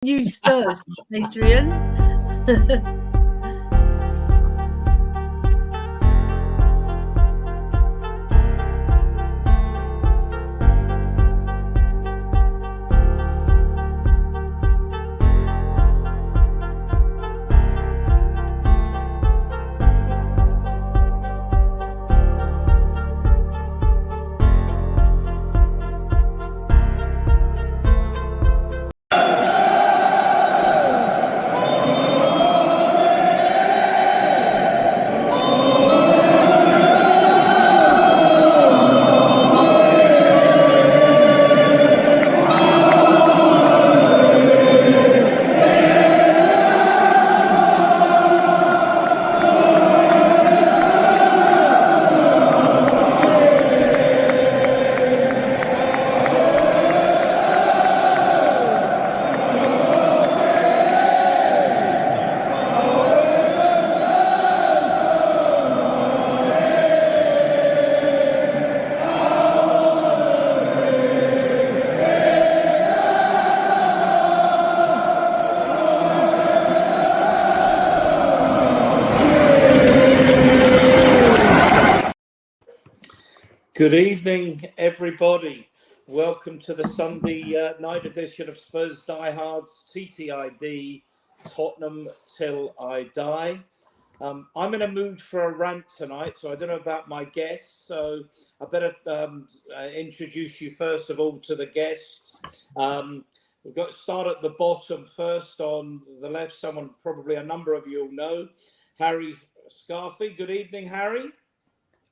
New Spurs, Adrian. Good evening, everybody. Welcome to the Sunday night edition of Spurs Diehards TTID, Tottenham Till I Die. I'm in a mood for a rant tonight, so I don't know about my guests, so I better introduce you first of all to the guests. We've got to start at the bottom first. On the left, someone probably a number of you will know, Harry Scarfy. Good evening, Harry.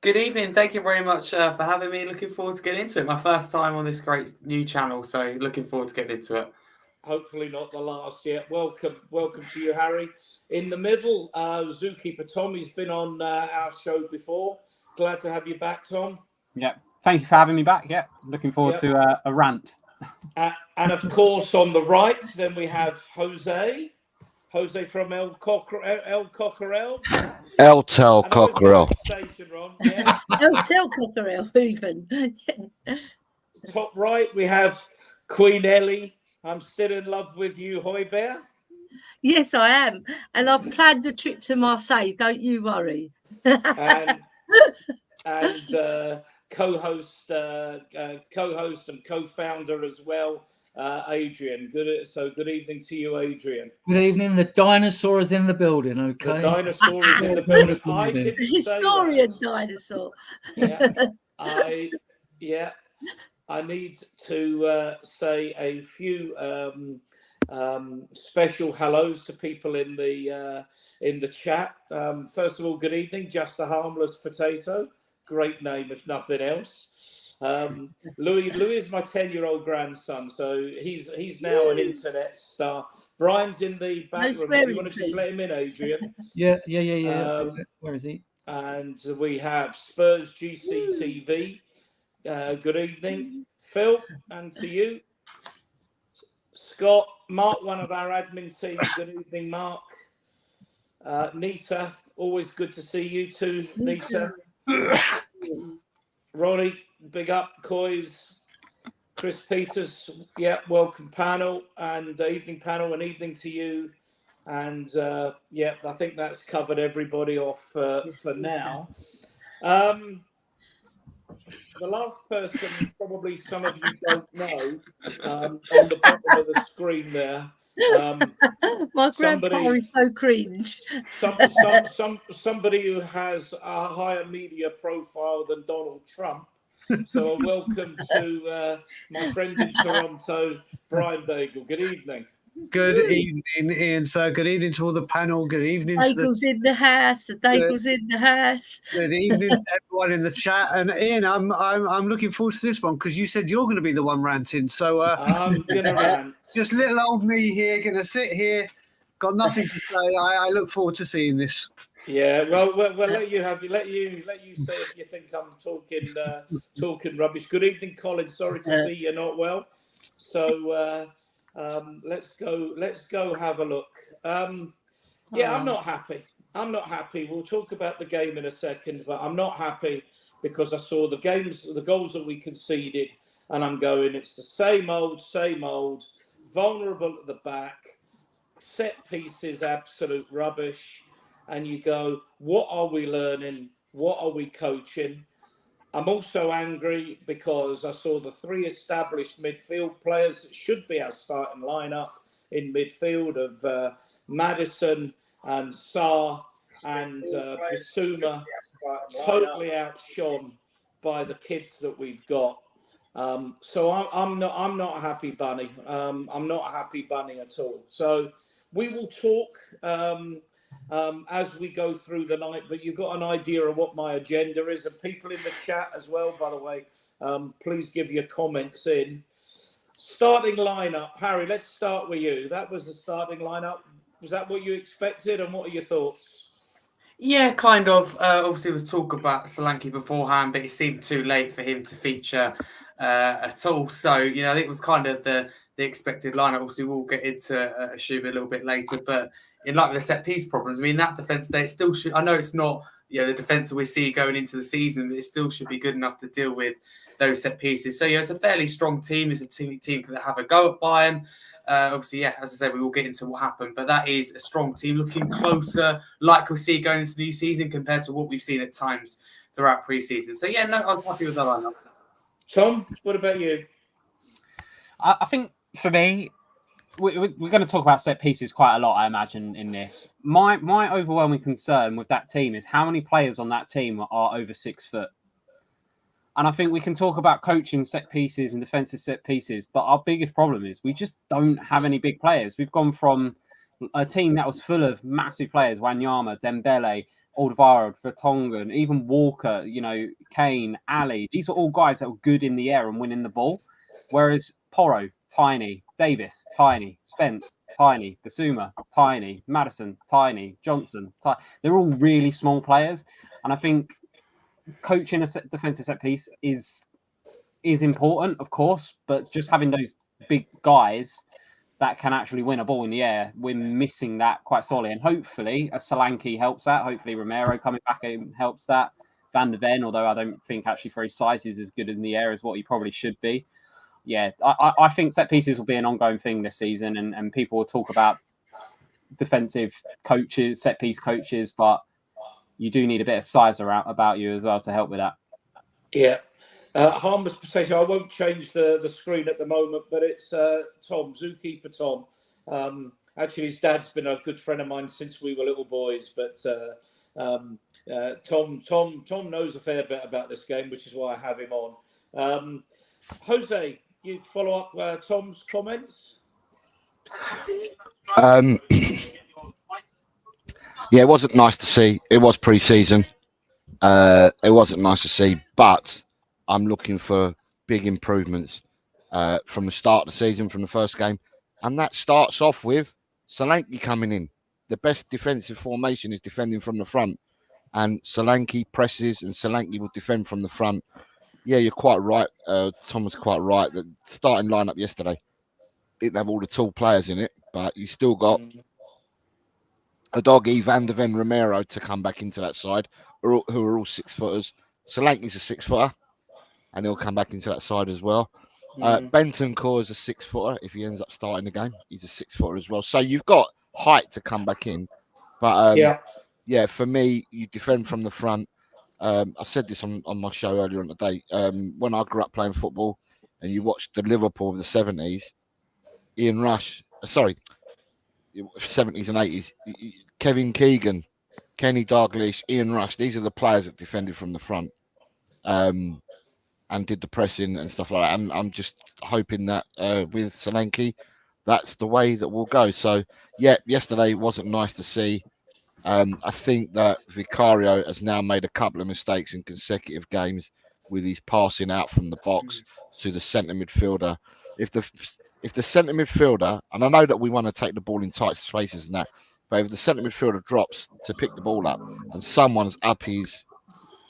Good evening. Thank you very much for having me. Looking forward to getting into it. My first time on this great new channel, so looking forward to getting into it. Hopefully not the last yet. Welcome to you, Harry. In the middle, Zookeeper Tom. He's been on our show before. Glad to have you back, Tom. Yeah, thank you for having me back. Yeah, looking forward to a rant. And of course, on the right, then we have Jose from El Cockerel. El Tel Cockerel. Yeah. El Tel Cockerel, even. Top right, we have Queen Ellie. I'm still in love with you, Hoiberg. Yes, I am. And I've planned the trip to Marseille. Don't you worry. and co-host and co-founder as well, Adrian. Good evening to you, Adrian. Good evening. The dinosaur is in the building. Okay. The dinosaur is in the building. I didn't Historian say dinosaur. I need to say a few special hellos to people in the chat. First of all, good evening, Just a Harmless Potato. Great name, if nothing else. Louis is my 10-year-old grandson, so he's now an internet star. Brian's in the back room. Do you want to just let him in, Adrian? Yeah. Where is he? And we have Spurs GCTV. Good evening, Phil, and to you, Scott, Mark, one of our admin team. Good evening, Mark. Nita, always good to see you too, Nita. Ronnie, big up, Coys. Chris Peters, welcome panel and evening panel, and evening to you. And I think that's covered everybody off for now. The last person, probably some of you don't know, on the bottom of the screen there. My grandpa is so cringe. Somebody who has a higher media profile than Donald Trump. So a welcome to my friend in Toronto, Brian Daigle. Good evening. Good evening, Ian. So good evening to all the panel. Good evening to Daigle's in the house. The Daigle's in the house. Good evening to everyone in the chat. And Ian, I'm looking forward to this one because you said you're going to be the one ranting. So I'm going to rant. Just little old me here, going to sit here, got nothing to say. I look forward to seeing this. Yeah, well, we'll let you say if you think I'm talking rubbish. Good evening, Colin. Sorry to see you're not well. So. Let's go have a look. I'm not happy. We'll talk about the game in a second, but I'm not happy because I saw the goals that we conceded, and I'm going, it's the same old vulnerable at the back, set pieces, absolute rubbish. And you go, what are we learning? What are we coaching? I'm also angry because I saw the 3 established midfield players that should be our starting lineup in midfield of Maddison and Sarr and Bissouma totally outshone by the kids that we've got. So I'm not a happy bunny. I'm not a happy bunny at all. So we will talk as we go through the night, but you've got an idea of what my agenda is. And people in the chat as well, by the way, please give your comments in. Starting lineup, Harry, let's start with you. That was the starting lineup. Was that what you expected? And what are your thoughts? Yeah, kind of. Obviously, there was talk about Solanke beforehand, but it seemed too late for him to feature at all. So, I think it was kind of the expected lineup. Obviously, we'll get into Shuba a little bit later, but in like the set piece problems, I mean, that defence there, it still should. I know it's not the defence that we see going into the season, but it still should be good enough to deal with those set pieces. So, it's a fairly strong team. It's a team that have a go at Bayern. Obviously, as I said, we will get into what happened, but that is a strong team looking closer, like we see going into the new season compared to what we've seen at times throughout pre-season. So, I was happy with that lineup. Tom, what about you? I think for me, we're going to talk about set pieces quite a lot, I imagine, in this. My overwhelming concern with that team is how many players on that team are over 6 foot. And I think we can talk about coaching set pieces and defensive set pieces, but our biggest problem is we just don't have any big players. We've gone from a team that was full of massive players, Wanyama, Dembele, Alderweireld, Vertonghen, even Walker, Kane, Ali. These are all guys that were good in the air and winning the ball. Whereas Porro, tiny. Davis, tiny. Spence, tiny. Bissouma, tiny. Maddison, tiny. Johnson, tiny. They're all really small players. And I think coaching a defensive set piece is important, of course, but just having those big guys that can actually win a ball in the air, we're missing that quite sorely. And hopefully, a Solanke helps that. Hopefully, Romero coming back in helps that. Van der Ven, although I don't think actually for his size is as good in the air as what he probably should be. Yeah, I think set pieces will be an ongoing thing this season, and people will talk about defensive coaches, set piece coaches, but you do need a bit of size about you as well to help with that. Yeah. Harmless potato. I won't change the screen at the moment, but it's Tom, zookeeper Tom. Actually, his dad's been a good friend of mine since we were little boys. But Tom knows a fair bit about this game, which is why I have him on. Jose, you follow up Tom's comments? Yeah, it wasn't nice to see. It was pre-season. It wasn't nice to see, but I'm looking for big improvements from the start of the season, from the first game. And that starts off with Solanke coming in. The best defensive formation is defending from the front. And Solanke presses and Solanke will defend from the front. Yeah, you're quite right. Tom was quite right. The starting lineup yesterday didn't have all the tall players in it, but you still got Adoghi, Van der Ven, Romero to come back into that side, who are all 6 footers. Solanke's a 6 footer, and he'll come back into that side as well. Bentancur is a 6 footer if he ends up starting the game. He's a 6 footer as well. So you've got height to come back in. But yeah, for me, you defend from the front. I said this on my show earlier on today. When I grew up playing football and you watched the Liverpool of the 70s, Ian Rush, 70s and 80s, Kevin Keegan, Kenny Dalglish, Ian Rush, these are the players that defended from the front and did the pressing and stuff like that. And I'm just hoping that with Solanke, that's the way that we'll go. So, yeah, yesterday wasn't nice to see. I think that Vicario has now made a couple of mistakes in consecutive games with his passing out from the box to the centre midfielder. If the centre midfielder, and I know that we want to take the ball in tight spaces and that, but if the centre midfielder drops to pick the ball up and someone's up his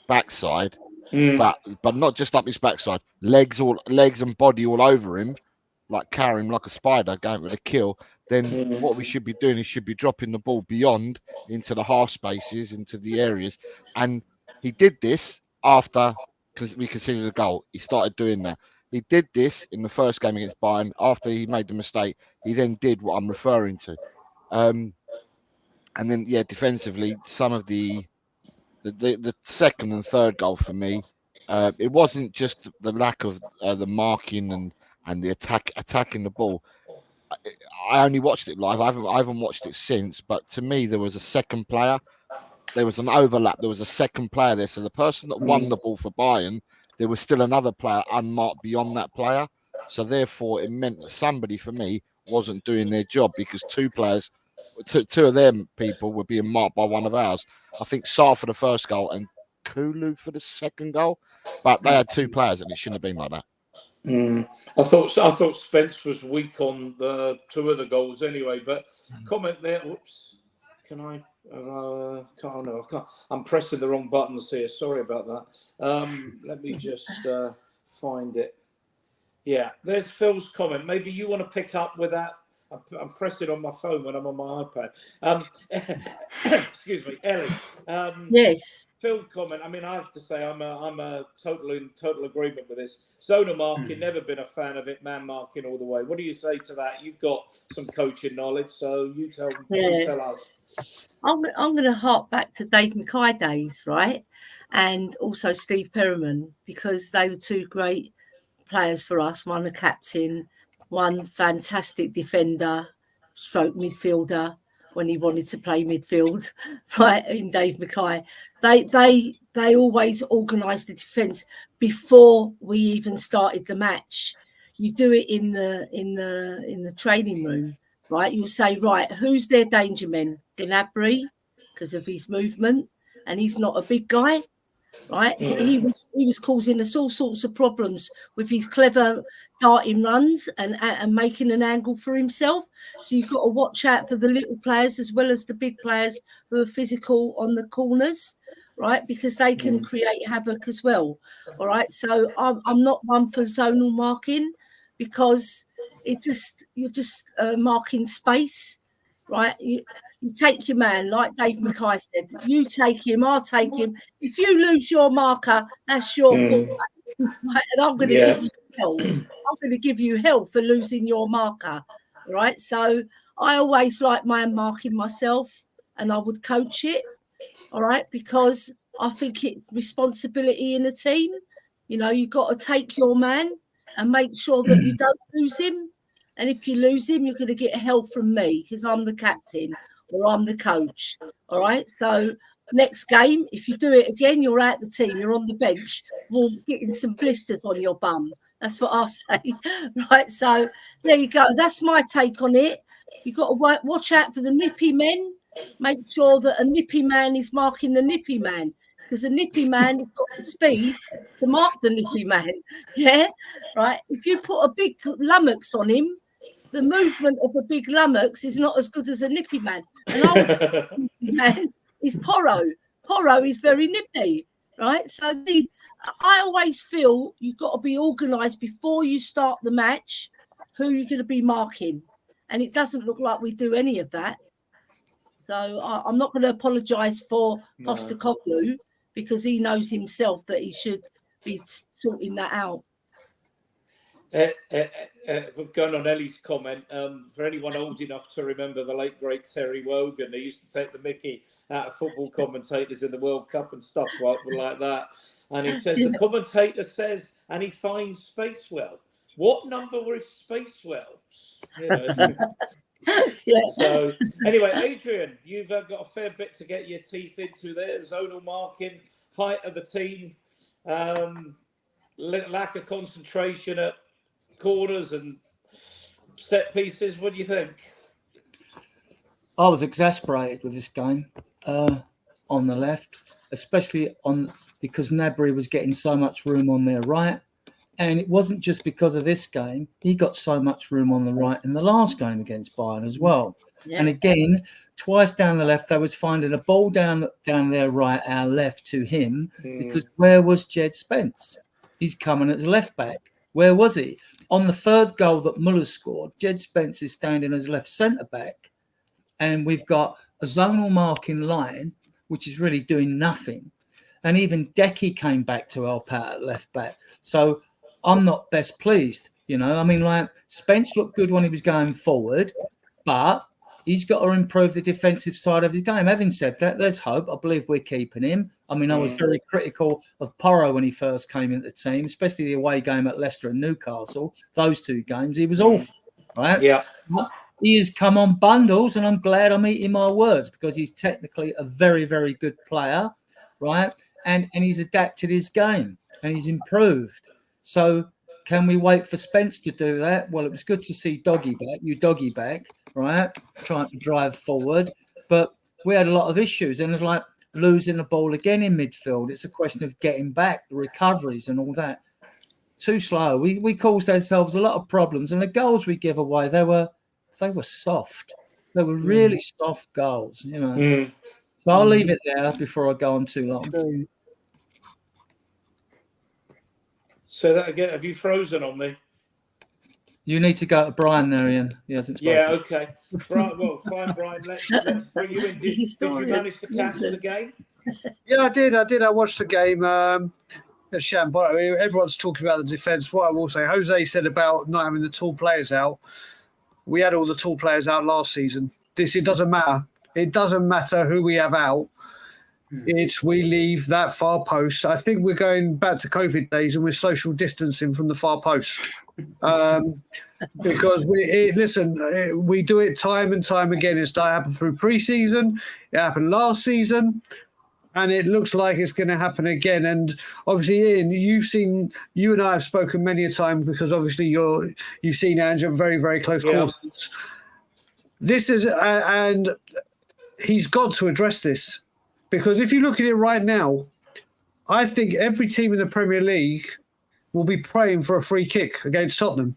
backside, but not just up his backside, legs and body all over him, like carrying him like a spider, going for the kill, then what we should be doing is should be dropping the ball beyond into the half spaces, into the areas. And he did this after, because we conceded a goal. He started doing that. He did this in the first game against Bayern. After he made the mistake, he then did what I'm referring to. And then, yeah, defensively, some of the second and third goal for me, it wasn't just the lack of the marking and the attacking the ball. I only watched it live. I haven't watched it since. But to me, there was a second player. There was an overlap. There was a second player there. So the person that won the ball for Bayern, there was still another player unmarked beyond that player. So therefore, it meant that somebody, for me, wasn't doing their job because two of them people were being marked by one of ours. I think Sarr for the first goal and Kulu for the second goal. But they had two players and it shouldn't have been like that. I thought Spence was weak on the two of the goals anyway. But comment there. Whoops. Can I? Can't. I'm pressing the wrong buttons here. Sorry about that. Let me just find it. Yeah, there's Phil's comment. Maybe you want to pick up with that. I'm pressing on my phone when I'm on my iPad. Excuse me, Ellie. Yes. Phil comment. I mean, I have to say, I'm a total agreement with this. Zona marking, never been a fan of it. Man marking all the way. What do you say to that? You've got some coaching knowledge, so you tell us. I'm going to hark back to Dave Mackay days, right? And also Steve Perriman, because they were two great players for us. One a captain, one fantastic defender, stroke midfielder when he wanted to play midfield, right? In Dave Mackay, they always organised the defence before we even started the match. You do it in the training room, right? You'll say, right, who's their danger men? Gnabry, because of his movement, and he's not a big guy. Right, he was causing us all sorts of problems with his clever darting runs and making an angle for himself. So you've got to watch out for the little players as well as the big players who are physical on the corners, right? Because they can create havoc as well. All right, so I'm not one for zonal marking because you're just marking space, right? You take your man, like Dave Mackay said. You take him, I'll take him. If you lose your marker, that's your fault. Right? And I'm going to give you hell. I'm going to give you hell for losing your marker. Right? So I always like my marking myself, and I would coach it. All right, because I think it's responsibility in a team. You know, you've got to take your man and make sure that you don't lose him. And if you lose him, you're going to get help from me because I'm the captain. Or I'm the coach. All right. So next game, if you do it again, you're out the team. You're on the bench. We're getting some blisters on your bum. That's what I say. Right. So there you go. That's my take on it. You've got to watch out for the nippy men. Make sure that a nippy man is marking the nippy man. Because the nippy man has got the speed to mark the nippy man. Yeah. Right. If you put a big lummox on him, the movement of a big lummox is not as good as a nippy man. An old nippy man is Porro. Porro is very nippy, right? So I always feel you've got to be organised before you start the match who you're going to be marking. And it doesn't look like we do any of that. So I'm not going to apologise for Postecoglou because he knows himself that he should be sorting that out. Going on Ellie's comment, for anyone old enough to remember the late great Terry Wogan, he used to take the mickey out of football commentators in the World Cup and stuff like that. And he says, the commentator says, and he finds Spacewell. What number was Spacewell? You know. So anyway, Adrian, you've got a fair bit to get your teeth into there. Zonal marking, height of the team, lack of concentration at corners and set pieces. What do you think? I was exasperated with this game on the left, especially because Gnabry was getting so much room on their right. And it wasn't just because of this game. He got so much room on the right in the last game against Bayern as well. Yeah. And again, twice down the left, they was finding a ball down their right, our left to him, because where was Jed Spence? He's coming as left back. Where was he? On the third goal that Muller scored, Jed Spence is standing as left centre-back. And we've got a zonal marking line, which is really doing nothing. And even Decky came back to help out at left back. So I'm not best pleased. I mean, like Spence looked good when he was going forward, but he's got to improve the defensive side of his game. Having said that, there's hope. I believe we're keeping him. I mean, I was very critical of Porro when he first came into the team, especially the away game at Leicester and Newcastle. Those 2 games, he was awful, right? Yeah. But he has come on bundles, and I'm glad I'm eating my words because he's technically a very, very good player, right? And he's adapted his game and he's improved. So can we wait for Spence to do that? Well, it was good to see Doggy back, right? Trying to drive forward. But we had a lot of issues, and it's like losing the ball again in midfield. It's a question of getting back, the recoveries and all that. Too slow. We caused ourselves a lot of problems, and the goals we give away, they were soft. They were really soft goals, So I'll leave it there before I go on too long. Say that again. Have you frozen on me? You need to go to Brian there, Ian. He hasn't spoken. Yeah, okay. Right, well, fine, Brian. Let's bring you in. Did you manage to catch the game? Yeah, I did. I watched the game. Everyone's talking about the defence. What I will say, Jose said about not having the tall players out. We had all the tall players out last season. It doesn't matter. It doesn't matter who we have out. We leave that far post. I think we're going back to COVID days and we're social distancing from the far post. Because we do it time and time again. It happened through preseason. It happened last season. And it looks like it's going to happen again. And obviously, Ian, you and I have spoken many a time because obviously you've seen Andrew very, very close quarters. This is, and he's got to address this. Because if you look at it right now, I think every team in the Premier League will be praying for a free kick against Tottenham.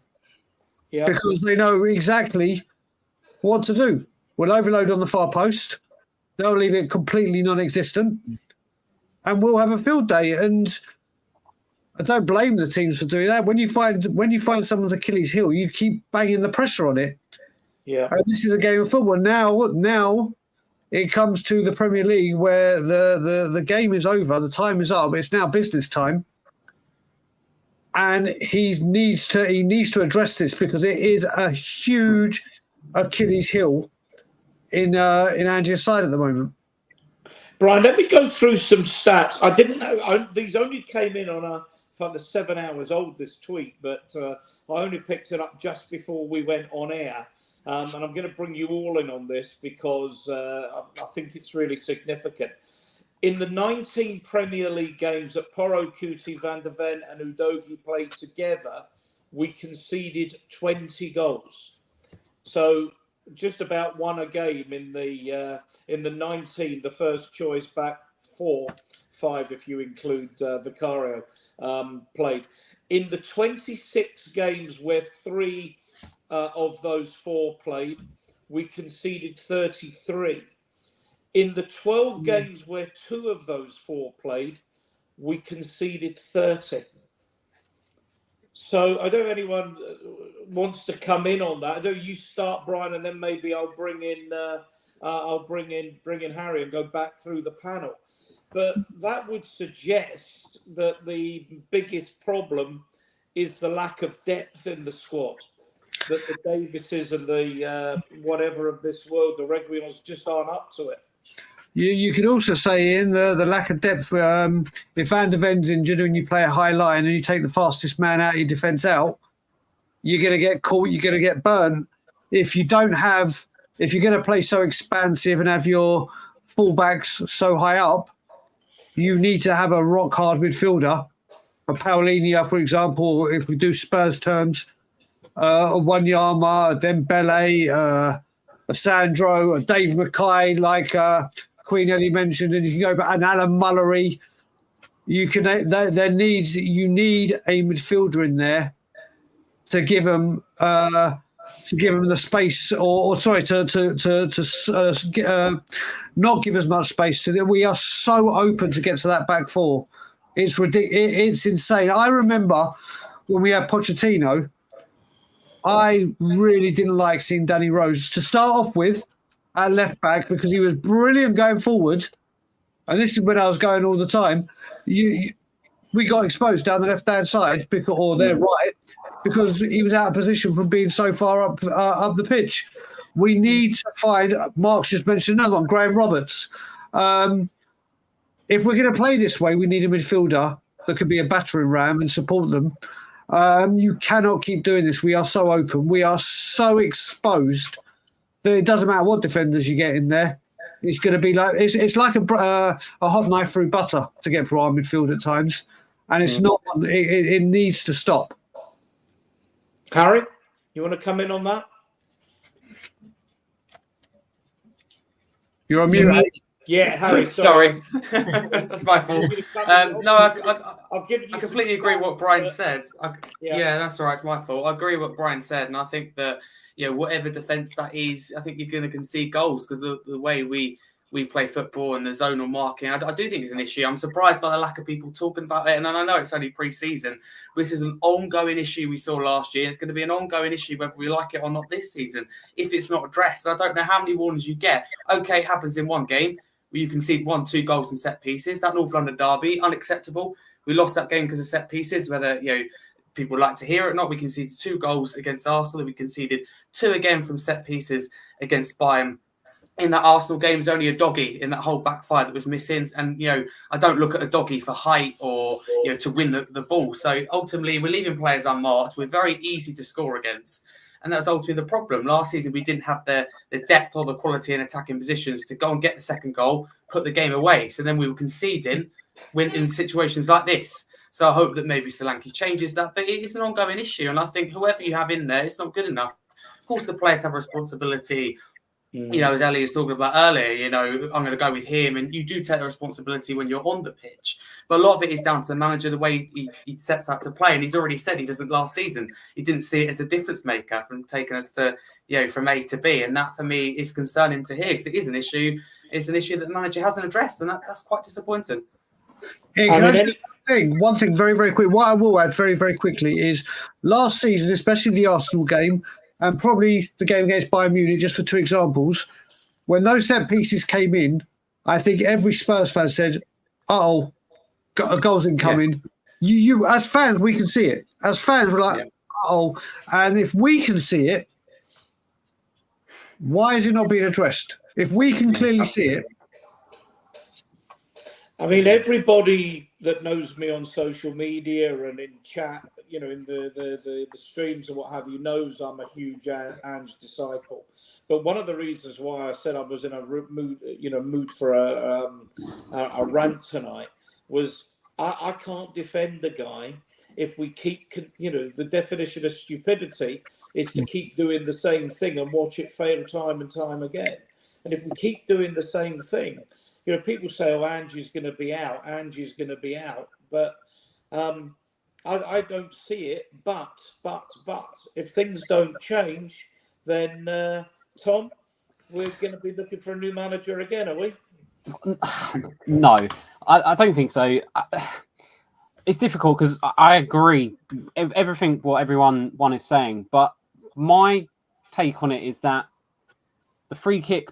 Yeah. Because they know exactly what to do. We'll overload on the far post. They'll leave it completely non-existent. And we'll have a field day. And I don't blame the teams for doing that. When you find someone's Achilles heel, you keep banging the pressure on it. Yeah. And this is a game of football. Now it comes to the Premier League where the game is over, the time is up. It's now business time, and he needs to address this because it is a huge Achilles heel in Angie's side at the moment. Brian, let me go through some stats. I didn't know these only came in on the 7 hours old. This tweet, but I only picked it up just before we went on air. And I'm going to bring you all in on this because I think it's really significant. In the 19 Premier League games that Porro, Kuti, Van der Ven and Udogie played together, we conceded 20 goals. So just about one a game in the 19, the first choice back 4-5 if you include Vicario played. In the 26 games where 3 of those 4 played, we conceded 33. In the 12 games where 2 of those 4 played, we conceded 30. So I don't know if anyone wants to come in on that. I know you start, Brian, and then maybe I'll bring in Harry and go back through the panel. But that would suggest that the biggest problem is the lack of depth in the squad. That the Davises and the whatever of this world, the Reguilons, just aren't up to it. You could also say in the lack of depth. If Van der Ven's injured and you play a high line and you take the fastest man out of your defence out, you're going to get caught. You're going to get burned. If you're going to play so expansive and have your fullbacks so high up, you need to have a rock hard midfielder, a Paulinho, for example. If we do Spurs terms. A Wanyama, a Dembele, a Sandro, a Dave Mackay, like Queen Ellie mentioned, and you can go back, and Alan Mullery. You need a midfielder in there to give them the space, not give as much space, so that we are so open to get to that back 4. It's ridiculous. It's insane. I remember when we had Pochettino. I really didn't like seeing Danny Rose to start off with at left back because he was brilliant going forward. And this is when I was going all the time. we got exposed down the left-hand side, or their right, because he was out of position from being so far up the pitch. We need to find. Mark's just mentioned another one, Graham Roberts. If we're going to play this way, we need a midfielder that could be a battering ram and support them. You cannot keep doing this. We are so open. We are so exposed that it doesn't matter what defenders you get in there. It's going to be like it's like a hot knife through butter to get through our midfield at times, and it's not. It needs to stop. Harry, you want to come in on that? You're on mute. Yeah, Harry. Sorry. That's my fault. I completely agree with what Brian said. Yeah, that's all right. It's my fault. I agree with what Brian said, and I think that whatever defence that is, I think you're going to concede goals because the way we play football and the zonal marking, I do think it's an issue. I'm surprised by the lack of people talking about it, and I know it's only pre-season. But this is an ongoing issue we saw last year. It's going to be an ongoing issue whether we like it or not this season if it's not addressed. I don't know how many warnings you get. Okay, it happens in one game where you concede 1-2 goals in set pieces. That North London derby, unacceptable. We lost that game because of set pieces, whether people like to hear it or not. We conceded 2 goals against Arsenal. We conceded 2 again from set pieces against Bayern. In that Arsenal game, there's only a doggy in that whole back five that was missing. And, I don't look at a doggy for height or, to win the ball. So ultimately, we're leaving players unmarked. We're very easy to score against. And that's ultimately the problem. Last season, we didn't have the depth or the quality in attacking positions to go and get the second goal, put the game away. So then we were conceding in situations like this. So I hope that maybe Solanke changes that. But it is an ongoing issue. And I think whoever you have in there, it's not good enough. Of course, the players have a responsibility. As Ellie was talking about earlier, I'm going to go with him. And you do take the responsibility when you're on the pitch. But a lot of it is down to the manager, the way he sets up to play. And he's already said he doesn't last season. He didn't see it as a difference maker from taking us to, from A to B. And that, for me, is concerning to hear because it is an issue. It's an issue that the manager hasn't addressed. And that's quite disappointing. One thing very, very quick. What I will add very, very quickly is last season, especially the Arsenal game, and probably the game against Bayern Munich, just for 2 examples, when those set pieces came in, I think every Spurs fan said, a goal's incoming. Yeah. You, as fans, we can see it. As fans, we're like, and if we can see it, why is it not being addressed? If we can clearly see it. I mean, everybody that knows me on social media and in chat, in the streams and what have you, knows I'm a huge Ange disciple. But one of the reasons why I said I was in a mood for a rant tonight was I can't defend the guy if we keep, the definition of stupidity is to keep doing the same thing and watch it fail time and time again. And if we keep doing the same thing, people say, Angie's going to be out. Angie's going to be out. But I don't see it. But if things don't change, then, Tom, we're going to be looking for a new manager again, are we? No, I don't think so. It's difficult because I agree everything what everyone is saying. But my take on it is that the free kick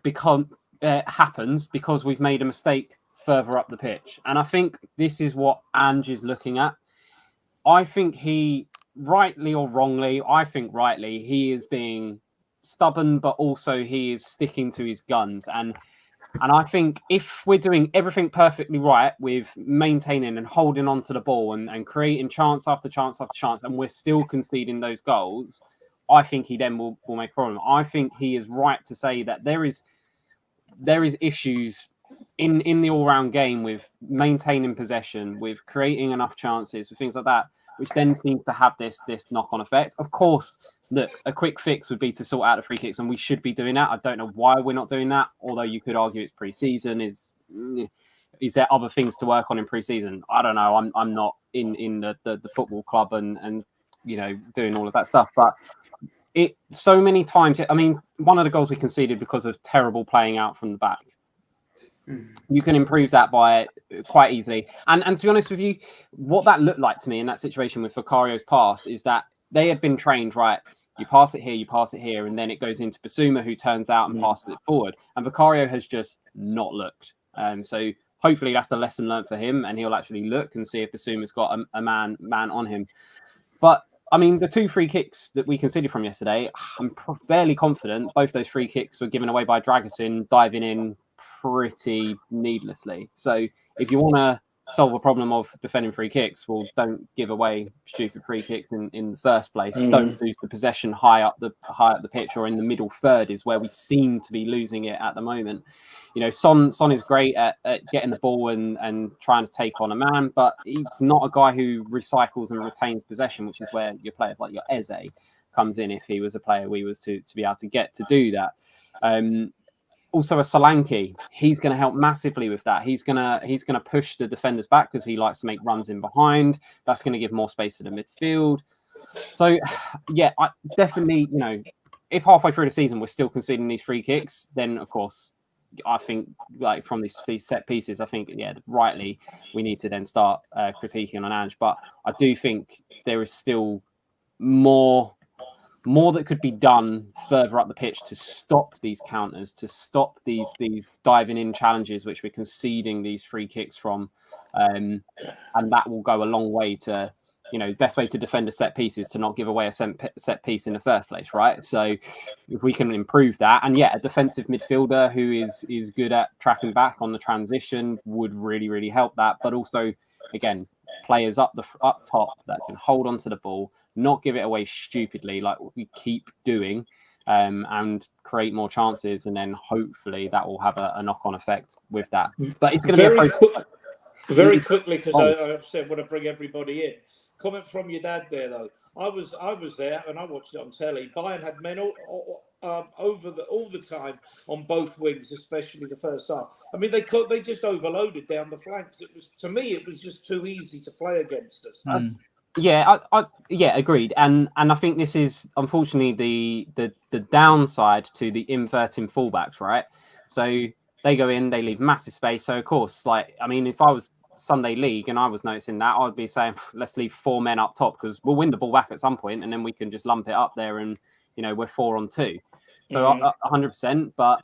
happens because we've made a mistake further up the pitch. And I think this is what Ange is looking at. I think he, rightly or wrongly, he is being stubborn, but also he is sticking to his guns. And I think if we're doing everything perfectly right with maintaining and holding on to the ball and creating chance after chance after chance, and we're still conceding those goals, I think he then will make a problem. I think he is right to say that there is issues in the all-round game with maintaining possession, with creating enough chances, with things like that, which then seems to have this knock-on effect. Of course, look, a quick fix would be to sort out the free kicks, and we should be doing that. I don't know why we're not doing that, although you could argue it's pre-season. Is there other things to work on in pre-season? I don't know. I'm not in the football club and doing all of that stuff, but it so many times. I mean, one of the goals we conceded because of terrible playing out from the back. You can improve that by quite easily. And to be honest with you, what that looked like to me in that situation with Vicario's pass is that they had been trained, right? You pass it here, and then it goes into Basuma, who turns out and passes it forward. And Vicario has just not looked. So hopefully that's a lesson learned for him, and he'll actually look and see if Basuma's got a man on him. But I mean, the 2 free kicks that we conceded from yesterday, I'm fairly confident both those free kicks were given away by Dragusin diving in pretty needlessly. So if you want to solve a problem of defending free kicks, well, don't give away stupid free kicks in the first place. Don't lose the possession high up the pitch or in the middle third is where we seem to be losing it at the moment. You know, Son is great at getting the ball and trying to take on a man, but he's not a guy who recycles and retains possession, which is where your players like your Eze comes in if he was a player we was to be able to get to do that. Also, a Solanke, he's going to help massively with that. He's going to push the defenders back because he likes to make runs in behind. That's going to give more space to the midfield. So, yeah, I definitely, you know, if halfway through the season we're still conceding these free kicks, then of course, I think like from these set pieces, I think rightly we need to then start critiquing on Ange. But I do think there is still more that could be done further up the pitch to stop these counters, to stop these diving in challenges which we're conceding these free kicks from, and that will go a long way to, you know, best way to defend a set piece is to not give away a set piece in the first place, right? So if we can improve that, and a defensive midfielder who is good at tracking back on the transition would really help that. But also, again, players up top that can hold on to the ball, not give it away stupidly like we keep doing, and create more chances, and then hopefully that will have a knock-on effect with that. But it's going to be very quickly, because I said want to bring everybody in. Comment from your dad there, though. I was there and I watched it on telly. Bayern had men all the time on both wings, especially the first half. I mean, they just overloaded down the flanks. To me, it was just too easy to play against us. Agreed. And I think this is unfortunately the downside to the inverting fullbacks, right? So they go in, they leave massive space. So of course, like, I mean, if I was Sunday League and I was noticing that, I'd be saying let's leave 4 men up top because we'll win the ball back at some point, and then we can just lump it up there, and you know we're 4 on 2. So 100%. But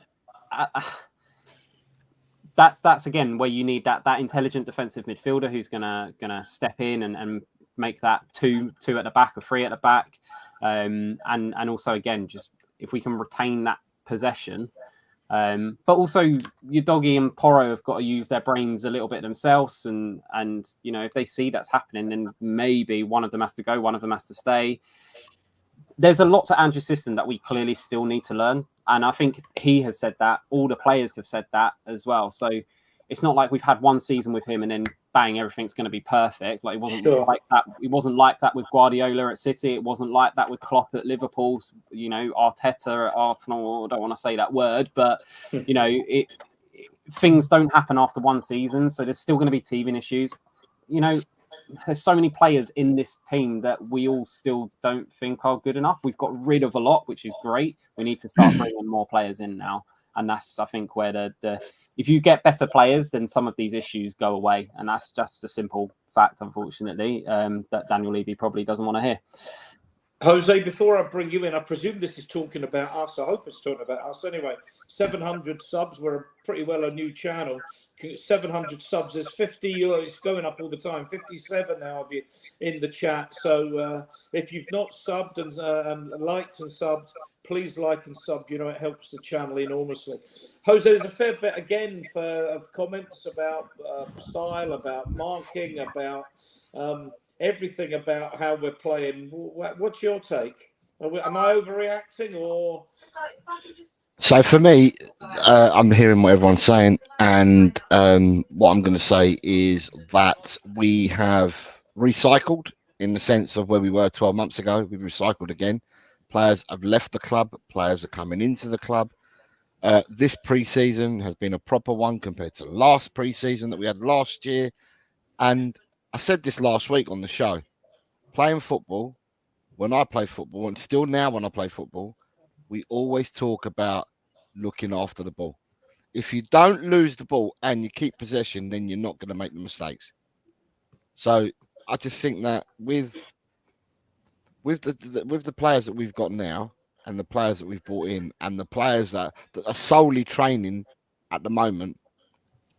that's again where you need that intelligent defensive midfielder who's gonna step in and make that two at the back or 3 at the back, and also again just if we can retain that possession. But also your Doggy and Porro have got to use their brains a little bit themselves, and you know if they see that's happening, then maybe one of them has to go, one of them has to stay. There's a lot to Andrew's system that we clearly still need to learn, and I think he has said that. All the players have said that as well. So it's not like we've had one season with him and then bang, everything's going to be perfect. Like it wasn't like that. It wasn't like that with Guardiola at City. It wasn't like that with Klopp at Liverpool. You know, Arteta at Arsenal. I don't want to say that word, but you know, things don't happen after one season. So there's still going to be teething issues. You know, there's so many players in this team that we all still don't think are good enough. We've got rid of a lot, which is great. We need to start bringing more players in now. And that's, I think, where the if you get better players, then some of these issues go away. And that's just a simple fact, unfortunately, that Daniel Levy probably doesn't want to hear. Jose, before I bring you in, I presume this is talking about us. I hope it's talking about us. Anyway, 700 subs. We're pretty well a new channel. 700 subs. There's 50. It's going up all the time. 57 now of you in the chat. So if you've not subbed and liked and subbed, please like and sub. You know, it helps the channel enormously. Jose, there's a fair bit again of comments about style, about marking, about everything about how we're playing. What's your take? Am I overreacting or? So for me, I'm hearing what everyone's saying, and what I'm going to say is that we have recycled in the sense of where we were 12 months ago. We've recycled again. Players have left the club. Players are coming into the club. This pre-season has been a proper one compared to last pre-season that we had last year. And I said this last week on the show. Playing football, when I play football, and still now when I play football, we always talk about looking after the ball. If you don't lose the ball and you keep possession, then you're not going to make the mistakes. So I just think that with the players that we've got now, and the players that we've brought in, and the players that are solely training at the moment,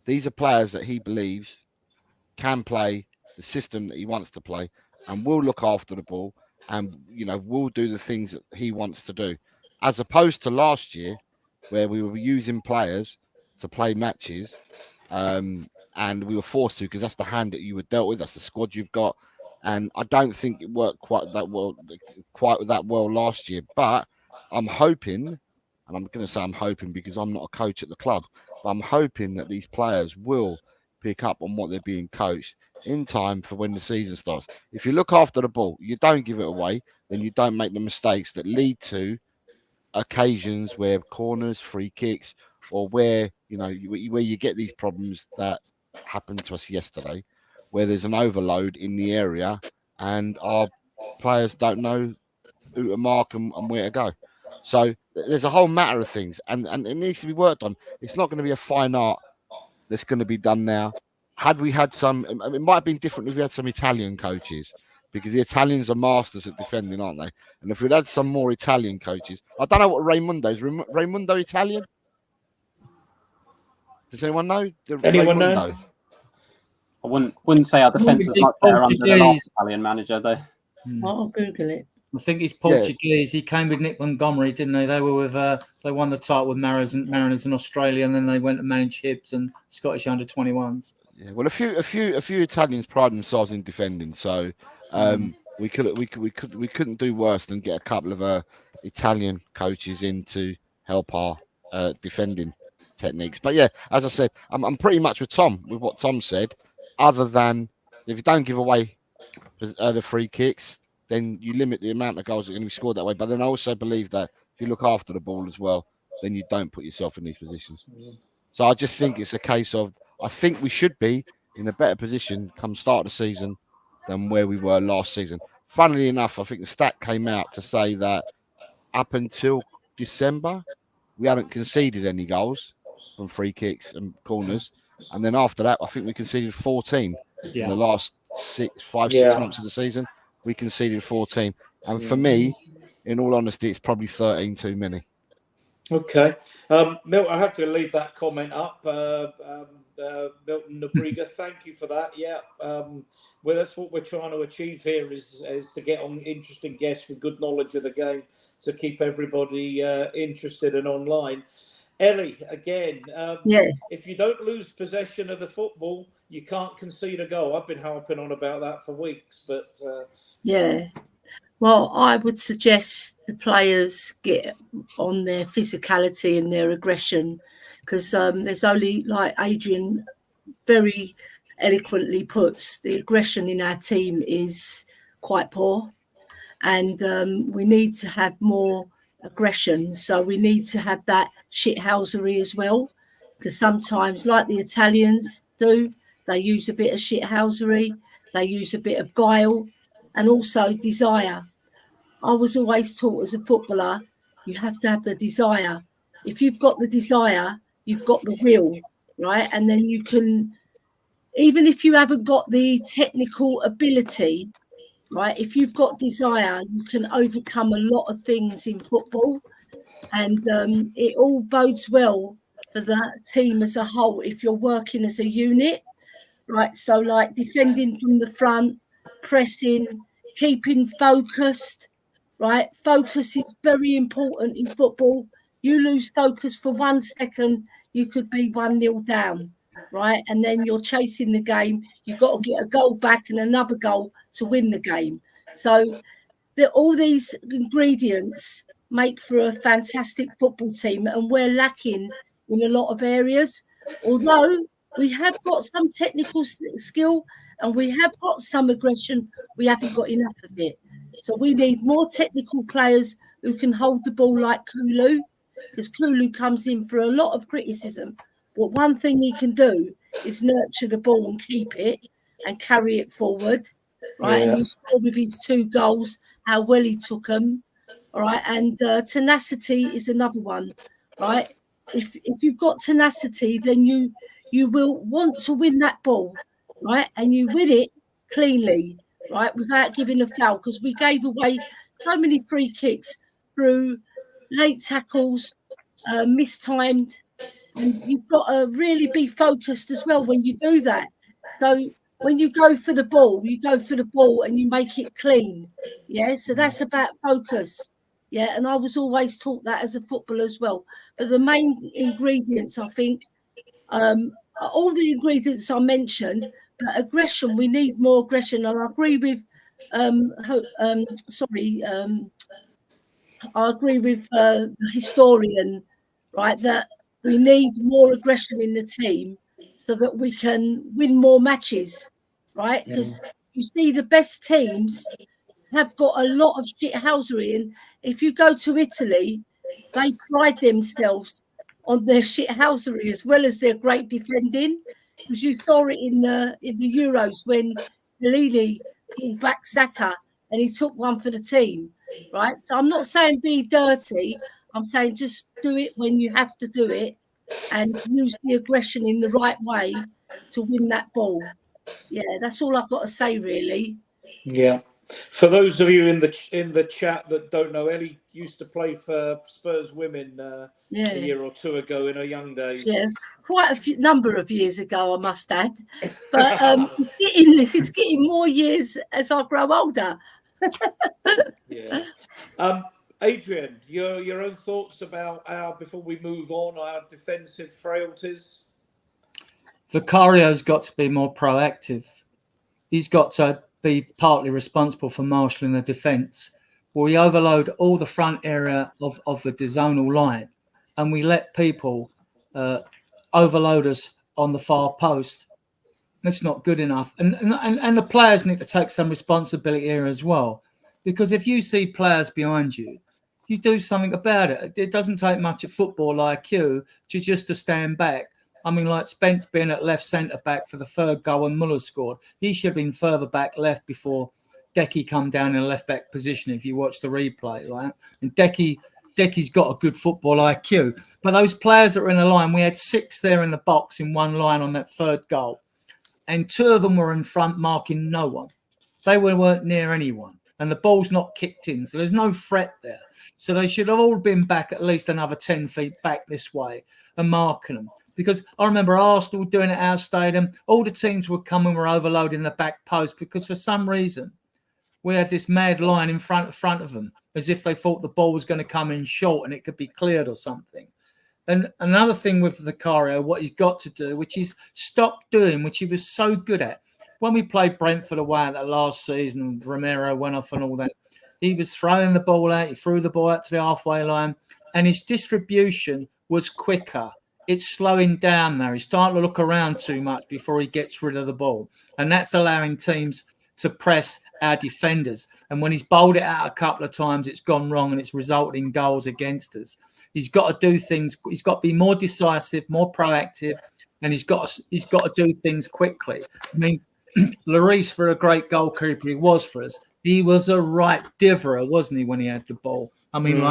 These are players that he believes can play the system that he wants to play and will look after the ball and, will do the things that he wants to do. As opposed to last year, where we were using players to play matches, and we were forced to, because that's the hand that you were dealt with, that's the squad you've got. And I don't think it worked quite that well last year. But I'm hoping, and I'm going to say I'm hoping because I'm not a coach at the club, but I'm hoping that these players will pick up on what they're being coached in time for when the season starts. If you look after the ball, you don't give it away, then you don't make the mistakes that lead to occasions where corners, free kicks, or where you get these problems that happened to us yesterday, where there's an overload in the area and our players don't know who to mark and where to go. So there's a whole matter of things, and it needs to be worked on. It's not going to be a fine art that's going to be done now. Had we had some, it might have been different if we had some Italian coaches, because the Italians are masters at defending, aren't they? And if we'd had some more Italian coaches, I don't know what Raimundo is. Raimundo Italian? Does anyone know? Anyone Raimundo? know? I wouldn't say our defence is much better under the last Italian manager, though. I'll Google it. I think he's Portuguese. He came with Nick Montgomery, didn't they? They were with they won the title with Mariners in Australia, and then they went to manage Hibs and Scottish under-21s. Yeah, well, a few Italians pride themselves in defending, so we couldn't do worse than get a couple of Italian coaches in to help our defending techniques. But yeah, as I said, I'm pretty much with what Tom said. Other than if you don't give away the free kicks, then you limit the amount of goals that are going to be scored that way. But then I also believe that if you look after the ball as well, then you don't put yourself in these positions. So I just think it's a case of, I think we should be in a better position come start of the season than where we were last season. Funnily enough, I think the stat came out to say that up until December, we hadn't conceded any goals from free kicks and corners. And then after that, I think we conceded 14 in the last 6 months of the season. We conceded 14. And for me, in all honesty, it's probably 13 too many. Okay. Milton, I have to leave that comment up. Milton Nabriga, thank you for that. Yeah. Well, that's what we're trying to achieve here is to get on interesting guests with good knowledge of the game to keep everybody interested and online. Ellie, again, if you don't lose possession of the football, you can't concede a goal. I've been harping on about that for weeks, but... Well, I would suggest the players get on their physicality and their aggression, because there's only, like Adrian very eloquently puts, the aggression in our team is quite poor, and we need to have more aggression. So we need to have that shithousery as well, because sometimes, like the Italians do, they use a bit of shithousery, they use a bit of guile, and also desire. I was always taught as a footballer, you have to have the desire. If you've got the desire, you've got the will, right? And then you can, even if you haven't got the technical ability, right? If you've got desire, you can overcome a lot of things in football. And it all bodes well for the team as a whole if you're working as a unit, right? So like defending from the front, pressing, keeping focused, right? Focus is very important in football. You lose focus for 1 second, you could be 1-0 down, right? And then you're chasing the game. You've got to get a goal back and another goal to win the game. So all these ingredients make for a fantastic football team, and we're lacking in a lot of areas. Although we have got some technical skill and we have got some aggression, we haven't got enough of it. So we need more technical players who can hold the ball like Kulu, because Kulu comes in for a lot of criticism. But one thing he can do is nurture the ball and keep it and carry it forward, right? And you saw with his 2 goals how well he took them, all right? And tenacity is another one, right? If you've got tenacity, then you will want to win that ball, right? And you win it cleanly, right, without giving a foul, because we gave away so many free kicks through late tackles, mistimed, And you've got to really be focused as well when you do that. So when you go for the ball, and you make it clean. Yeah, so that's about focus. Yeah, and I was always taught that as a footballer as well. But the main ingredients, I think, all the ingredients I mentioned, but aggression, we need more aggression. And I agree with, I agree with the historian, right, that we need more aggression in the team so that we can win more matches, right? Because you see the best teams have got a lot of shithousery. And if you go to Italy, they pride themselves on their shithousery as well as their great defending. Because you saw it in the Euros when Bellini pulled back Saka and he took one for the team, right? So I'm not saying be dirty. I'm saying just do it when you have to do it and use the aggression in the right way to win that ball. Yeah, that's all I've got to say, really. Yeah. For those of you in the chat that don't know, Ellie used to play for Spurs Women a year or two ago in her young days. Yeah, quite a number of years ago, I must add. But it's getting more years as I grow older. Yeah. Adrian, your own thoughts about before we move on, our defensive frailties? Vicario's got to be more proactive. He's got to be partly responsible for marshalling the defence. We overload all the front area of the zonal line, and we let people overload us on the far post. That's not good enough. And the players need to take some responsibility here as well, because if you see players behind you, you do something about it. It doesn't take much at football IQ to stand back. I mean, like Spence being at left centre-back for the third goal and Muller scored. He should have been further back left before Decky come down in a left-back position if you watch the replay. Right? And Decky's got a good football IQ. But those players that were in the line, we had 6 there in the box in one line on that third goal. And 2 of them were in front marking no one. They weren't near anyone. And the ball's not kicked in, so there's no threat there. So they should have all been back at least another 10 feet back this way and marking them. Because I remember Arsenal doing it at our stadium. All the teams would come and were overloading the back post because for some reason we had this mad line in front of them as if they thought the ball was going to come in short and it could be cleared or something. And another thing with Vicario, what he's got to do, which he's stopped doing, which he was so good at. When we played Brentford away at that last season and Romero went off and all that, he was throwing the ball out. He threw the ball out to the halfway line and his distribution was quicker. It's slowing down now. He's starting to look around too much before he gets rid of the ball. And that's allowing teams to press our defenders. And when he's bowled it out a couple of times, it's gone wrong and it's resulted in goals against us. He's got to do things. He's got to be more decisive, more proactive, and he's got to do things quickly. I mean, Lloris, for a great goalkeeper he was for us, he was a right diverer, wasn't he, when he had the ball? I mean,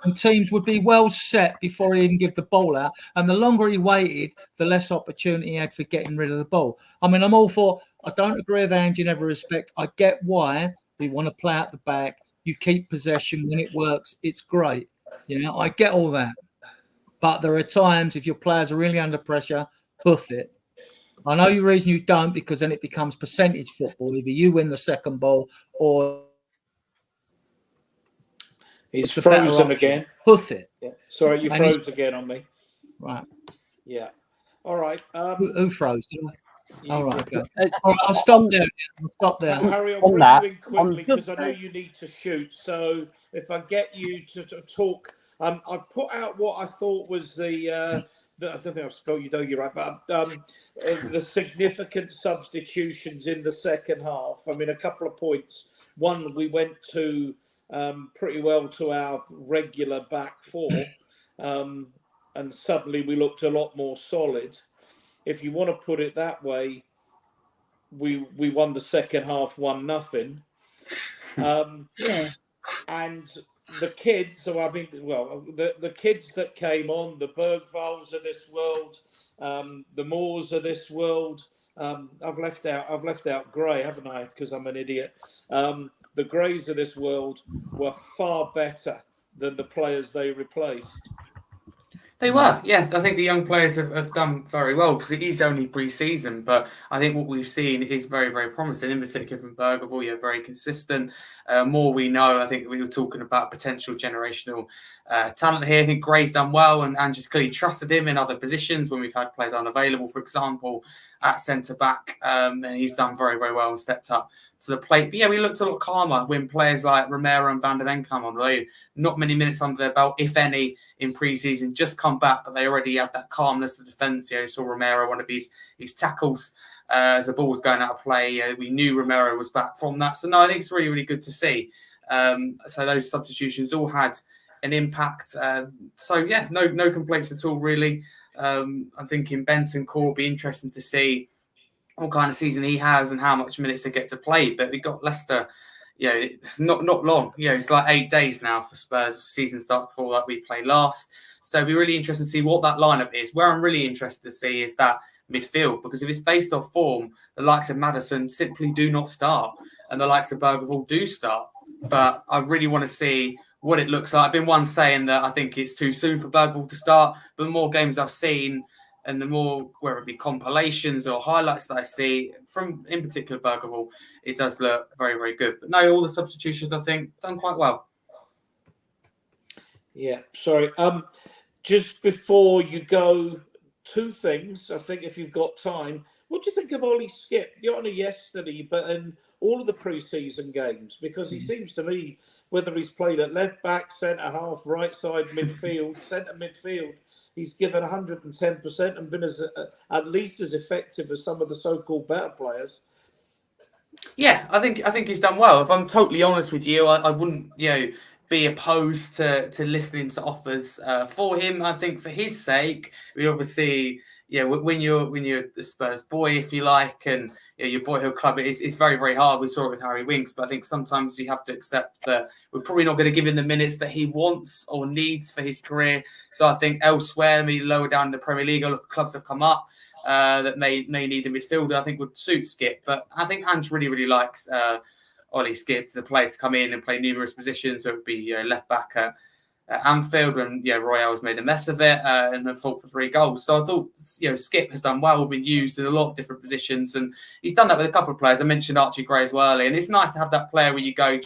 and teams would be well set before he even give the ball out. And the longer he waited, the less opportunity he had for getting rid of the ball. I mean, I'm all for, I don't agree with Ange in every respect. I get why we want to play out the back. You keep possession. When it works, it's great. You know, I get all that. But there are times if your players are really under pressure, hoof it. I know the reason you don't, because then it becomes percentage football. Either you win the second ball or he's frozen again. Hoof it. Yeah. Sorry, you froze again on me. Right. Yeah. All right. Who froze? All right. Okay. All right. I'll stop there. Harry, I'll bring you in quickly because I know you need to shoot. So if I get you to talk, I put out what I thought was the I don't think I've spelled you're right, but the significant substitutions in the second half. I mean, a couple of points. One, we went to pretty well to our regular back four, and suddenly we looked a lot more solid. If you want to put it that way, we won the second half 1-0. Yeah. And the kids, so I mean, well, the kids that came on, the Bergvalls of this world, the Moores of this world. I've left out Gray, haven't I? Because I'm an idiot. The Greys of this world were far better than the players they replaced. They were, yeah. I think the young players have done very well because it is only pre-season, but I think what we've seen is very, very promising. In particular from Bergevall, very consistent. More we know, I think we were talking about potential generational talent here. I think Gray's done well and just clearly trusted him in other positions when we've had players unavailable, for example, at centre-back. And he's done very, very well and stepped up to the plate. But yeah, we looked a lot calmer when players like Romero and Van der Ven come on. Right? Not many minutes under their belt, if any, in pre-season, just come back, but they already had that calmness of defence. You saw Romero, one of his tackles as the ball was going out of play. We knew Romero was back from that. So no, I think it's really, really good to see. So those substitutions all had an impact. So yeah, no complaints at all, really. I'm thinking Benton Court will be interesting to see what kind of season he has and how much minutes they get to play. But we got Leicester, it's not long. It's like 8 days now for Spurs. The season starts before that we play last. So it'll be really interesting to see what that lineup is. Where I'm really interested to see is that midfield, because if it's based off form, the likes of Maddison simply do not start, and the likes of Bergevall do start. But I really want to see what it looks like. I've been one saying that I think it's too soon for Bergevall to start, but the more games I've seen and the more, whether it be compilations or highlights that I see from, in particular, Bergevall, it does look very, very good. But no, all the substitutions, I think, done quite well. Yeah, sorry. Just before you go, 2 things, I think, if you've got time. What do you think of Ollie Skipp? You're only yesterday, but in all of the pre-season games, because he seems to me, whether he's played at left back, centre half, right side, midfield, centre midfield, he's given 110% and been at least as effective as some of the so-called better players. Yeah, I think he's done well. If I'm totally honest with you, I wouldn't be opposed to listening to offers for him. I think for his sake, we obviously. Yeah, when you're the Spurs boy, if you like, and your boyhood club, it's very, very hard. We saw it with Harry Winks, but I think sometimes you have to accept that we're probably not going to give him the minutes that he wants or needs for his career. So I think elsewhere, maybe lower down in the Premier League, a lot of clubs have come up that may need a midfielder. I think would suit Skipp, but I think Ange really, really likes Ollie Skipp as a player to come in and play numerous positions. So it would be left back at Anfield when Royale's made a mess of it and then fought for 3 goals. So I thought Skipp has done well, been used in a lot of different positions, and he's done that with a couple of players. I mentioned Archie Gray as well earlier, and it's nice to have that player where you go,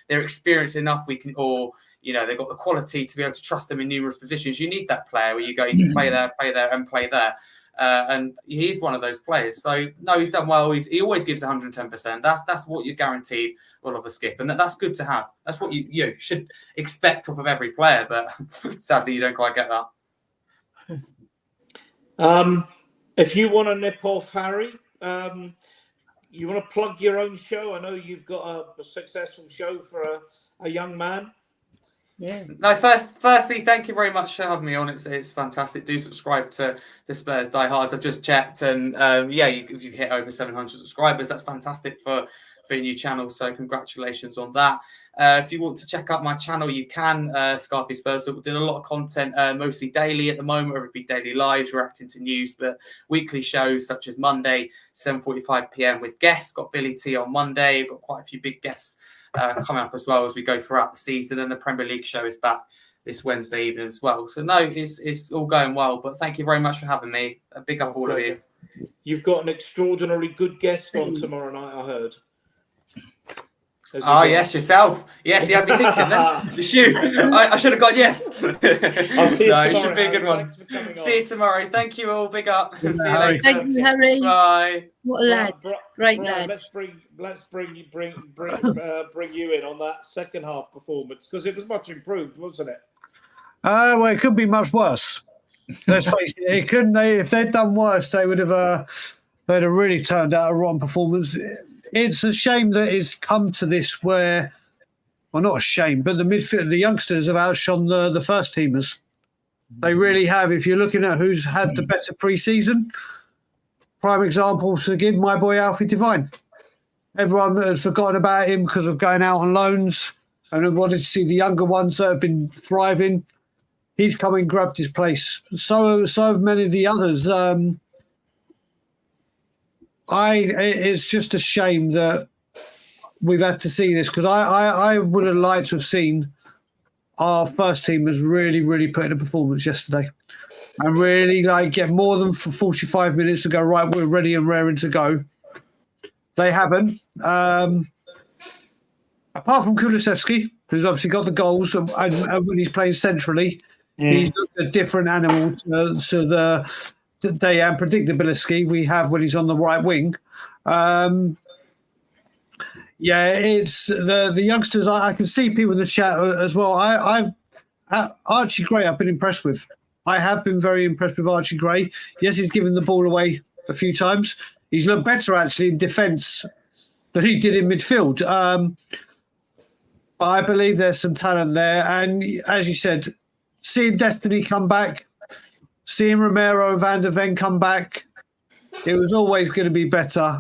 they're experienced enough, they've got the quality to be able to trust them in numerous positions. You need that player where you go, you can play there, and play there. And he's one of those players. So no, he's done well. He always gives 110%. That's what you're guaranteed with a Skipp, and that's good to have. That's what you should expect off of every player. But sadly, you don't quite get that. If you want to nip off Harry, you want to plug your own show. I know you've got a successful show for a young man. Yeah. No, firstly, thank you very much for having me on. It's fantastic. Do subscribe to the Spurs Diehards. I've just checked, and if you hit over 700 subscribers, that's fantastic for a new channel. So congratulations on that. If you want to check out my channel, you can. Scarfy Spurs. So we're doing a lot of content, mostly daily at the moment. Whether it be daily lives, reacting to news, but weekly shows such as Monday 7:45 p.m. with guests. Got Billy T on Monday. Got quite a few big guests coming up as well as we go throughout the season, and the Premier League show is back this Wednesday evening as well. So no, it's all going well, but thank you very much for having me. A big up all of you. You've got an extraordinarily good guest on tomorrow night, I heard. Yes, yourself. Yes, you had me thinking then. The shoe. I should have gone yes. I'll see you tomorrow. It should be a good one. See you tomorrow. Thank you all. Big up. See you later. Thank you, Harry. Bye. What a lad. Great lad. Let's bring you in on that second half performance, because it was much improved, wasn't it? Well, it could be much worse. Let's face it. It couldn't. If they'd done worse, they'd have really turned out a rotten performance. It's a shame that it's come to this where, well, not a shame, but the youngsters have outshone the first teamers. They really have. If you're looking at who's had the better pre-season, prime example to give, my boy Alfie Devine. Everyone had forgotten about him because of going out on loans and wanted to see the younger ones that have been thriving. He's come and grabbed his place. So many of the others. It's just a shame that we've had to see this, because I would have liked to have seen our first teamers really, really put in a performance yesterday, and really get more than 45 minutes to go. Right, we're ready and raring to go. They haven't. Apart from Kulusevski, who's obviously got the goals, and when he's playing centrally, he's a different animal to the Dejan Predictability we have when he's on the right wing. It's the youngsters. I can see people in the chat as well. Archie Gray, I've been impressed with. I have been very impressed with Archie Gray. Yes, he's given the ball away a few times. He's looked better actually in defence than he did in midfield. But I believe there's some talent there. And as you said, seeing Destiny come back, seeing Romero and Van der Ven come back, it was always going to be better.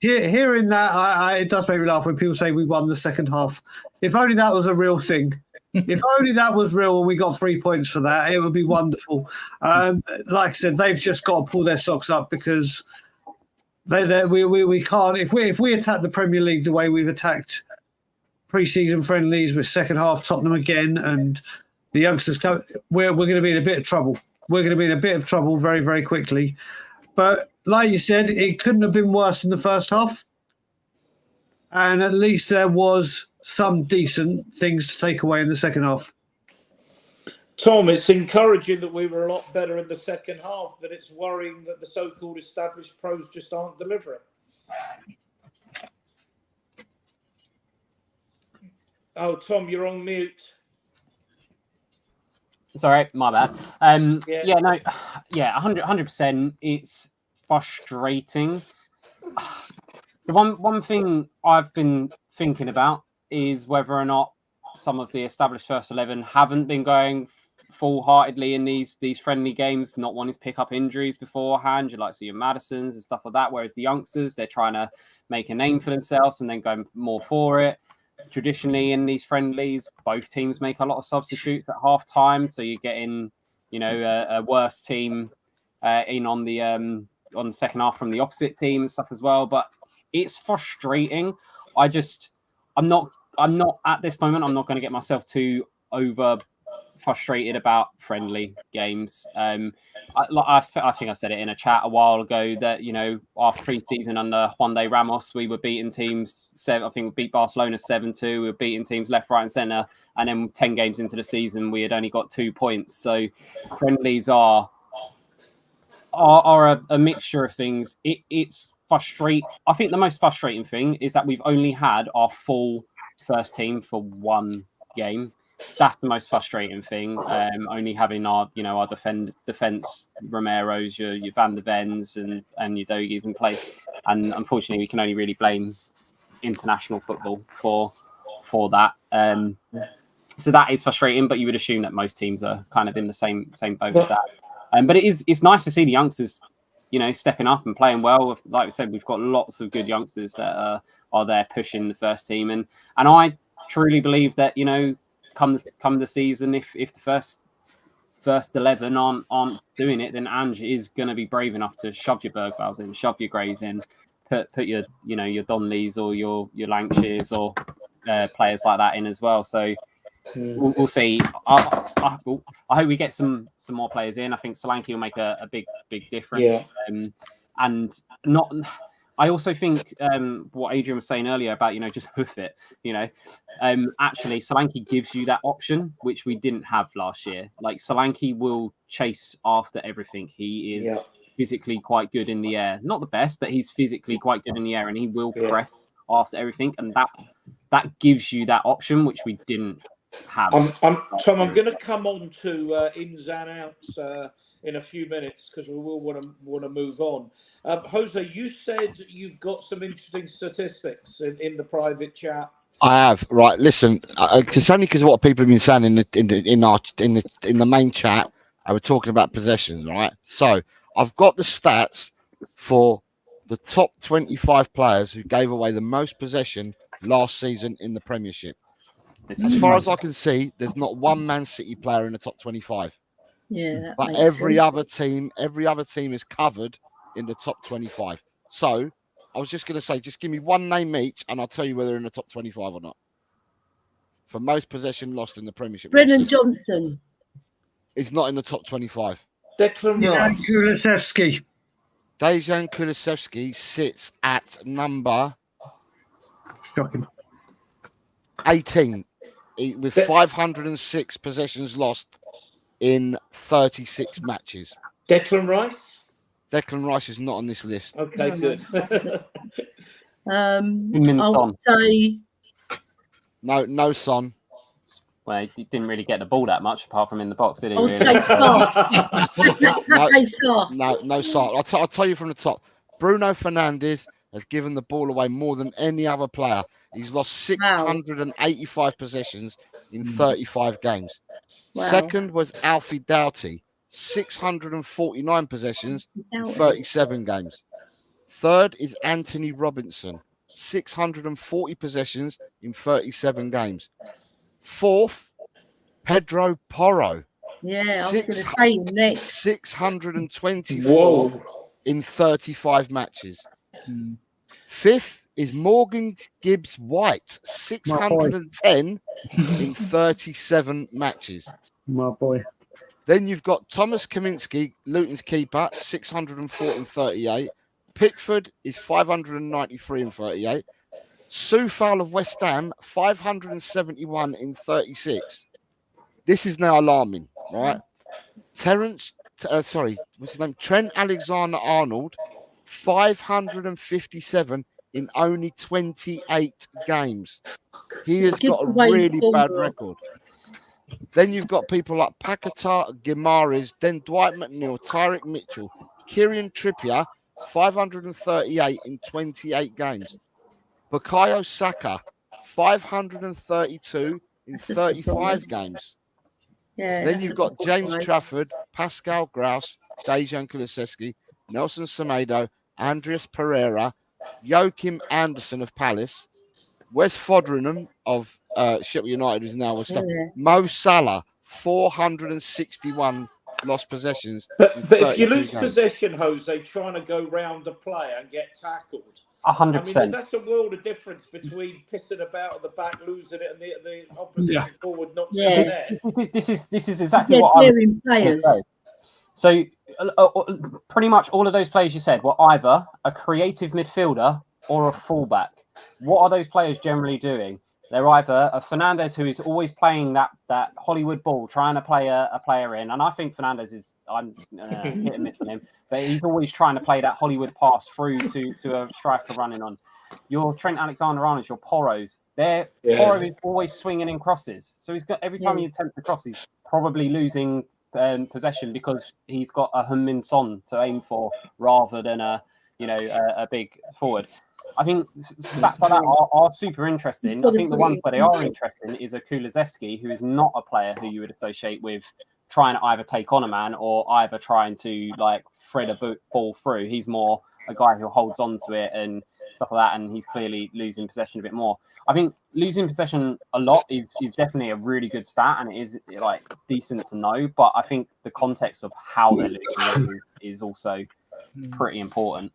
Hearing that, it does make me laugh when people say we won the second half. If only that was a real thing. If only that was real and we got 3 points for that, it would be wonderful. Like I said, they've just got to pull their socks up because we can't. If we attack the Premier League the way we've attacked pre-season friendlies with second half Tottenham again and the youngsters come, we're going to be in a bit of trouble. We're going to be in a bit of trouble very, very quickly. But like you said, it couldn't have been worse in the first half. And at least there was some decent things to take away in the second half. Tom, it's encouraging that we were a lot better in the second half, but it's worrying that the so-called established pros just aren't delivering. Oh, Tom, you're on mute. Sorry, my bad. 100%. It's frustrating. The one thing I've been thinking about is whether or not some of the established first 11 haven't been going full-heartedly in these friendly games, not wanting to pick up injuries beforehand. You like to see your Madisons and stuff like that. Whereas the youngsters, they're trying to make a name for themselves and then go more for it. Traditionally in these friendlies, both teams make a lot of substitutes at half time, so you're getting, a worse team in on the second half from the opposite team and stuff as well. But it's frustrating. I'm not at this moment. I'm not going to get myself too over frustrated about friendly games. I think I said it in a chat a while ago that our pre-season under Juan de Ramos, we were beating teams. I think we beat Barcelona 7-2. We were beating teams left, right, and centre. And then 10 games into the season, we had only got 2 points. So friendlies are a mixture of things. It's frustrating. I think the most frustrating thing is that we've only had our full first team for one game. That's the most frustrating thing. Only having our defense Romero's, your Van der Vens and your Dogies in play, and unfortunately we can only really blame international football for that. So that is frustrating. But you would assume that most teams are kind of in the same boat with that. But it's nice to see the youngsters, stepping up and playing well. Like we said, we've got lots of good youngsters that are there pushing the first team, and I truly believe that come the season, if the first 11 aren't doing it, then Ange is going to be brave enough to shove your Bergvalls in, shove your Greys in, put your your Donleys or your Lancashires or players like that in as well. So we'll see. I hope we get some more players in. I think Solanke will make a big difference. Yeah. And not. I also think what Adrian was saying earlier about just hoof it. Actually, Solanke gives you that option, which we didn't have last year. Like Solanke will chase after everything. He is physically quite good in the air. Not the best, but he's physically quite good in the air, and he will press after everything. And that gives you that option, which we didn't have. Tom, I'm going to come on to ins and outs in a few minutes because we will want to move on. Jose, you said you've got some interesting statistics in the private chat. I have. Right, listen, it's only because of what people have been saying in the main chat. I was talking about possessions, right? So I've got the stats for the top 25 players who gave away the most possession last season in the Premiership. As far as I can see, there's not one Man City player in the top 25. Yeah, but every other team is covered in the top 25. So I was just going to say, just give me one name each, and I'll tell you whether they're in the top 25 or not. for most possession lost in the Premiership. Brennan Johnson. Is not in the top 25. Declan Rice. Kulusevski. Dejan Kulusevski sits at number Shocking. 18 with 506 possessions lost in 36 matches. Declan Rice? Declan Rice is not on this list. Okay, good. I would say No Son. Well, he didn't really get the ball that much, apart from in the box, did he? I would Really? say Sarr. No Son. I'll tell you from the top. Bruno Fernandes has given the ball away more than any other player. He's lost 685 possessions in 35 games. Wow. Second was Alfie Devine, 649 possessions in 37 games. Third is Anthony Robinson, 640 possessions in 37 games. Fourth, Pedro Porro. Yeah, I was going to say next. 624 in 35 matches. Fifth is Morgan Gibbs White, 610 in 37 matches. My boy. Then you've got Thomas Kaminski, Luton's keeper, 604 in 38. Pickford is 593 in 38. Soufal of West Ham, 571 in 36. This is now alarming, right? Trent Alexander-Arnold, 557 in only 28 games. He has got a really bad record. Then you've got people like Paquetá, Guimaraes, then Dwight McNeil, Tyrick Mitchell, Kieran Trippier, 538 in 28 games. Bukayo Saka, 532 in 35 games. Yeah, then you've got James Trafford, Pascal Gross, Dejan Kulusevski, Nelson Semedo, Andreas Pereira, Joachim Anderson of Palace, Wes Foderingham of Sheffield United, who's now with Mo Salah, 461 lost possessions. But if you lose games. possession, Jose, trying to go round a player and get tackled. 100%. I mean, that's a world of difference between pissing about at the back, losing it, and the opposition forward not seeing there. This is exactly what I was players. So pretty much all of those players you said were either a creative midfielder or a fullback. What are those players generally doing? They're either a Fernandes who is always playing that Hollywood ball, trying to play a player in. And I think Fernandes is, I'm hit and miss on him, but he's always trying to play that Hollywood pass through to a striker running on. Your Trent Alexander-Arnold, your Porros, Porro is always swinging in crosses. So he's got every time he attempts a cross, he's probably losing possession because he's got a Heung-min Son to aim for rather than a big forward. I think stats like that are super interesting. I think the ones where they are interesting is a Kulusevski, who is not a player who you would associate with trying to either take on a man or either trying to thread a ball through. He's more a guy who holds on to it and stuff like that, and he's clearly losing possession a bit more. I think losing possession a lot is definitely a really good stat, and it is decent to know. But I think the context of how they're losing is also pretty important.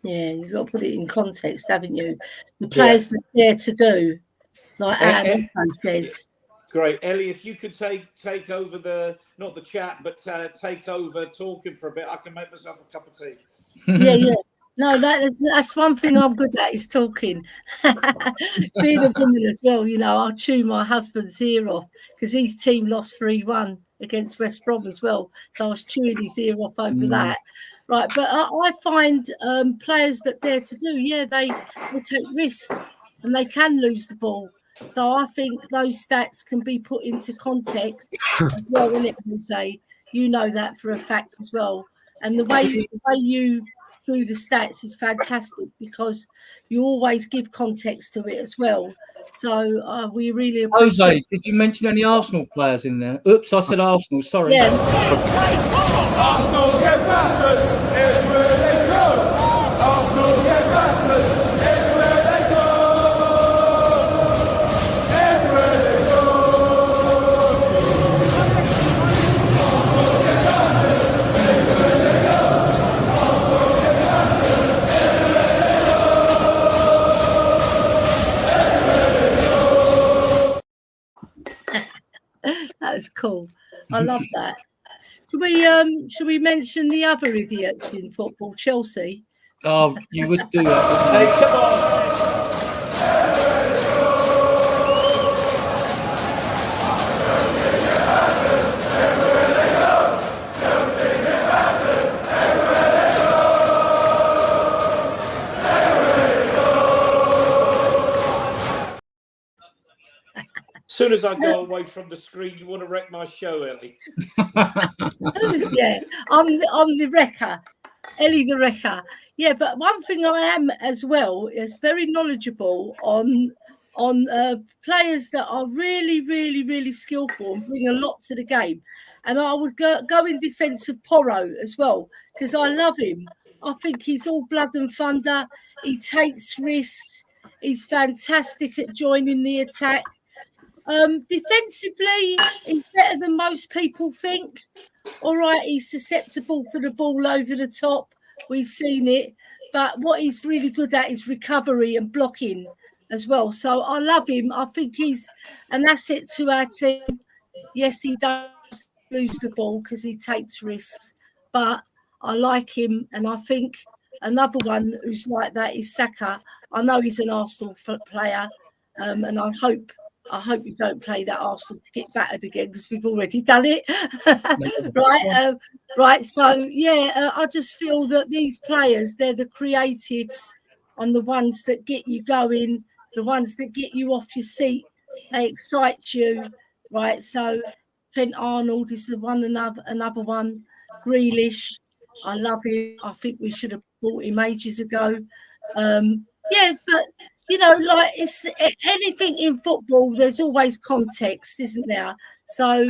Yeah, you've got to put it in context, haven't you? The players that dare to do, like Adam says. Great. Ellie, if you could take over not the chat, but take over talking for a bit, I can make myself a cup of tea. Yeah. No, that's one thing I'm good at is talking. Being a woman as well, I'll chew my husband's ear off because his team lost 3-1 against West Brom as well. So I was chewing his ear off over that. Right, but I find players that dare to do, they take risks and they can lose the ball. So I think those stats can be put into context as well, innit, Jose? You know that for a fact as well. And the way you do the stats is fantastic because you always give context to it as well. So we really appreciate. Jose, did you mention any Arsenal players in there? Oops, I said Arsenal. Sorry. Yeah. Arsenal get battered everywhere they go. Arsenal get battered everywhere they go. Everywhere they go. Arsenal get battered everywhere they go. Arsenal get battered everywhere they go. Everywhere they go. I love that. Should we mention the other idiots in football, Chelsea? Oh, you would do that. Hey, come on. As soon as I go away from the screen, you want to wreck my show, Ellie. Yeah, I'm the wrecker, Ellie the wrecker. Yeah, but one thing I am as well is very knowledgeable on players that are really, really, really skillful and bring a lot to the game. And I would go in defence of Porro as well, because I love him. I think he's all blood and thunder. He takes risks. He's fantastic at joining the attack. Defensively, he's better than most people think. All right, he's susceptible for the ball over the top. We've seen it. But what he's really good at is recovery and blocking as well. So I love him. I think he's an asset to our team. Yes, he does lose the ball because he takes risks. But I like him. And I think another one who's like that is Saka. I know he's an Arsenal player. And I hope we don't play that Arsenal get battered again because we've already done it. Right. Right. So, yeah, I just feel that these players, they're the creatives and the ones that get you going, the ones that get you off your seat. They excite you. Right. So Trent Arnold is the one, another one. Grealish. I love him. I think we should have bought him ages ago. Yeah, but you know, like it's anything in football, there's always context, isn't there? So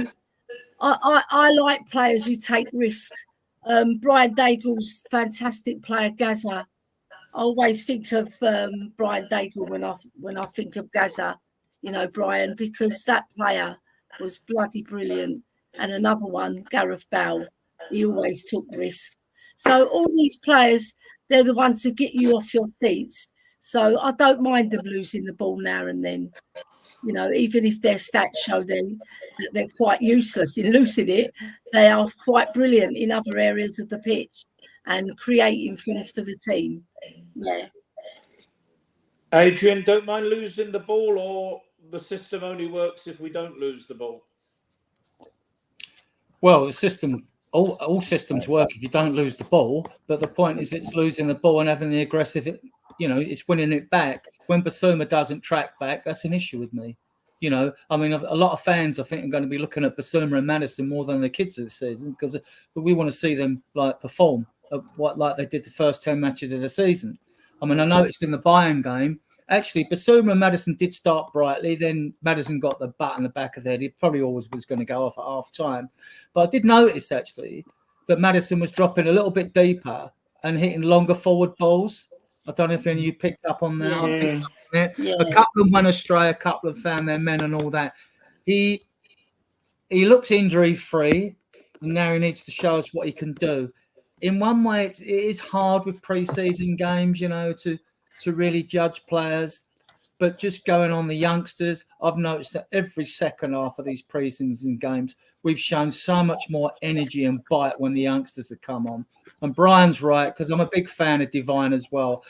I like players who take risks. Brian Daigle's fantastic player, Gaza. I always think of Brian Daigle when I think of Gaza, you know, Brian, because that player was bloody brilliant. And another one, Gareth Bale, he always took risks. So all these players, they're the ones who get you off your seats. So I don't mind them losing the ball now and then, you know, even if their stats show them that they're quite useless in losing it, they are quite brilliant in other areas of the pitch and creating things for the team. Yeah. Adrian, don't mind losing the ball, or the system only works if we don't lose the ball? Well, the system, all systems work if you don't lose the ball, but the point is it's losing the ball and having the aggressive, you know, it's winning it back. When Basuma doesn't track back, that's an issue with me. You know, I mean, a lot of fans, I think, are going to be looking at Basuma and Maddison more than the kids this season because we want to see them like perform like they did the first 10 matches of the season. I mean, I noticed in the Bayern game, actually, Basuma and Maddison did start brightly. Then Maddison got the butt in the back of their head. He probably always was going to go off at half time. But I did notice, actually, that Maddison was dropping a little bit deeper and hitting longer forward balls. I don't know if any of you picked up on that. Yeah. I picked up on it. Yeah. A couple of them went astray, a couple of found their men and all that. He looks injury-free, and now he needs to show us what he can do. In one way, it is hard with pre-season games, you know, to really judge players. But just going on the youngsters, I've noticed that every second half of these pre-season games, we've shown so much more energy and bite when the youngsters have come on. And Brian's right, because I'm a big fan of Devine as well.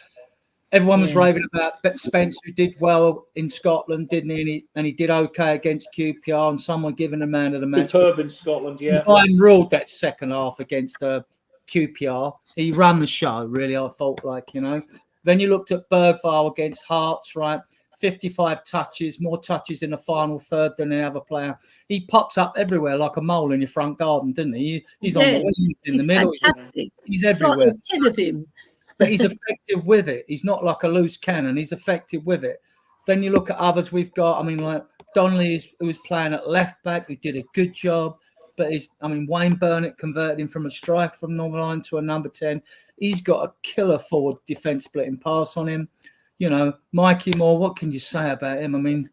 Everyone was raving about Spence, who did well in Scotland, didn't he? And he did okay against QPR, and someone giving the man of the match. Superb in Scotland, yeah. Devine ruled that second half against QPR. He ran the show, really, I thought, like, you know. Then you looked at Bergvall against Hearts, right? 55 touches, more touches in the final third than any other player. He pops up everywhere like a mole in your front garden, didn't he? He's on the wings in the middle. Fantastic. He's everywhere. It's like of him. But he's effective with it. He's not like a loose cannon. He's effective with it. Then you look at others we've got. I mean, like Donnelly, who was playing at left back, who did a good job. But Wayne Burnett converted him from a striker from number 9 to a number 10. He's got a killer forward defence splitting pass on him. You know, Mikey Moore, what can you say about him? I mean,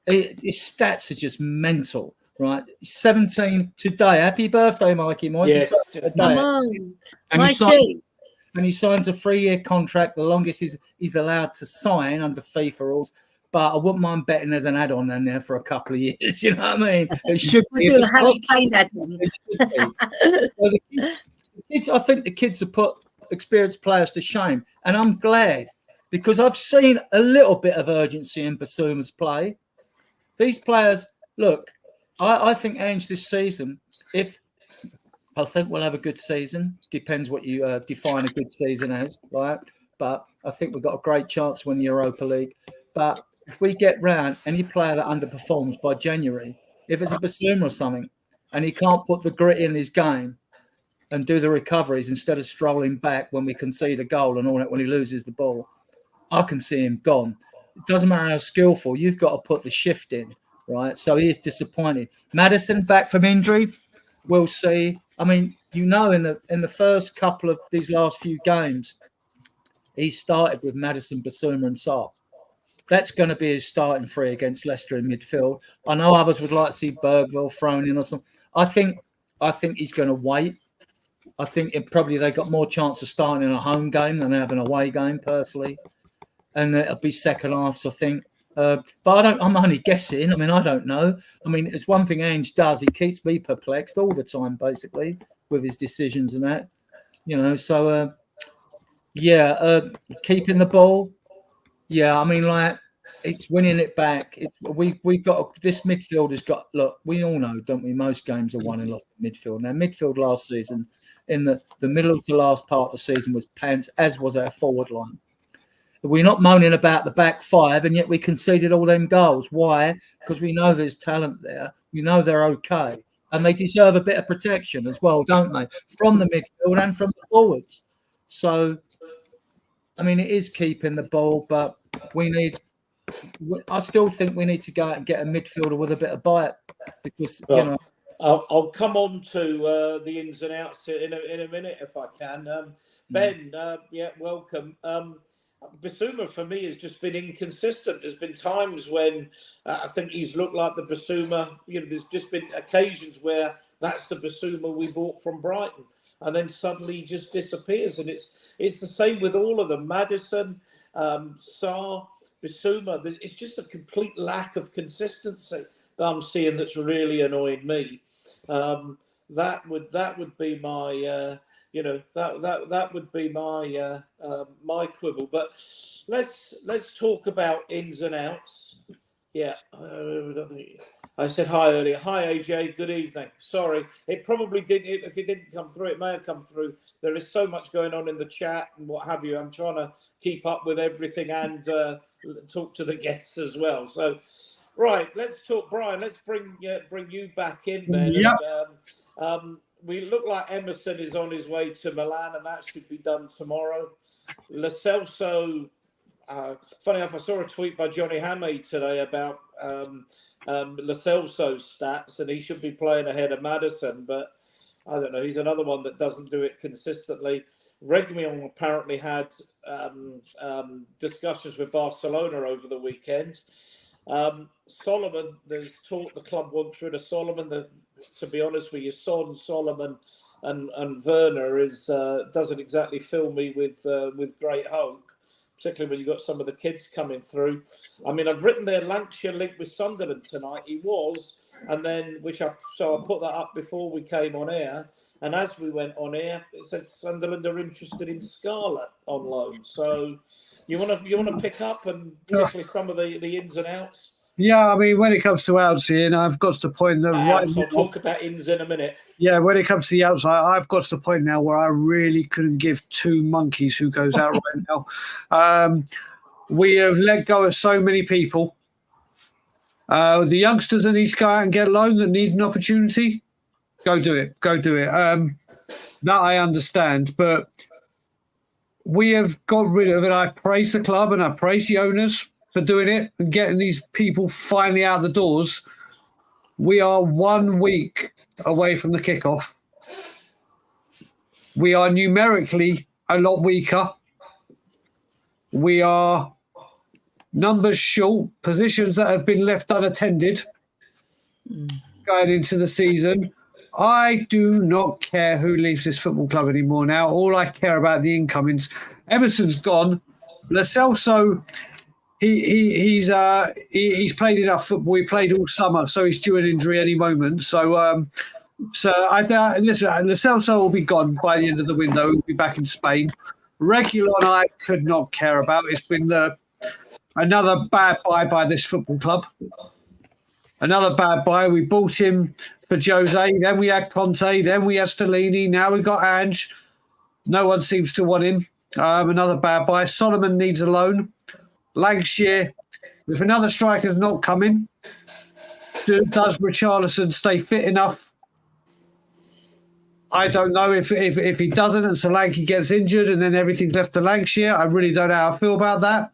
his stats are just mental, right? 17 today. Happy birthday, Mikey Moore. Yes. Come on, and he signs a 3-year contract, the longest he's allowed to sign under FIFA rules. but I wouldn't mind betting there's an add-on in there for a couple of years. You know what I mean? It should be. We'll do a Harry Kane add-on. It should be. So the kids, I think the kids have put experienced players to shame, and I'm glad because I've seen a little bit of urgency in Basuma's play. These players, look, I think Ange this season, I think we'll have a good season. Depends what you define a good season as, right? But I think we've got a great chance to win the Europa League. But if we get round any player that underperforms by January, if it's a Basuma or something, and he can't put the grit in his game and do the recoveries instead of strolling back when we concede a goal and all that when he loses the ball, I can see him gone. It doesn't matter how skillful, you've got to put the shift in, right? So he is disappointed. Maddison back from injury, we'll see. I mean, in the first couple of these last few games, he started with Maddison, Basuma and Sarr. That's going to be his starting three against Leicester in midfield. I know others would like to see Bergville thrown in or something. I think he's going to wait. I think they got more chance of starting in a home game than they have an away game, personally. And it'll be second halves, I think. But I'm only guessing. I mean, I don't know. I mean, it's one thing Ange does. He keeps me perplexed all the time, basically, with his decisions and that. You know, so, keeping the ball. Yeah, I mean, like, it's winning it back. We've got this midfield has got. Look, we all know, don't we? Most games are won and lost in midfield. Now, midfield last season, in the middle of the last part of the season, was pants, as was our forward line. We're not moaning about the back five, and yet we conceded all them goals. Why? Because we know there's talent there. We know they're okay, and they deserve a bit of protection as well, don't they? From the midfield and from the forwards. So, I mean, it is keeping the ball, but I still think we need to go out and get a midfielder with a bit of bite because, you know. I'll come on to the ins and outs in a minute if I can. Ben, welcome. Basuma for me has just been inconsistent. There's been times when I think he's looked like the Basuma. You know, there's just been occasions where that's the Basuma we bought from Brighton, and then suddenly he just disappears. And it's the same with all of them. Maddison, Sarr, Basuma. It's just a complete lack of consistency that I'm seeing that's really annoying me. That would be my. That would be my my quibble. But let's talk about ins and outs. Yeah, I said hi earlier. Hi AJ, good evening. Sorry, it probably didn't. If it didn't come through, it may have come through. There is so much going on in the chat and what have you. I'm trying to keep up with everything and talk to the guests as well. So, right, let's talk, Brian. Let's bring you back in then. Yep. We look like Emerson is on his way to Milan, and that should be done tomorrow. Lo Celso, funny enough, I saw a tweet by Johnny Hamay today about Lo Celso's stats, and he should be playing ahead of Maddison, but I don't know. He's another one that doesn't do it consistently. Reguilón apparently had discussions with Barcelona over the weekend. Solomon, there's talk the club wants rid of Solomon. To be honest with you, Son, Solomon, and Werner doesn't exactly fill me with great hope, particularly when you've got some of the kids coming through. I mean, I've written there Lancashire linked with Sunderland tonight. He was, and then I put that up before we came on air, and as we went on air, it said Sunderland are interested in Scarlett on loan. So you want to pick up and particularly some of the ins and outs. Yeah, I mean, when it comes to outs, Ian, I've got to the point that I'll talk about ins in a minute. Yeah, when it comes to the outside, I've got to the point now where I really couldn't give two monkeys who goes out right now. We have let go of so many people. The youngsters that need to go out and get loan that need an opportunity, go do it. That I understand, but we have got rid of it. I praise the club and I praise the owners for doing it and getting these people finally out the doors. We are 1 week away from the kickoff. We are numerically a lot weaker. We are numbers short, positions that have been left unattended going into the season. I do not care who leaves this football club anymore now. All I care about the incomings. Emerson's gone. Lo Celso, he's played enough football. He played all summer, so he's due an injury any moment. So I think, listen, Lo Celso will be gone by the end of the window. He'll be back in Spain. Reguilon, I could not care about. It's been another bad buy by this football club. Another bad buy. We bought him for Jose. Then we had Conte. Then we had Stellini. Now we've got Ange. No one seems to want him. Another bad buy. Solomon needs a loan. Lancashire, if another striker's not coming, does Richarlison stay fit enough? I don't know. If he doesn't and Solanke gets injured and then everything's left to Lancashire, I really don't know how I feel about that.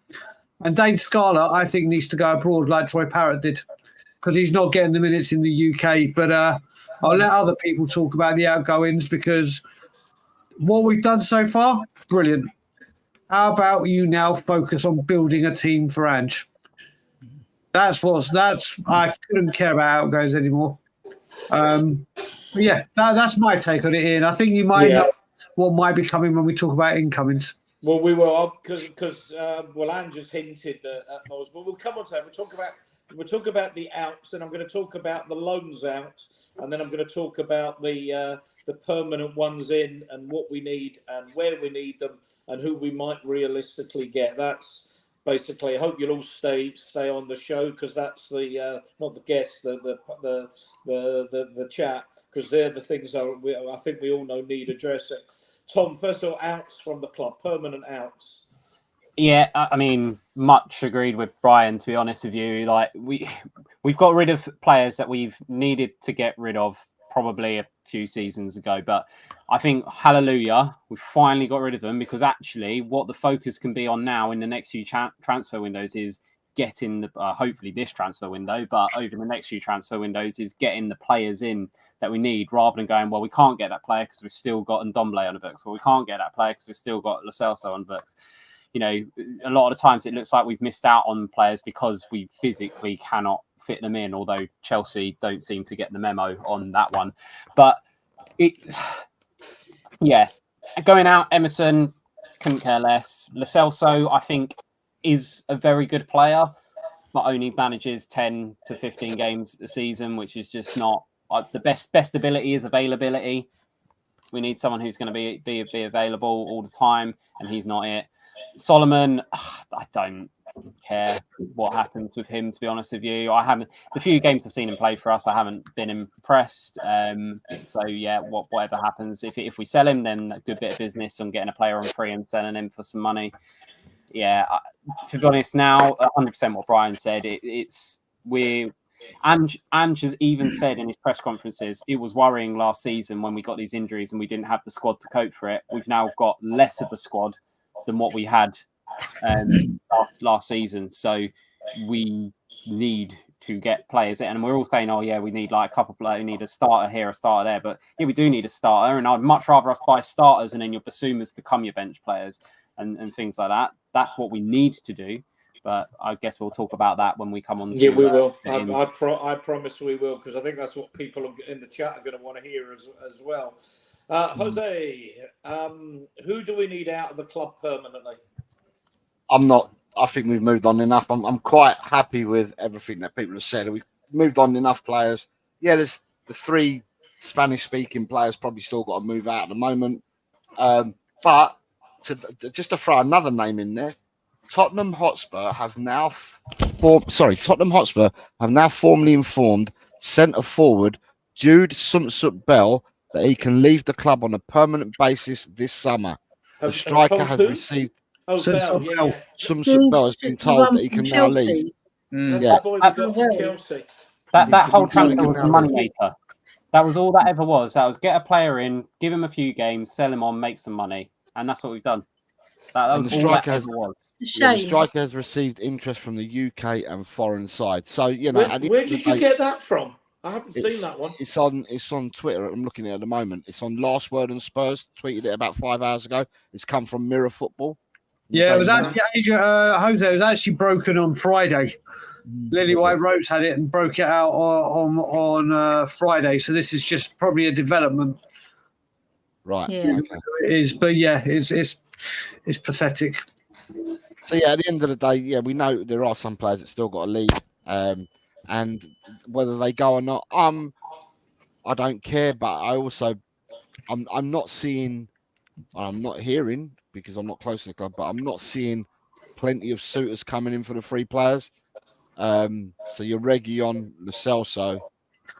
And Dane Scarlett, I think, needs to go abroad like Troy Parrott did, because he's not getting the minutes in the UK. But I'll let other people talk about the outgoings, because what we've done so far, brilliant. How about you now focus on building a team for Ange? I couldn't care about outgoings anymore. That's my take on it, Ian. I think you might know what might be coming when we talk about incomings. Well, we will, because Ange just hinted at Moles, but we'll come on to that. We'll talk about the outs, and I'm going to talk about the loans out, and then I'm going to talk about the permanent ones in, and what we need and where we need them and who we might realistically get. That's basically. I hope you'll all stay on the show, because that's the not the guests, the chat, because they're the things I think we all know need addressing. Tom, first of all, outs from the club, permanent outs. Yeah, I mean, much agreed with Brian, to be honest with you. Like, we've got rid of players that we've needed to get rid of probably a few seasons ago. But I think, hallelujah, we finally got rid of them, because actually what the focus can be on now in the next few transfer windows is getting the, hopefully this transfer window, but over the next few transfer windows is getting the players in that we need, rather than going, well, we can't get that player because we've still got Ndombele on the books, or we can't get that player because we've still got Lo Celso on the books. You know, a lot of the times it looks like we've missed out on players because we physically cannot fit them in, although Chelsea don't seem to get the memo on that one. But going out, Emerson, couldn't care less. Lo Celso, I think, is a very good player, but only manages 10 to 15 games a season, which is just not the best ability is availability. We need someone who's going to be available all the time, and he's not it. Solomon, I don't care what happens with him, to be honest with you. The few games I've seen him play for us, I haven't been impressed. So yeah, whatever happens, if we sell him, then a good bit of business on getting a player on free and selling him for some money. Yeah, to be honest, now 100% what Brian said. Ange has even said in his press conferences it was worrying last season when we got these injuries and we didn't have the squad to cope for it. We've now got less of a squad than what we had last season. So we need to get players in. And we're all saying, oh, yeah, we need like a couple of players. We need a starter here, a starter there. But yeah, we do need a starter. And I'd much rather us buy starters and then your Basumas become your bench players and things like that. That's what we need to do. But I guess we'll talk about that when we come on. Yeah, we will. I promise we will, because I think that's what people in the chat are going to want to hear as well. Jose, who do we need out of the club permanently? I think we've moved on enough. I'm quite happy with everything that people have said. We've moved on enough players. Yeah, there's the 3 Spanish-speaking players probably still got to move out at the moment. But just to throw another name in there, Tottenham Hotspur have now formally informed centre forward Jude Sumsut-Bell that he can leave the club on a permanent basis this summer. The striker has received. Sumsut-Bell has been told that he can now leave. That's the boy we got from Chelsea. That whole transfer was a money maker. That was all that ever was. That was get a player in, give him a few games, sell him on, make some money, and that's what we've done. That was all that ever was. The striker has received interest from the UK and foreign side. So where did you get that from? I haven't seen that one. It's on Twitter. I'm looking at it at the moment. It's on Last Word on Spurs. Tweeted it about 5 hours ago. It's come from Mirror Football. Yeah, it was actually Jose. It was actually broken on Friday. Lily White Rose had it and broke it out on Friday. So this is just probably a development. Right. Yeah. Okay. It is, but yeah, it's pathetic. So yeah, at the end of the day, yeah, we know there are some players that still got to leave, and whether they go or not, I don't care. But I'm not seeing, I'm not hearing because I'm not close to the club, but I'm not seeing plenty of suitors coming in for the free players. So your Reguilon, Lo Celso,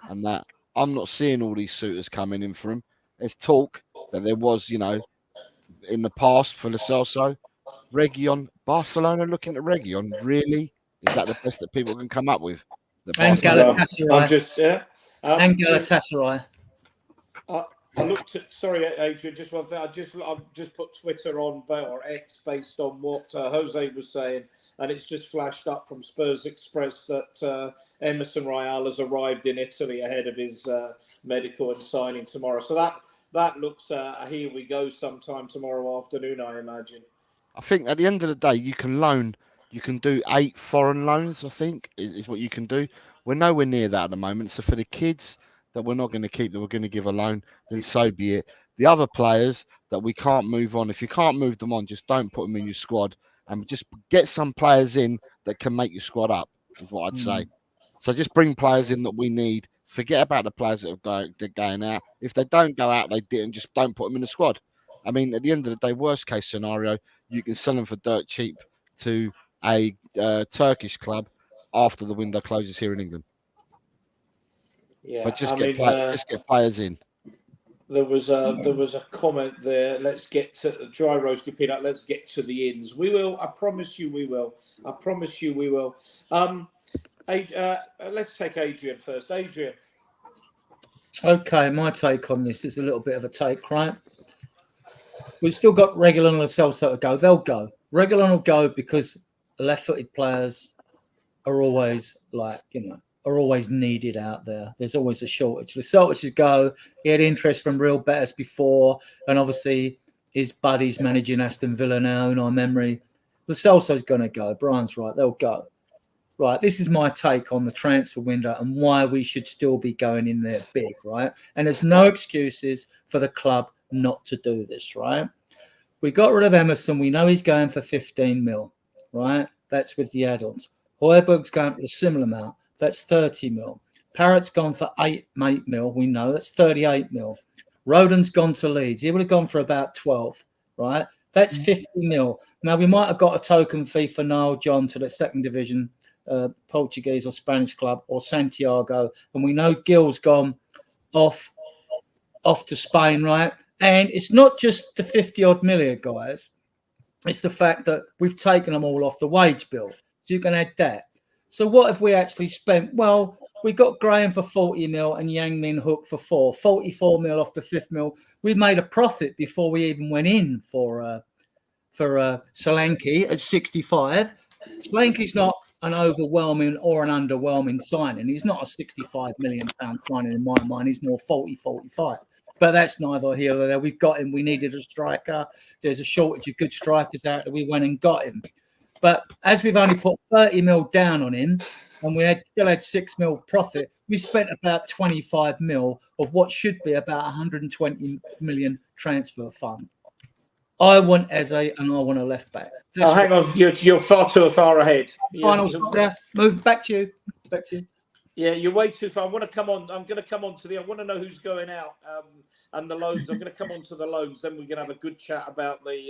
and that I'm not seeing all these suitors coming in for him. There's talk that there was, in the past for Lo Celso. Reguilon, Barcelona looking at Reguilon. Really? Is that the best that people can come up with? And Galatasaray. I'm just and Galatasaray. I looked at. Sorry, Adrian. Just one thing. I've just put Twitter on or X based on what Jose was saying, and it's just flashed up from Spurs Express that Emerson Royal has arrived in Italy ahead of his medical and signing tomorrow. So that looks here we go sometime tomorrow afternoon, I imagine. I think at the end of the day, you can do 8 foreign loans, I think, is what you can do. We're nowhere near that at the moment. So for the kids that we're not going to keep, that we're going to give a loan, then so be it. The other players that we can't move on, if you can't move them on, just don't put them in your squad and just get some players in that can make your squad up, is what I'd say. So just bring players in that we need. Forget about the players that are going out. If they don't go out, they didn't. Just don't put them in the squad. I mean, at the end of the day, worst case scenario, you can sell them for dirt cheap to a Turkish club after the window closes here in England. Yeah, but just get players in. There was a comment there. Let's get to the dry roasted peanut. Let's get to the ins. We will. I promise you, we will. I promise you, we will. Let's take Adrian first. Adrian. Okay, my take on this is a little bit of a take, right? We've still got Reguilon and Lo Celso to go. They'll go. Reguilon will go because left-footed players are always are always needed out there. There's always a shortage. Lo Celso should go. He had interest from real bettors before, and obviously his buddies managing Aston Villa now in our memory. Lo Celso's going to go. Brian's right. They'll go. Right, this is my take on the transfer window and why we should still be going in there big, right? And there's no excuses for the club not to do this, right? We got rid of Emerson. We know he's going for 15 mil, right? That's with the add-ons. Højbjerg's going for a similar amount. That's 30 mil. Parrott's gone for 8 mil. We know that's 38 mil. Rodon's gone to Leeds. He would have gone for about 12, right? That's 50 mil. Now, we might have got a token fee for Niall John to the second division Portuguese or Spanish club, or Santiago, and we know Gil's gone off to Spain, right? And it's not just the 50-odd million, guys. It's the fact that we've taken them all off the wage bill. So you can add that. So what have we actually spent? Well, we got Graham for 40 mil and Yang Min Hook for 44 mil off the 5th mil. We made a profit before we even went in for Solanke at 65. Solanke's not an overwhelming or an underwhelming signing. He's not a £65 million signing in my mind. He's more 45. But that's neither here nor there. We've got him. We needed a striker. There's a shortage of good strikers out there. We went and got him. But as we've only put 30 mil down on him, and we still had 6 mil profit, we spent about 25 mil of what should be about 120 million transfer fund. I want Eze and I want a left back. Hang on, you're far too far ahead. Final stop there. Move back to you. Yeah, you're way too far. I want to come on. I'm going to come on to I want to know who's going out and the loans. I'm going to come on to the loans. Then we're going to have a good chat about the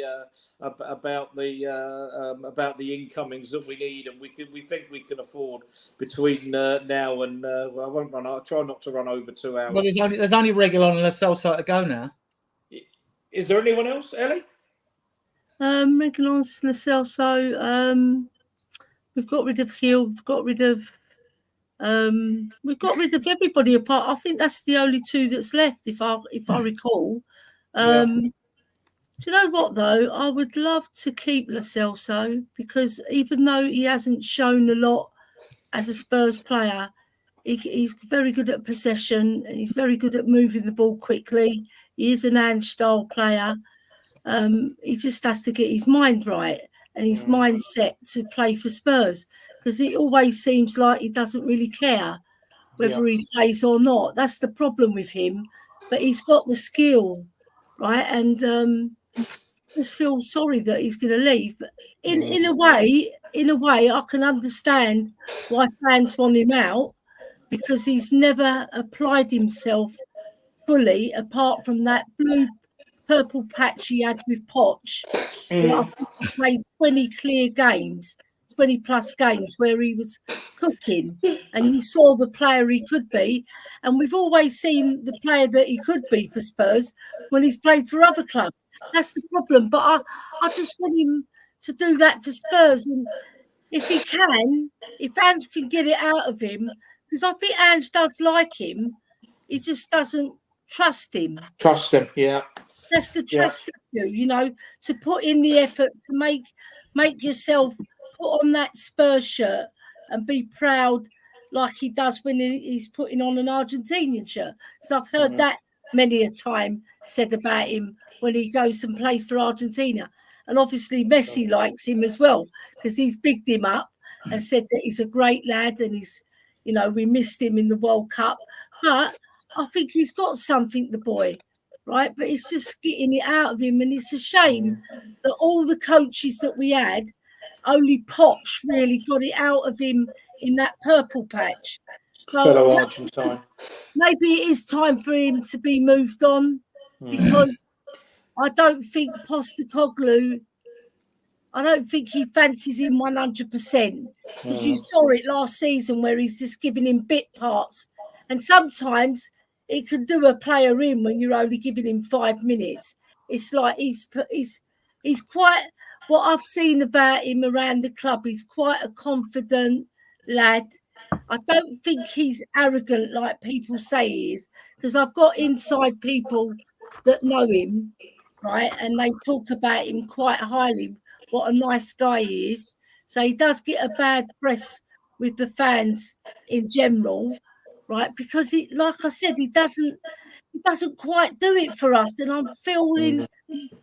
incomings that we need and we think we can afford between now and well, I won't run. I'll try not to run over 2 hours. Well, there's only Reguilon and Lo Celso to go now. Is there anyone else, Ellie? Reguilon, Lo Celso. We've got rid of Hill. We've got rid of everybody apart. I think that's the only 2 that's left, if I recall. Do you know what though? I would love to keep Lo Celso because even though he hasn't shown a lot as a Spurs player, he's very good at possession and he's very good at moving the ball quickly. He is an Ange style player. He just has to get his mind right and his mindset to play for Spurs because it always seems like he doesn't really care whether he plays or not. That's the problem with him. But he's got the skill, right? And just feel sorry that he's going to leave. But in a way, I can understand why fans want him out, because he's never applied himself fully, apart from that purple patch he had with Poch. Where I think he played 20 clear games, 20 plus games, where he was cooking, and you saw the player he could be. And we've always seen the player that he could be for Spurs when he's played for other clubs. That's the problem. But I just want him to do that for Spurs. And if he can, if Ange can get it out of him, because I think Ange does like him, he just doesn't trust him. Trust him, yeah. That's the trust issue, to put in the effort to make yourself put on that Spurs shirt and be proud like he does when he's putting on an Argentinian shirt. So I've heard that many a time said about him when he goes and plays for Argentina. And obviously Messi likes him as well, because he's bigged him up and said that he's a great lad, and he's, we missed him in the World Cup. But I think he's got something, the boy, right? But it's just getting it out of him. And it's a shame that all the coaches that we had, only Poch really got it out of him in that purple patch. Fellow Argentine. Maybe it is time for him to be moved on, because I don't think Postecoglou, I don't think he fancies him 100%. Because you saw it last season where he's just giving him bit parts. And sometimes it can do a player in when you're only giving him 5 minutes. It's like he's quite, what I've seen about him around the club, he's quite a confident lad. I don't think he's arrogant like people say he is, because I've got inside people that know him, right? And they talk about him quite highly, what a nice guy he is. So he does get a bad press with the fans in general, right? Because he, like I said, he doesn't quite do it for us. And I'm feeling,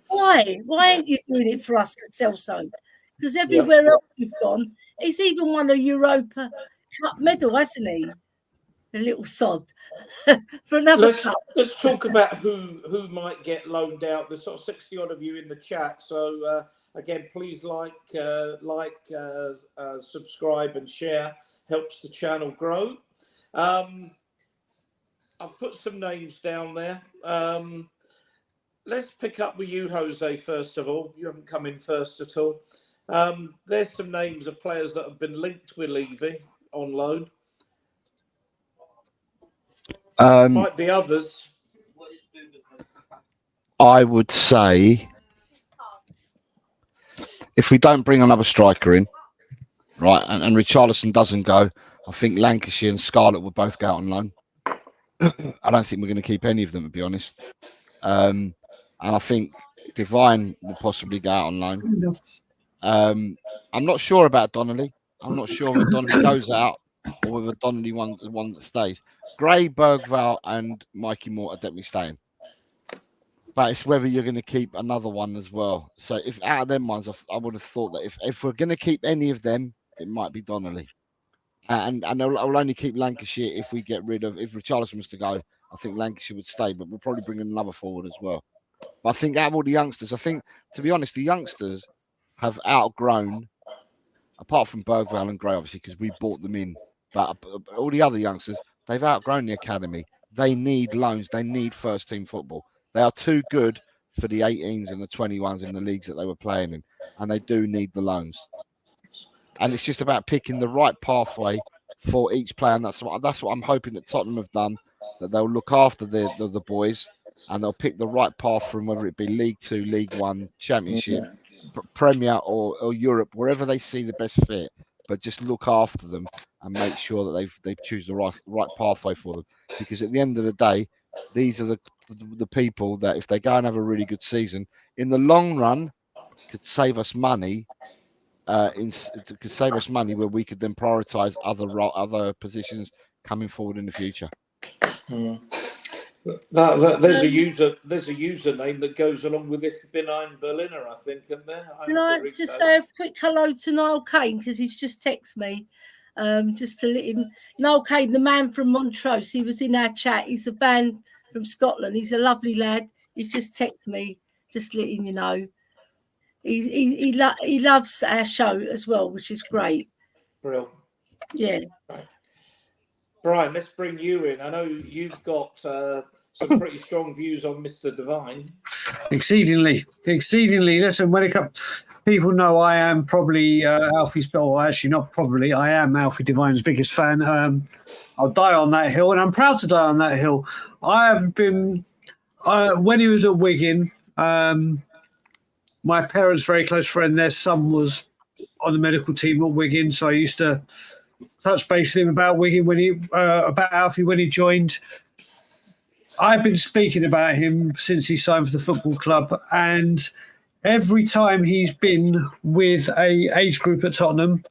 why ain't you doing it for us, Celso? Because everywhere else you've gone, he's even won a Europa Cup medal, hasn't he? A little sod for another cup. Let's talk about who might get loaned out. There's sort of 60 odd of you in the chat, so again, please subscribe and share. Helps the channel grow. I've put some names down there. Let's pick up with you, Jose, first of all. You haven't come in first at all. There's some names of players that have been linked with leaving on loan. Might be others. I would say if we don't bring another striker in, right, and Richarlison doesn't go, I think Lancashire and Scarlett will both go out on loan. I don't think we're going to keep any of them, to be honest. And I think Devine will possibly go out on loan. I'm not sure about Donnelly. I'm not sure whether Donnelly goes out or whether Donnelly wants the one that stays. Gray, Bergvall, and Mikey Moore are definitely staying. But it's whether you're going to keep another one as well. So if out of them ones, I would have thought that if we're going to keep any of them, it might be Donnelly. And I'll only keep Lancashire if we get rid of, if Richarlison was to go, I think Lancashire would stay, but we'll probably bring in another forward as well. But I think out of all the youngsters, I think, to be honest, the youngsters have outgrown, apart from Bergvall and Gray, obviously, because we bought them in. But all the other youngsters, they've outgrown the academy. They need loans. They need first team football. They are too good for the 18s and the 21s in the leagues that they were playing in. And they do need the loans. And it's just about picking the right pathway for each player. And that's what I'm hoping that Tottenham have done, that they'll look after the boys and they'll pick the right path from whether it be League 2, League 1, Championship, Premier or Europe, wherever they see the best fit. But just look after them and make sure that they choose the right pathway for them. Because at the end of the day, these are the people that if they go and have a really good season, in the long run, could save us money. Could save us money where we could then prioritise other positions coming forward in the future. There's a username that goes along with this benign Berliner, I think, isn't there? Can I just say a quick hello to Niall Kane, because he's just texted me, just to let him. Niall Kane, the man from Montrose, he was in our chat. He's a band from Scotland. He's a lovely lad. He's just texted me, just letting you know. he loves our show as well, which is great. Brilliant. Yeah. Right. Brian, let's bring you in. I know you've got some pretty strong views on Mr. Devine. Exceedingly. Listen, when it comes, people know I am probably Alfie's, or actually not probably, I am Alfie Devine's biggest fan. I'll die on that hill, and I'm proud to die on that hill. I have been, when he was at Wigan, my parents' very close friend, their son was on the medical team at Wigan, so I used to touch base with him about Wigan about Alfie when he joined. I've been speaking about him since he signed for the football club, and every time he's been with a age group at Tottenham,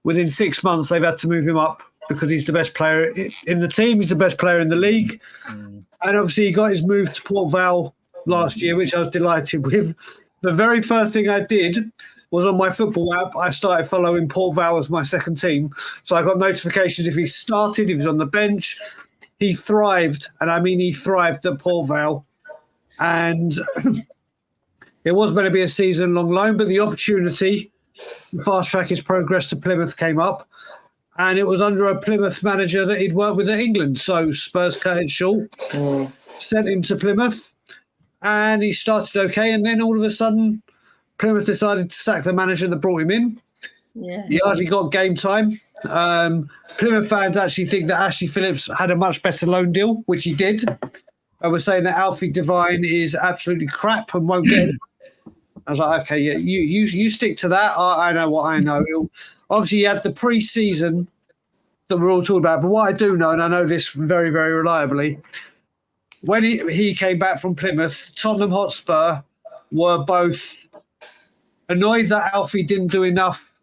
within 6 months they've had to move him up because he's the best player in the team. He's the best player in the league, and obviously he got his move to Port Vale last year, which I was delighted with. The very first thing I did was on my football app, I started following Port Vale as my second team. So I got notifications if he started, if he was on the bench. He thrived, and I mean he thrived at Port Vale. And it was going to be a season-long loan, but the opportunity to fast-track his progress to Plymouth came up. And it was under a Plymouth manager that he'd worked with at England. So Spurs cut it short, sent him to Plymouth, and he started okay. And then all of a sudden, Plymouth decided to sack the manager that brought him in. Yeah. He hardly got game time. Plymouth fans actually think that Ashley Phillips had a much better loan deal, which he did. I was saying that Alfie Devine is absolutely crap and won't get it. I was like, okay, yeah, you stick to that. I know what I know. Obviously, he had the pre-season that we're all talking about. But what I do know, and I know this very, very reliably, when he came back from Plymouth, Tottenham Hotspur were both annoyed that Alfie didn't do enough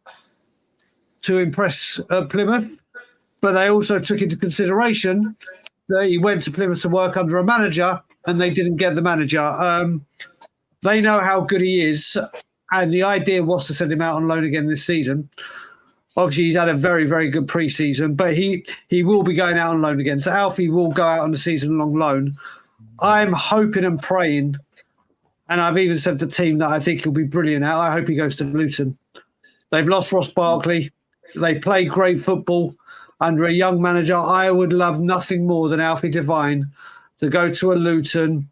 to impress Plymouth, but they also took into consideration that he went to Plymouth to work under a manager and they didn't get the manager. They know how good he is, and the idea was to send him out on loan again this season. Obviously, he's had a very, very good pre-season, but he will be going out on loan again. So Alfie will go out on a season-long loan. I'm hoping and praying, and I've even said to the team that I think he'll be brilliant out. I hope he goes to Luton. They've lost Ross Barkley. They play great football under a young manager. I would love nothing more than Alfie Devine to go to a Luton.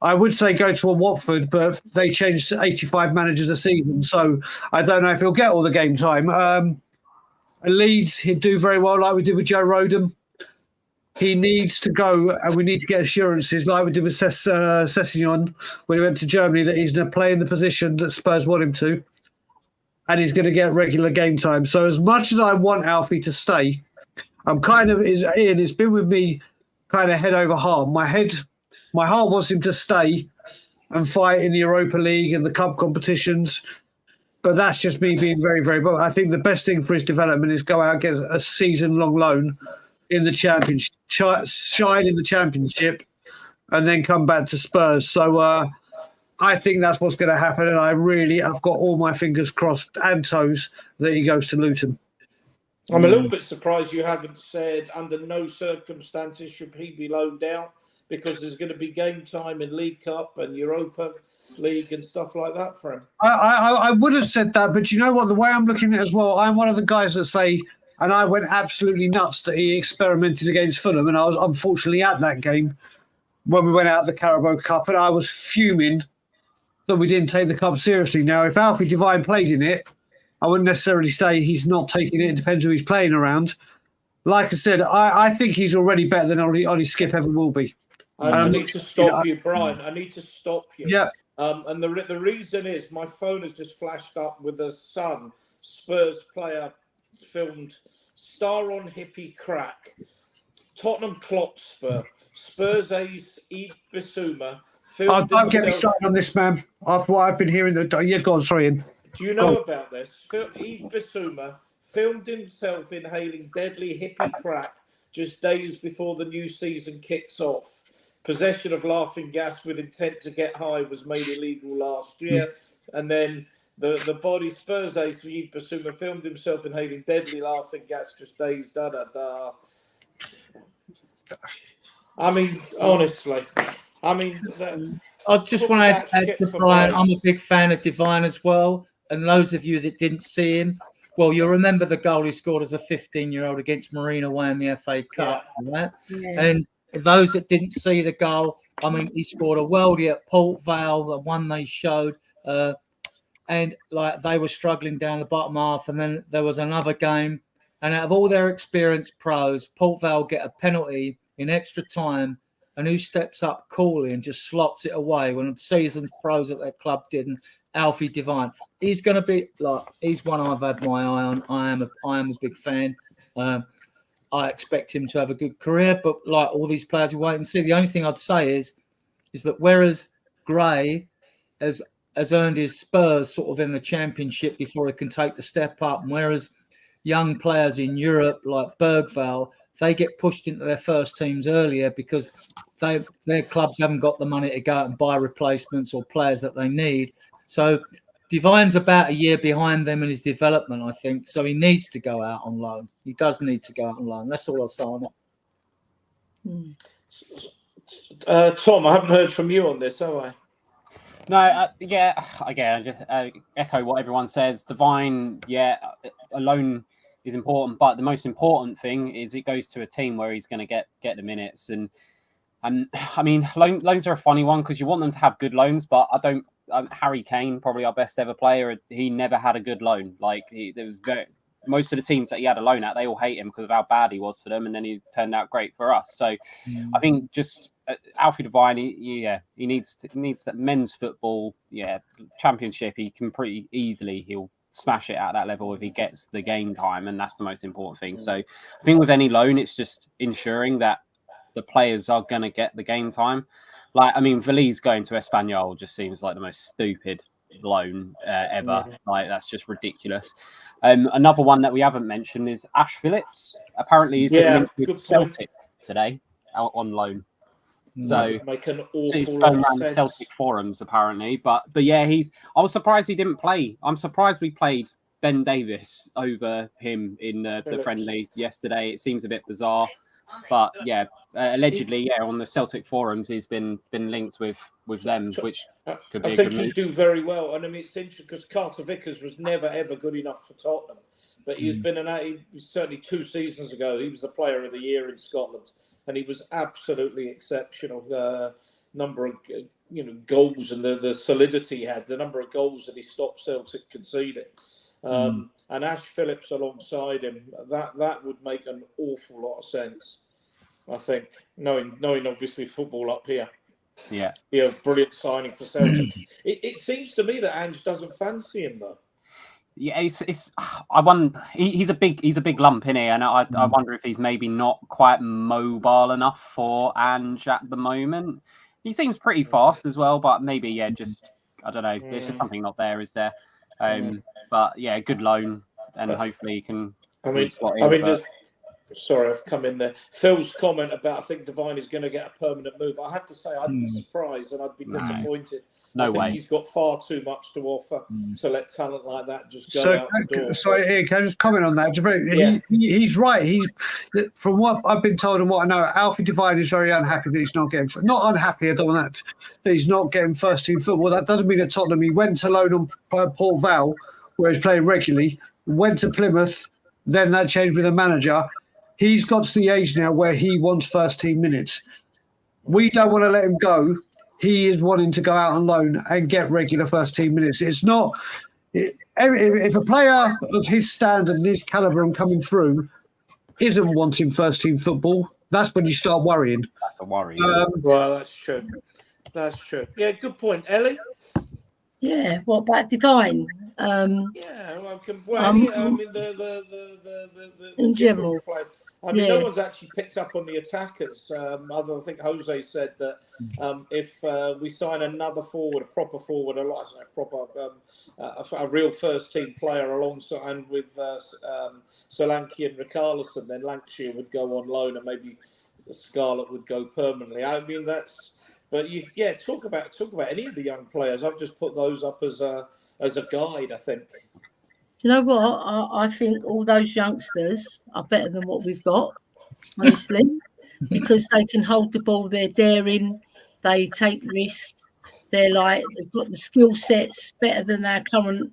I would say go to a Watford, but they changed 85 managers a season, so I don't know if he'll get all the game time. At Leeds, he'd do very well like we did with Joe Rodham. He needs to go, and we need to get assurances like we did with Sessegnon when he went to Germany that he's going to play in the position that Spurs want him to, and he's going to get regular game time. So as much as I want Alfie to stay, I'm kind of, Ian, it's been with me kind of head over heart. My heart wants him to stay and fight in the Europa League and the cup competitions. But that's just me being very, very bold. I think the best thing for his development is go out and get a season-long loan in the Championship, shine in the Championship, and then come back to Spurs. So I think that's what's going to happen. And I've got all my fingers crossed and toes that he goes to Luton. I'm a little bit surprised you haven't said under no circumstances should he be loaned out, because there's going to be game time in League Cup and Europa League and stuff like that for him. I would have said that, but you know what? The way I'm looking at it as well, I'm one of the guys that say, and I went absolutely nuts that he experimented against Fulham, and I was unfortunately at that game when we went out of the Carabao Cup, and I was fuming that we didn't take the cup seriously. Now, if Alfie Devine played in it, I wouldn't necessarily say he's not taking it. It depends who he's playing around. Like I said, I think he's already better than Ollie Skip ever will be. I need to stop you, Brian. I need to stop you. Yeah. And the reason is my phone has just flashed up with a Sun Spurs player filmed star on hippie crack. Tottenham Klopspur. Spurs ace Yves Bissouma. Don't get me started on this, man. After what I've been hearing, yeah, go on, sorry, Ian. Do you know about this? Yves Bissouma filmed himself inhaling deadly hippie crack just days before the new season kicks off. Possession of laughing gas with intent to get high was made illegal last year. And then the body Spurs ace Yves Bissouma filmed himself inhaling deadly laughing gas just days, I mean, honestly, I mean, I just want to add to Brian. I'm a big fan of Devine as well. And those of you that didn't see him, well, you'll remember the goal he scored as a 15-year-old against Marine away in the FA Cup. Right? Yeah. And those that didn't see the goal, I mean, he scored a worldie at Port Vale, the one they showed. And like they were struggling down the bottom half. And then there was another game. And out of all their experienced pros, Port Vale get a penalty in extra time. And who steps up coolly and just slots it away when the seasoned pros at their club didn't? Alfie Devine. He's going to be like, he's one I've had my eye on. I am a big fan. I expect him to have a good career, but like all these players, we wait and see. The only thing I'd say is that whereas Gray has earned his Spurs sort of in the Championship before he can take the step up, and whereas young players in Europe like Bergvall, they get pushed into their first teams earlier because their clubs haven't got the money to go out and buy replacements or players that they need. So Devine's about a year behind them in his development, I think. So he needs to go out on loan. He does need to go out on loan. That's all I'll say on it. Tom, I haven't heard from you on this, have I? No, yeah, again, just echo what everyone says. Devine, yeah, a loan is important, but the most important thing is it goes to a team where he's going to get the minutes. And I mean, loans are a funny one because you want them to have good loans, but I don't. Harry Kane, probably our best ever player, he never had a good loan. Like most of the teams that he had a loan at, they all hate him because of how bad he was for them, and then he turned out great for us. So I think just Alfie Devine, he needs that men's football, Championship. He can pretty easily he'll smash it at that level if he gets the game time, and that's the most important thing. So I think with any loan, it's just ensuring that the players are going to get the game time. Like, I mean, Veliz going to Espanyol just seems like the most stupid loan ever. Like, that's just ridiculous. Another one that we haven't mentioned is Ash Phillips. Apparently, he's been with Celtic today out on loan. So make an he's awful going lot around of the sense. Celtic forums apparently. But yeah, I was surprised he didn't play. I'm surprised we played Ben Davis over him in the friendly yesterday. It seems a bit bizarre. But yeah, allegedly, on the Celtic forums, he's been linked with them, which could be. I think he'd do very well, and I mean it's interesting because Carter Vickers was never ever good enough for Tottenham, but he's been certainly 2 seasons ago. He was the Player of the Year in Scotland, and he was absolutely exceptional. The number of goals and the solidity he had, the number of goals that he stopped Celtic conceding. And Ash Phillips alongside him, that would make an awful lot of sense, I think, knowing obviously football up here. Yeah. Brilliant signing for Celtic. It seems to me that Ange doesn't fancy him though. Yeah, I wonder. He's a big lump, isn't he? And I wonder if he's maybe not quite mobile enough for Ange at the moment. He seems pretty fast as well, but maybe just I don't know. There's just something not there, is there? But yeah, good loan, and hopefully he can. Sorry, I've come in there. Phil's comment about I think Devine is going to get a permanent move. I have to say I'd be surprised and I'd be disappointed. No I think way. He's got far too much to offer to let talent like that just go out the door. Sorry, here, can I just comment on that? He's right. From what I've been told and what I know, Alfie Devine is very unhappy that he's not getting. Not unhappy, I don't want that he's not getting first team football. That doesn't mean at Tottenham. He went to loan on Port Vale, where he's playing regularly. Went to Plymouth, then that changed with the manager. He's got to the age now where he wants first team minutes. We don't want to let him go. He is wanting to go out on loan and get regular first team minutes. It's not if a player of his standard and his caliber and coming through isn't wanting first team football, that's when you start worrying. That's a worry. Well, that's true. That's true. Yeah, good point, Ellie. Yeah. What about Devine? I mean, in general. I mean, no one's actually picked up on the attackers. Other, I think Jose said that if we sign another forward, a proper forward, a real first-team player alongside and with Solanke and Richarlison, then Lancashire would go on loan and maybe Scarlett would go permanently. I mean, that's. But talk about any of the young players. I've just put those up as a guide, I think. You know what? I think all those youngsters are better than what we've got, honestly, because they can hold the ball. They're daring. They take risks. They've got the skill sets better than our current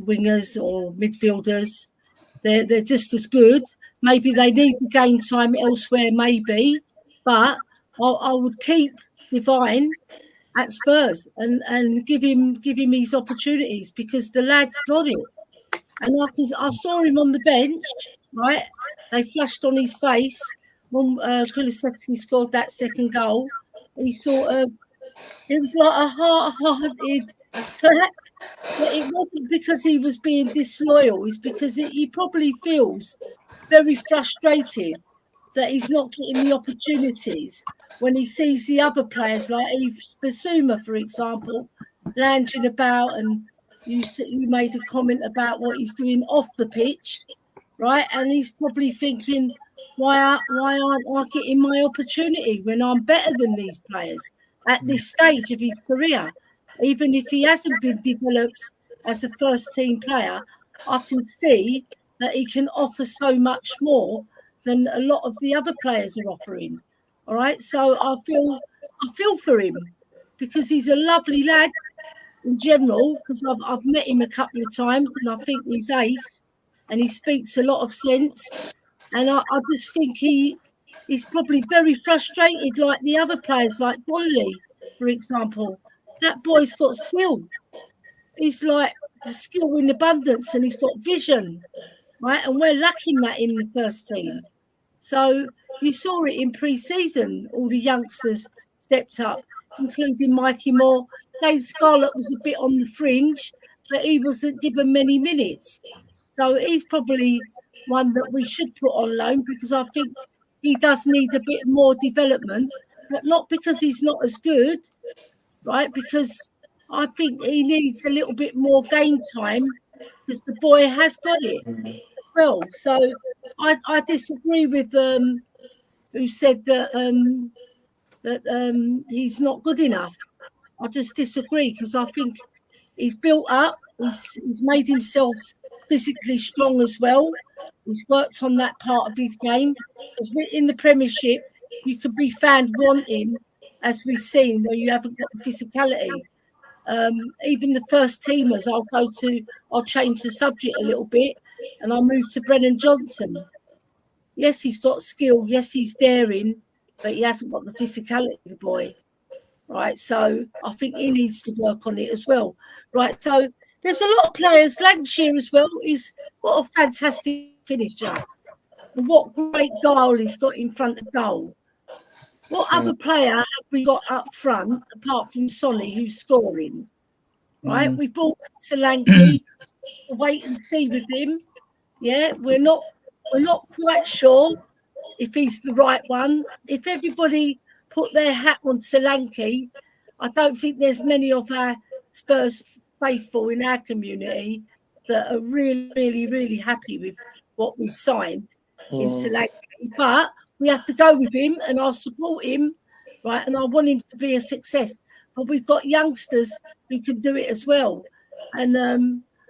wingers or midfielders. They're just as good. Maybe they need the game time elsewhere, maybe, but I would keep Devine at Spurs and give him his opportunities, because the lad's got it. And I saw him on the bench, right? They flashed on his face when Kulusevski scored that second goal. He sort of, it was like a heart-hearted crack. But it wasn't because he was being disloyal. It's because he probably feels very frustrated that he's not getting the opportunities when he sees the other players, like Basuma, for example, lounging about. And you made a comment about what he's doing off the pitch, right? And he's probably thinking, why aren't I getting my opportunity when I'm better than these players at this stage of his career? Even if he hasn't been developed as a first-team player, I can see that he can offer so much more than a lot of the other players are offering. All right, so I feel for him, because he's a lovely lad in general. Because I've met him a couple of times, and I think he's ace, and he speaks a lot of sense. And I just think he's probably very frustrated, like the other players, like Donnelly, for example. That boy's got skill. He's like a skill in abundance, and he's got vision, right? And we're lacking that in the first team. So you saw it in pre-season. All the youngsters stepped up, including Mikey Moore. Dave Scarlett was a bit on the fringe, but he wasn't given many minutes. So he's probably one that we should put on loan, because I think he does need a bit more development, but not because he's not as good, right? Because I think he needs a little bit more game time, because the boy has got it well. So I disagree with who said that he's not good enough. I just disagree, because I think he's built up. He's made himself physically strong as well. He's worked on that part of his game. Because in the Premiership, you can be found wanting, as we've seen, where you haven't got the physicality. Even the first teamers, I'll change the subject a little bit, and I'll move to Brennan Johnson. Yes, he's got skill. Yes, he's daring, but he hasn't got the physicality, the boy. Right, so I think he needs to work on it as well. Right, so there's a lot of players. Lancashire as well. What a fantastic finisher. And what great goal he's got in front of goal. What other player have we got up front apart from Sonny, who's scoring? Right, we bought Solanke. Wait and see with him. Yeah, we're not quite sure if he's the right one. If everybody put their hat on Solanke, I don't think there's many of our Spurs faithful in our community that are really, really, really happy with what we've signed in Solanke. But we have to go with him, and I'll support him, right? And I want him to be a success. But we've got youngsters who can do it as well. And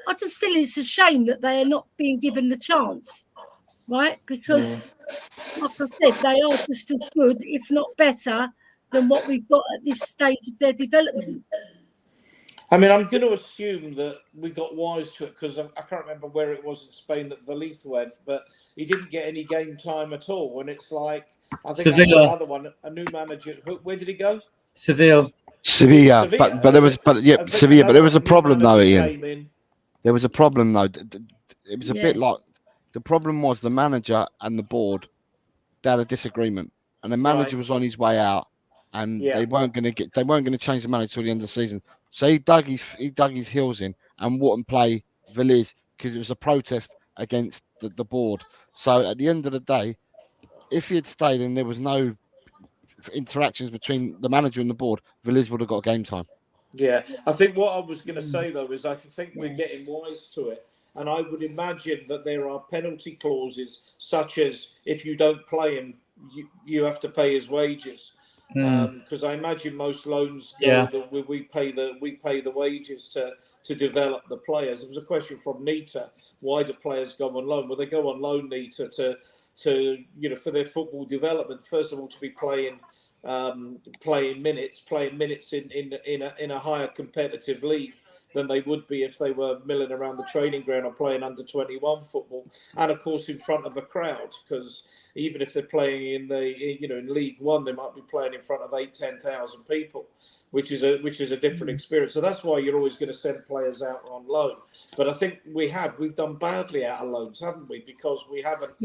I just feel it's a shame that they are not being given the chance, right? Because, like I said, they are just as good, if not better, than what we've got at this stage of their development. I mean, I'm going to assume that we got wise to it, because I can't remember where it was in Spain that Valith went, but he didn't get any game time at all. And it's like, I think another one, a new manager. Where did he go? Seville. Sevilla. But there was a problem though, Ian. There was a problem though. It was a bit like, the problem was the manager and the board, they had a disagreement, and the manager was on his way out, and they weren't going to change the manager till the end of the season. So he dug his heels in and wouldn't play Veliz because it was a protest against the board. So at the end of the day, if he had stayed and there was no interactions between the manager and the board, Veliz would have got game time. Yeah, I think what I was going to say though is I think we're getting wise to it. And I would imagine that there are penalty clauses, such as if you don't play him, you have to pay his wages. Because I imagine most loans that we pay the wages to develop the players. There was a question from Nita: why do players go on loan? Well, they go on loan, Nita, to for their football development. First of all, to be playing playing minutes in a higher competitive league than they would be if they were milling around the training ground or playing under 21 football, and of course in front of a crowd, because even if they're playing in League One, they might be playing in front of 8,000-10,000 people, which is a different experience. So that's why you're always going to send players out on loan. But I think we've done badly out of loans, haven't we? Because we haven't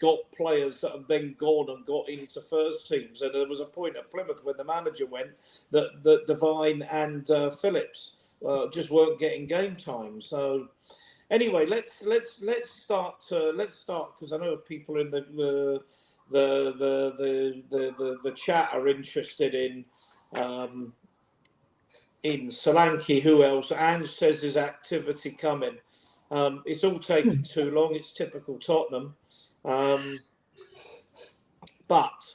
got players that have then gone and got into first teams. And there was a point at Plymouth when the manager went that Devine and Phillips just weren't getting game time. So anyway, let's start because I know people in the chat are interested in Solanke. Who else? Ange says there's activity coming. It's all taken too long. It's typical Tottenham. But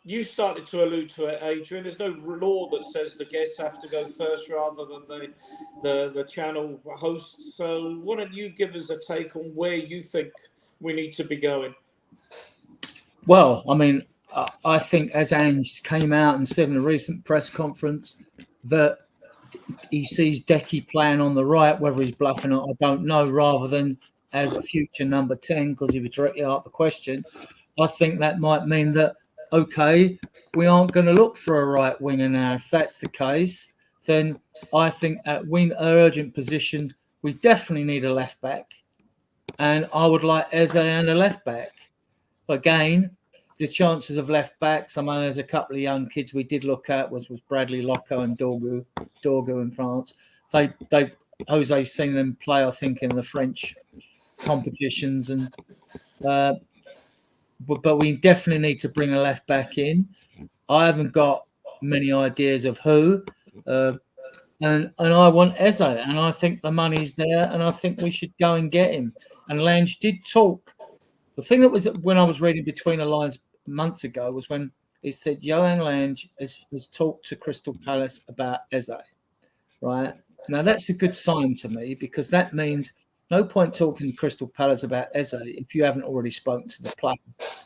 you started to allude to it, Adrian. There's no law that says the guests have to go first rather than the channel hosts. So why don't you give us a take on where you think we need to be going? Well, I mean, I think as Ange came out and said in a recent press conference that he sees Decky playing on the right, whether he's bluffing or I don't know, rather than as a future number 10, because he would directly ask the question. I think that might mean that, okay, we aren't going to look for a right winger now. If that's the case, then I think at wing urgent position, we definitely need a left back. And I would like Eze and a left back. Again, the chances of left backs, I mean, there's a couple of young kids we did look at was Bradley Locco and Dorgu in France. Jose's seen them play, I think, in the French competitions, and but we definitely need to bring a left back in. I haven't got many ideas of who, and I want Eze, and I think the money's there, and I think we should go and get him. And Lange did talk. The thing that was when I was reading between the lines months ago was when he said Johan Lange has talked to Crystal Palace about Eze, right? Now that's a good sign to me, because that means no point talking to Crystal Palace about Eze if you haven't already spoken to the player,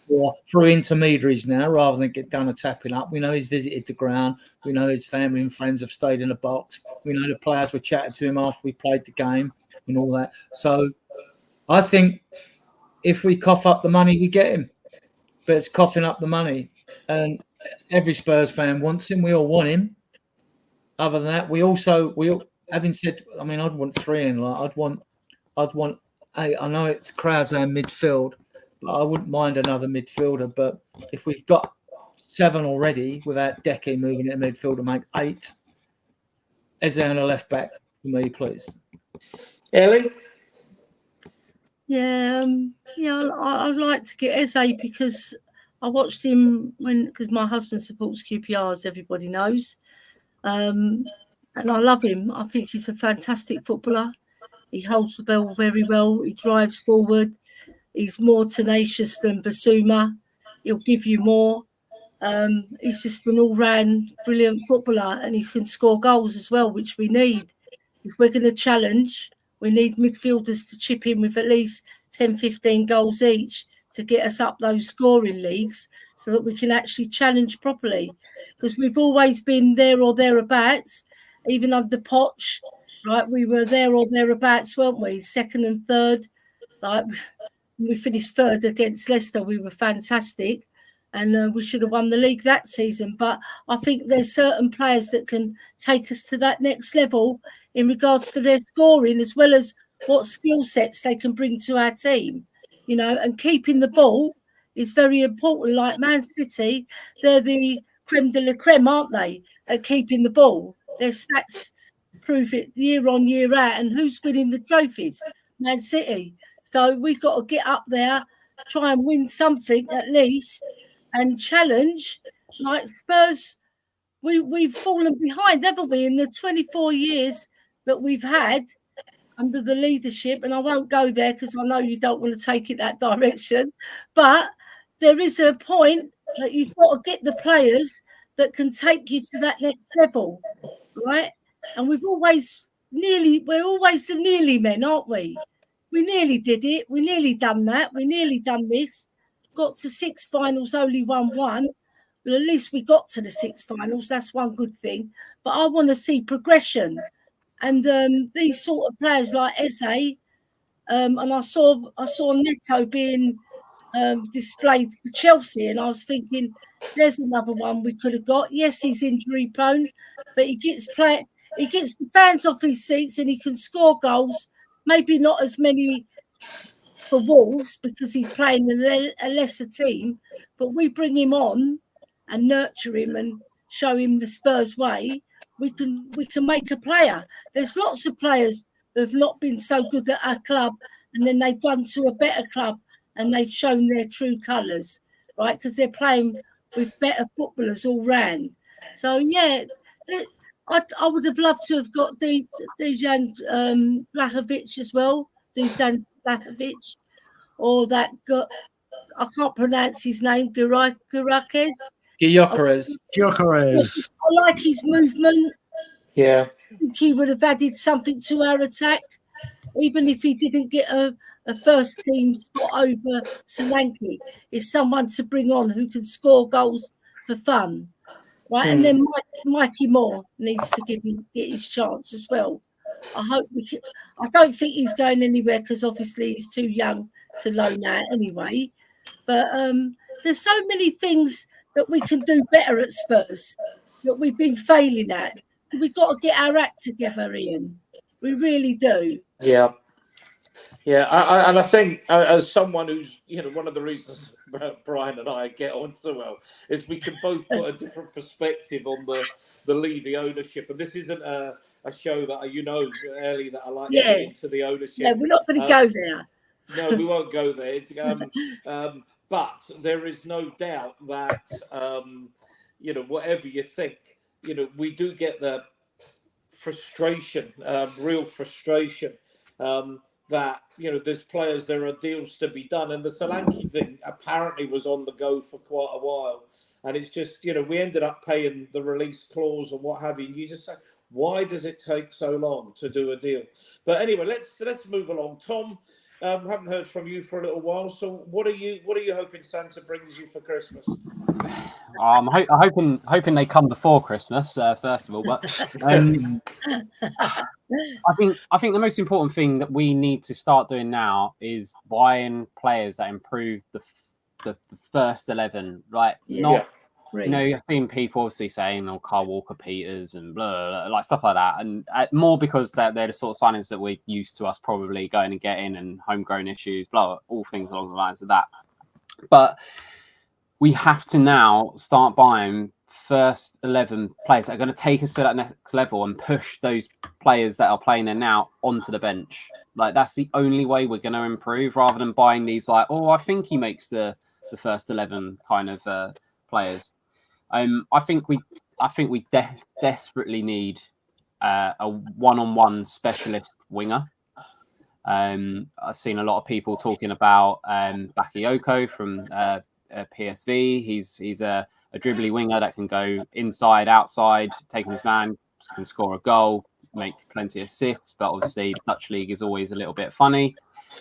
or through intermediaries now, rather than get done a tapping up. We know he's visited the ground. We know his family and friends have stayed in the box. We know the players were chatting to him after we played the game and all that. So I think if we cough up the money, we get him. But it's coughing up the money. And every Spurs fan wants him. We all want him. Other than that, having said, I mean, I'd want three in. Like, I'd want eight. I know it's Krause and midfield, but I wouldn't mind another midfielder. But if we've got 7 already, without Decky moving into midfield to make 8, Eze and a left back for me, please. Ellie? Yeah, I'd like to get Eze because I watched him because my husband supports QPR, as everybody knows, and I love him. I think he's a fantastic footballer. He holds the ball very well. He drives forward. He's more tenacious than Basuma. He'll give you more. He's just an all-round brilliant footballer, and he can score goals as well, which we need. If we're going to challenge, we need midfielders to chip in with at least 10, 15 goals each to get us up those scoring leagues so that we can actually challenge properly. Because we've always been there or thereabouts, even under Poch, right? We were there or thereabouts, weren't we? Second and third. Like, we finished third against Leicester. We were fantastic. And we should have won the league that season. But I think there's certain players that can take us to that next level in regards to their scoring, as well as what skill sets they can bring to our team. You know, and keeping the ball is very important. Like Man City, they're the creme de la creme, aren't they, at keeping the ball? Their stats prove it year on, year out. And who's winning the trophies? Man City. So we've got to get up there, try and win something at least, and challenge. Like Spurs, we've fallen behind, haven't we, in the 24 years that we've had under the leadership. And I won't go there because I know you don't want to take it that direction. But there is a point that you've got to get the players that can take you to that next level, right? And we're always the nearly men, aren't we? We nearly did it. We nearly done that. We nearly done this. Got to 6 finals, only won 1. Well, at least we got to the 6 finals. That's one good thing. But I want to see progression. And these sort of players like Eze, and I saw Neto being displayed for Chelsea, and I was thinking, there's another one we could have got. Yes, he's injury prone, but he gets the fans off his seats, and he can score goals. Maybe not as many for Wolves because he's playing a lesser team, but we bring him on and nurture him and show him the Spurs way. We can make a player. There's lots of players who have not been so good at our club, and then they've gone to a better club and they've shown their true colours, right? Because they're playing with better footballers all round. So yeah, I would have loved to have got Dusan Vlahovic as well. Dusan Vlahovic, or that I can't pronounce his name. Gyökeres. Gyökeres. I like his movement. Yeah. I think he would have added something to our attack, even if he didn't get a first team spot over Solanke. It's someone to bring on who can score goals for fun, right? And then Mikey Moore needs to get his chance as well. I hope we can. I don't think he's going anywhere because obviously he's too young to loan out anyway. But there's so many things that we can do better at Spurs that we've been failing at. We've got to get our act together, Ian. We really do. Yeah. Yeah, I think as someone who's, one of the reasons Brian and I get on so well is we can both put a different perspective on the Levy ownership. And this isn't a show that, Ellie, that I like to get into the ownership. Yeah, we're not going to go there. No, we won't go there. But there is no doubt that, whatever you think, we do get the frustration, real frustration, that, there's players, there are deals to be done. And the Solanke thing apparently was on the go for quite a while. And it's just, we ended up paying the release clause and what have you. And you just say, why does it take so long to do a deal? But anyway, let's move along. Tom, haven't heard from you for a little while. So what are you hoping Santa brings you for Christmas? I'm hoping they come before Christmas, first of all. But I think the most important thing that we need to start doing now is buying players that improve the first 11. Like I've seen people obviously saying, Kyle Walker-Peters and blah, like stuff like that, and more because they're the sort of signings that we're used to us probably going and getting, and homegrown issues, blah, all things along the lines of that. But we have to now start buying first 11 players that are going to take us to that next level and push those players that are playing there now onto the bench. Like, that's the only way we're going to improve, rather than buying these like, I think he makes the first 11 kind of players. I think we desperately need a one-on-one specialist winger. I've seen a lot of people talking about Bakayoko from PSV. He's a dribbly winger that can go inside, outside, taking his man, can score a goal, make plenty of assists. But obviously, the Dutch league is always a little bit funny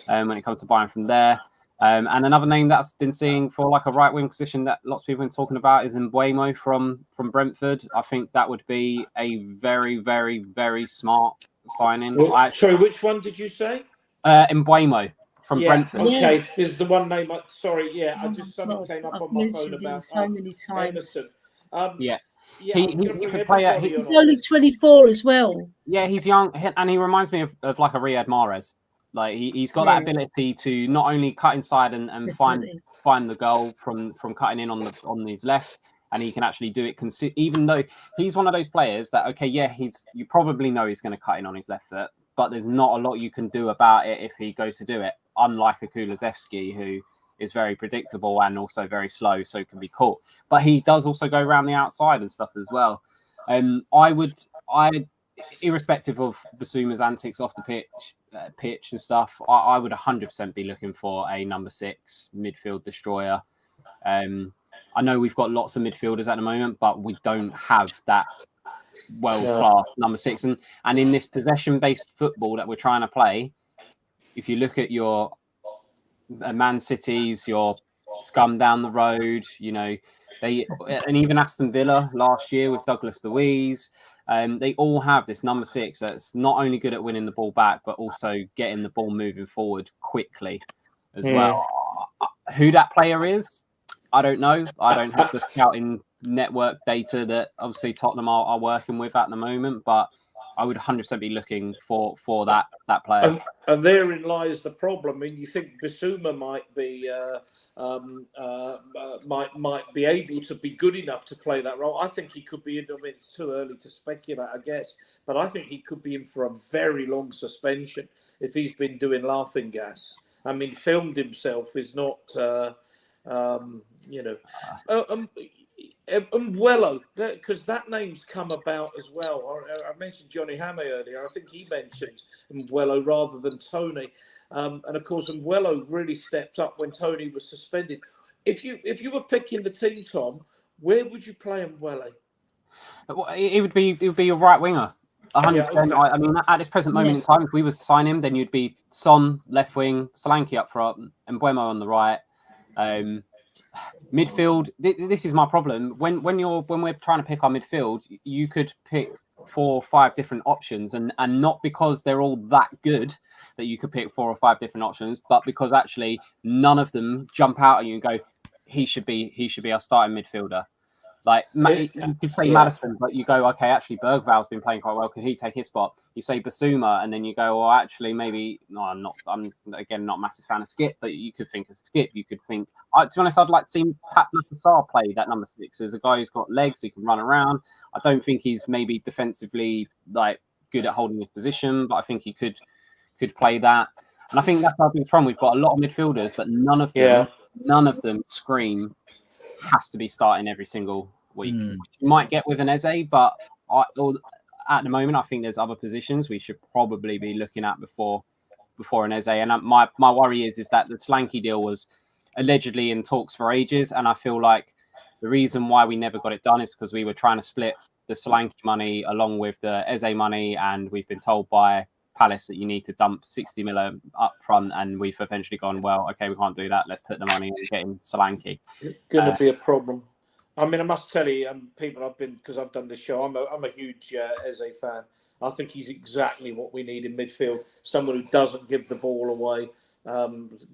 when it comes to buying from there. And another name that's been seeing for like a right wing position that lots of people have been talking about is Mbeumo from Brentford. I think that would be a very, very, very smart signing. Sorry, which one did you say? Mbeumo from Brentford. Okay, Yes. is the one name. Something came up on my phone about so many times. Emerson. He's a player. He's only 24 as well. Yeah, he's young, and he reminds me of like a Riyad Mahrez. Like he's got that ability to not only cut inside and find the goal from cutting in on his left, and he can actually do it. Even though he's one of those players that you probably know he's going to cut in on his left foot, but there's not a lot you can do about it if he goes to do it. Unlike a Kulusevski, who is very predictable and also very slow, so can be caught. But he does also go around the outside and stuff as well. Irrespective of Basuma's antics off the pitch and stuff, I would 100% be looking for a number 6 midfield destroyer. I know we've got lots of midfielders at the moment, but we don't have that world-class number 6. And in this possession-based football that we're trying to play, if you look at your Man Cities, your Scum down the road, And even Aston Villa last year with Douglas Luiz, they all have this number 6 that's not only good at winning the ball back, but also getting the ball moving forward quickly as well. Who that player is, I don't know. I don't have the scouting network data that obviously Tottenham are working with at the moment, but I would 100% be looking for that player. And therein lies the problem. I mean, you think Bissouma might be able to be good enough to play that role. I think he could be in. I mean, it's too early to speculate, I guess, but I think he could be in for a very long suspension if he's been doing laughing gas. I mean, filmed himself is not, Mwello, because that name's come about as well. I mentioned Johnny Hammer earlier. I think he mentioned Mwello rather than Tony. And of course, Mwello really stepped up when Tony was suspended. If you were picking the team, Tom, where would you play Mwello? It would be your right winger. 100%. Yeah, okay. I mean, at this present moment in time, if we were to sign him, then you'd be Son left wing, Solanke up front, and Mbeumo on the right. Midfield. This is my problem. When we're trying to pick our midfield, you could pick 4 or 5 different options, and not because they're all that good that you could pick 4 or 5 different options, but because actually none of them jump out at you and go, he should be our starting midfielder. Like you could say Maddison, but you go, okay, actually Bergval's been playing quite well. Could he take his spot? You say Bissouma, and then you go, well, actually, maybe no. I'm again not a massive fan of Skip, but you could think of Skip. You could think. To be honest, I'd like to see Pat Macassar play that number 6 as a guy who's got legs, who can run around. I don't think he's maybe defensively like good at holding his position, but I think he could play that. And I think that's our big problem. We've got a lot of midfielders, but none of them scream has to be starting every single week. Which you might get with an Eze, but at the moment, I think there's other positions we should probably be looking at before an Eze. And my worry is that the Solanke deal was allegedly in talks for ages, and I feel like the reason why we never got it done is because we were trying to split the Solanke money along with the Eze money, and we've been told by Palace that you need to dump 60 million up front, and we've eventually gone, well, okay, we can't do that. Let's put the money in getting Solanke. It's going to be a problem. I mean, I must tell you, people because I've done this show, I'm a huge Eze fan. I think he's exactly what we need in midfield. Someone who doesn't give the ball away.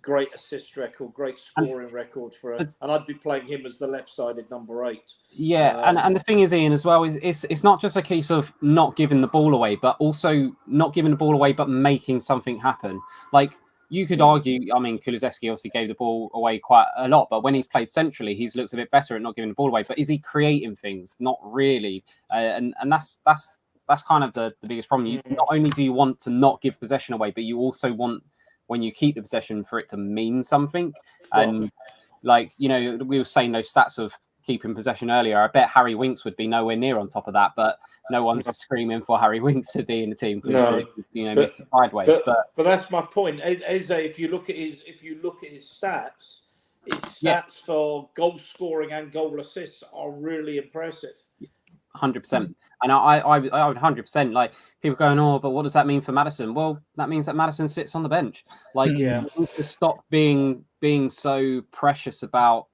Great assist record, great scoring record and I'd be playing him as the left-sided number 8. Yeah, and the thing is, Ian, as well, is it's not just a case of not giving the ball away, but also not giving the ball away, but making something happen. Like, you could argue, I mean, Kulusevski obviously gave the ball away quite a lot, but when he's played centrally, he's looks a bit better at not giving the ball away. But is he creating things? Not really. And that's kind of the biggest problem. Not only do you want to not give possession away, but you also want, when you keep the possession, for it to mean something. And like, we were saying those stats of keeping possession earlier. I bet Harry Winks would be nowhere near on top of that, but no one's screaming for Harry Winks to be in the team because misses sideways. But that's my point. Eze, if you look at his stats, for goal scoring and goal assists are really impressive. 100%. And I would 100%, like, people going, oh, but what does that mean for Maddison? Well, that means that Maddison sits on the bench. Like, you need to stop being so precious about,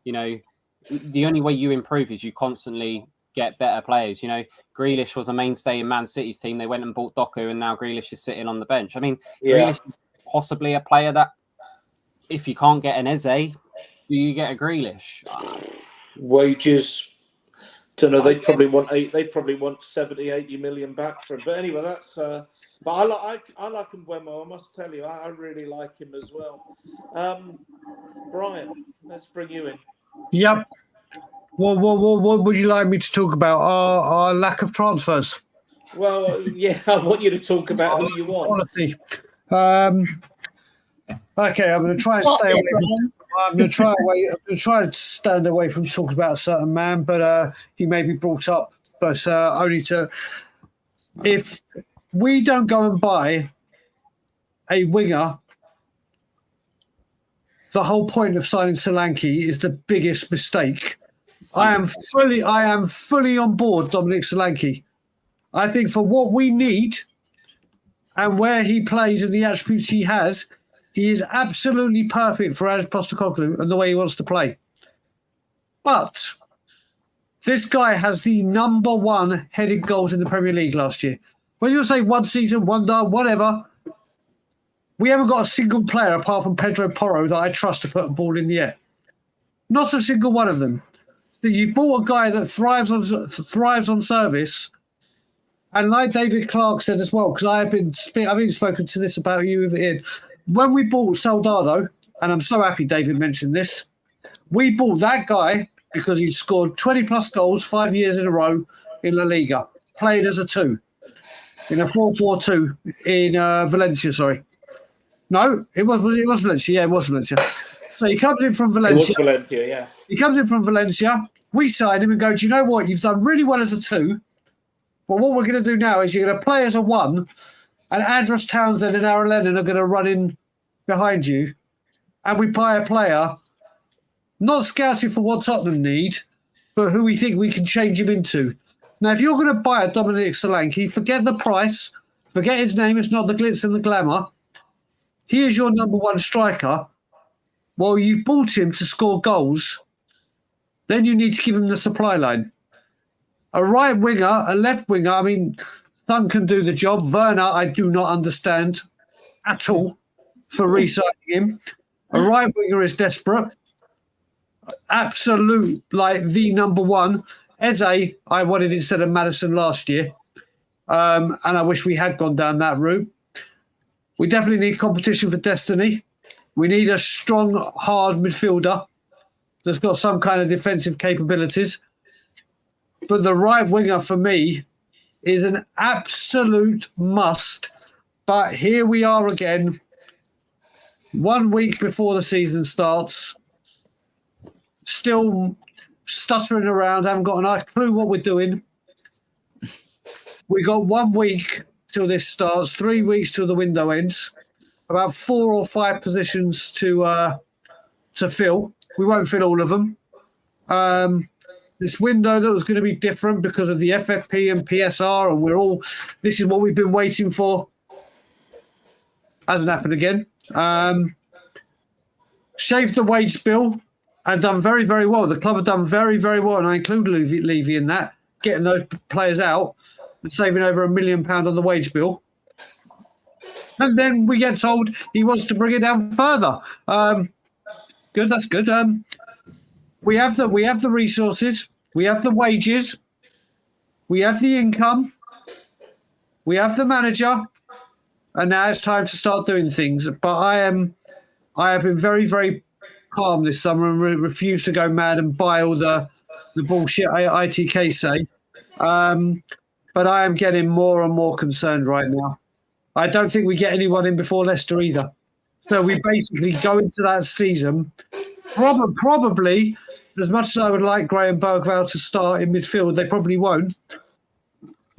the only way you improve is you constantly get better players. Grealish was a mainstay in Man City's team. They went and bought Doku, and now Grealish is sitting on the bench. I mean, Grealish is possibly a player that, if you can't get an Eze, do you get a Grealish? Wages... don't know. They probably want 70, 80 million back for him. But anyway, that's. But I like Mbeumo. I must tell you, I really like him as well. Brian, let's bring you in. Yep. What would you like me to talk about? Our lack of transfers. Well, I want you to talk about who you want. Quality. Okay, I'm going to try and stay away from. I'm going to try and stand away from talking about a certain man, but he may be brought up, but only to. If we don't go and buy a winger, the whole point of signing Solanke is the biggest mistake. I am fully on board Dominic Solanke. I think for what we need and where he plays and the attributes he has, he is absolutely perfect for Ange Postecoglou and the way he wants to play. But this guy has the number one headed goals in the Premier League last year. When you say one season, wonder, whatever, we haven't got a single player apart from Pedro Porro that I trust to put a ball in the air. Not a single one of them. You bought a guy that thrives on service, and like David Clark said as well, because I've been spoken to this about you, Ian. When we bought Soldado, and I'm so happy David mentioned this, we bought that guy because he'd scored 20 plus goals 5 years in a row in La Liga, played as a 2 in a 4-4-2 in Valencia. Sorry, no, it was Valencia. Yeah, it was Valencia. So he comes in from Valencia. It was Valencia, yeah. He comes in from Valencia. We sign him and go, do you know what? You've done really well as a 2. But what we're going to do now is you're going to play as a 1, and Andros Townsend and Aaron Lennon are going to run in behind you. And we buy a player, not scouting for what Tottenham need, but who we think we can change him into. Now, if you're going to buy a Dominic Solanke, forget the price, forget his name, it's not the glitz and the glamour. He is your number 1 striker. Well, you've bought him to score goals. Then you need to give him the supply line. A right winger, a left winger. I mean, Thun can do the job. Werner, I do not understand at all for re-signing him. A right winger is desperate. Absolute, like the number 1. Eze, I wanted instead of Maddison last year. And I wish we had gone down that route. We definitely need competition for destiny. We need a strong, hard midfielder that's got some kind of defensive capabilities. But the right winger for me is an absolute must. But here we are again, 1 week before the season starts, still stuttering around, haven't got a clue what we're doing. We got 1 week till this starts, 3 weeks till the window ends, about 4 or 5 positions to fill. We won't fill all of them. This window that was going to be different because of the FFP and PSR, and this is what we've been waiting for. Hasn't happened again. Shaved the wage bill and done very, very well. The club have done very, very well, and I include Levy in that, getting those players out and saving over £1 million on the wage bill. And then we get told he wants to bring it down further. Good, that's good. We have the resources, we have the wages, we have the income, we have the manager, and now it's time to start doing things. But I have been very, very calm this summer and refuse to go mad and buy all the bullshit ITK say. But I am getting more and more concerned right now. I don't think we get anyone in before Leicester either. So we basically go into that season probably, as much as I would like Graham Bergvall to start in midfield, they probably won't.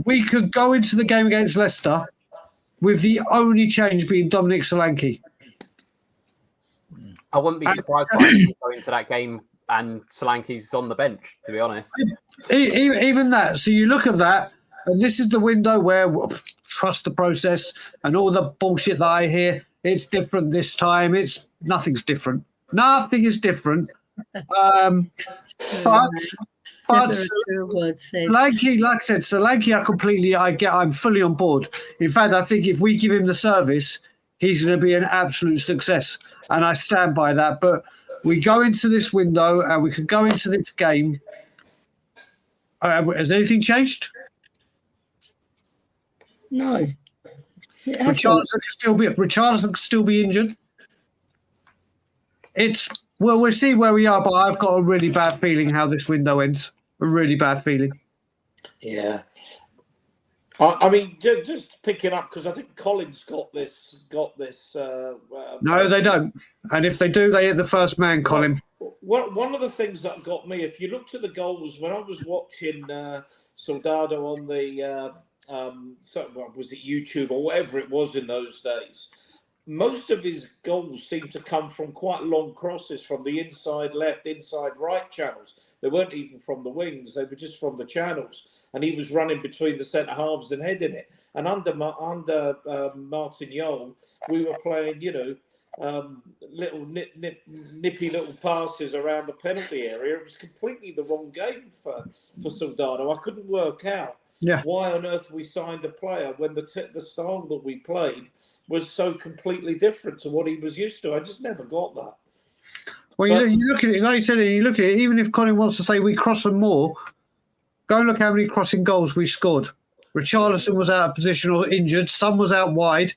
We could go into the game against Leicester with the only change being Dominic Solanke. I wouldn't be surprised by him going into that game and Solanke's on the bench, to be honest. Even that. So you look at that, and this is the window where trust the process and all the bullshit that I hear. It's different this time. Nothing's different. Nothing is different. But Solanke, like I said, Solanke, I'm fully on board. In fact, I think if we give him the service, he's going to be an absolute success. And I stand by that. But we go into this window and we can go into this game. Has anything changed? No. Richarlison could still be injured. We'll see where we are, but I've got a really bad feeling how this window ends. A really bad feeling. Yeah. I mean, just picking up, because I think Colin's got this. No, they don't. And if they do, they hit the first man, Colin. One of the things that got me, if you looked at the goals, when I was watching Soldado on the, was it YouTube or whatever it was in those days, most of his goals seemed to come from quite long crosses from the inside left, inside right channels. They weren't even from the wings; they were just from the channels. And he was running between the centre halves and heading it. And under Martin Yole, we were playing, little nippy little passes around the penalty area. It was completely the wrong game for Soldado. I couldn't work out why on earth we signed a player when the style that we played was so completely different to what he was used to. I just never got that. Well, you look at it, like you said, you look at it, even if Colin wants to say we cross them more, go and look how many crossing goals we scored. Richarlison was out of position or injured. Some was out wide.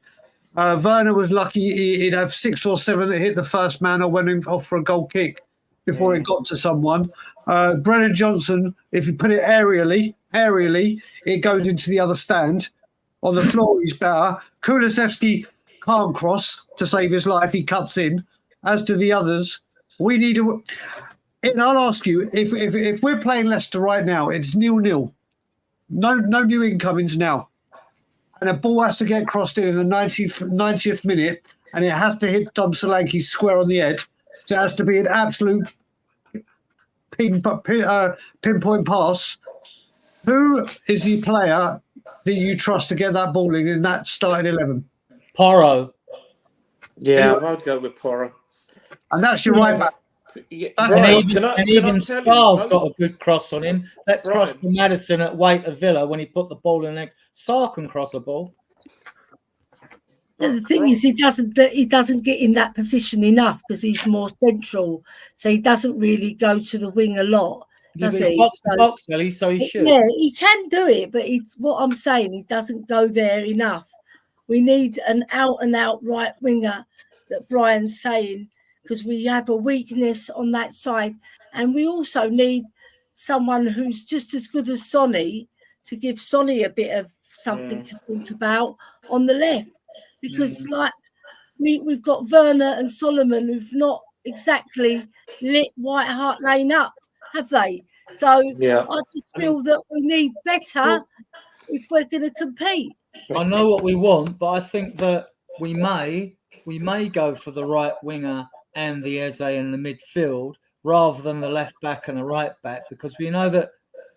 Werner was lucky he'd have 6 or 7 that hit the first man or went off for a goal kick before it got to someone. Brennan Johnson, if you put it aerially, it goes into the other stand. On the floor, he's better. Kulusevski can't cross to save his life. He cuts in, as do the others. We need to... And I'll ask you, if we're playing Leicester right now, it's 0-0. No new incomings now. And a ball has to get crossed in the 90th minute, and it has to hit Dom Solanke square on the head. So it has to be an absolute pinpoint pass. Who is the player that you trust to get that ball in that starting 11? Porro. Yeah, I'd go with Porro. And that's your right back. Yeah, And even Sarr's got a good cross on him. That cross to Maddison at Waite of Villa when he put the ball in the next. Sarr can cross a ball. The thing is, he doesn't get in that position enough because he's more central, so he doesn't really go to the wing a lot, does he? So he should. Yeah, he can do it, but it's what I'm saying. He doesn't go there enough. We need an out-and-out right winger that Brian's saying, because we have a weakness on that side, and we also need someone who's just as good as Sonny to give Sonny a bit of something to think about on the left. Because we've got Werner and Solomon who've not exactly lit White Hart Lane up, have they? So I just feel that we need better if we're going to compete. I know what we want, but I think that we may go for the right winger and the Eze in the midfield rather than the left back and the right back, because we know that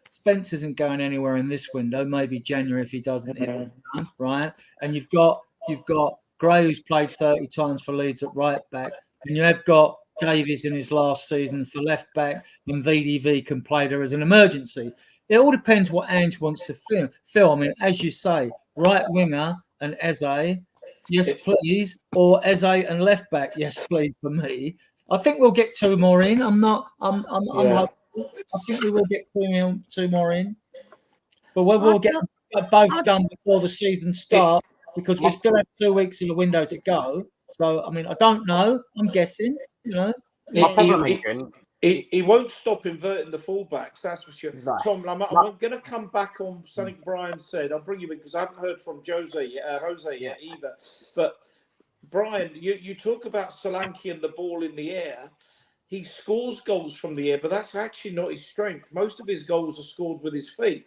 Spence isn't going anywhere in this window. Maybe January if he doesn't hit it, right? And you've got Gray, who's played 30 times for Leeds at right back, and you have got Davies in his last season for left back, and VDV can play there as an emergency. It all depends what Ange wants to fill. I mean, as you say, right winger and Eze, yes please, or Eze and left back, yes please for me. I think we'll get 2 more in. I'm hopeful. I think we will get 2 more in, but we'll get both done before the season starts, because we still have 2 weeks in the window to go. So, I mean, I don't know. I'm guessing, He won't stop inverting the fullbacks, that's for sure. Right. Tom, I'm going to come back on something Brian said. I'll bring you in because I haven't heard from Jose yet either. But, Brian, you talk about Solanke and the ball in the air. He scores goals from the air, but that's actually not his strength. Most of his goals are scored with his feet.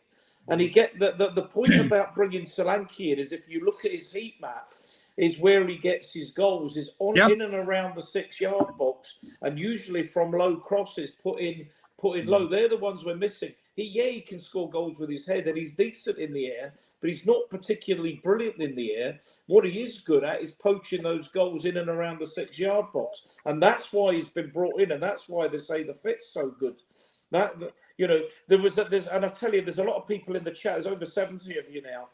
And he get the point about bringing Solanke in is, if you look at his heat map, is where he gets his goals is in and around the 6-yard box, and usually from low crosses put in low. They're the ones we're missing. He can score goals with his head, and he's decent in the air, but he's not particularly brilliant in the air. What he is good at is poaching those goals in and around the 6-yard box, and that's why he's been brought in, and that's why they say the fit's so good. And I tell you, there's a lot of people in the chat. There's over 70 of you now.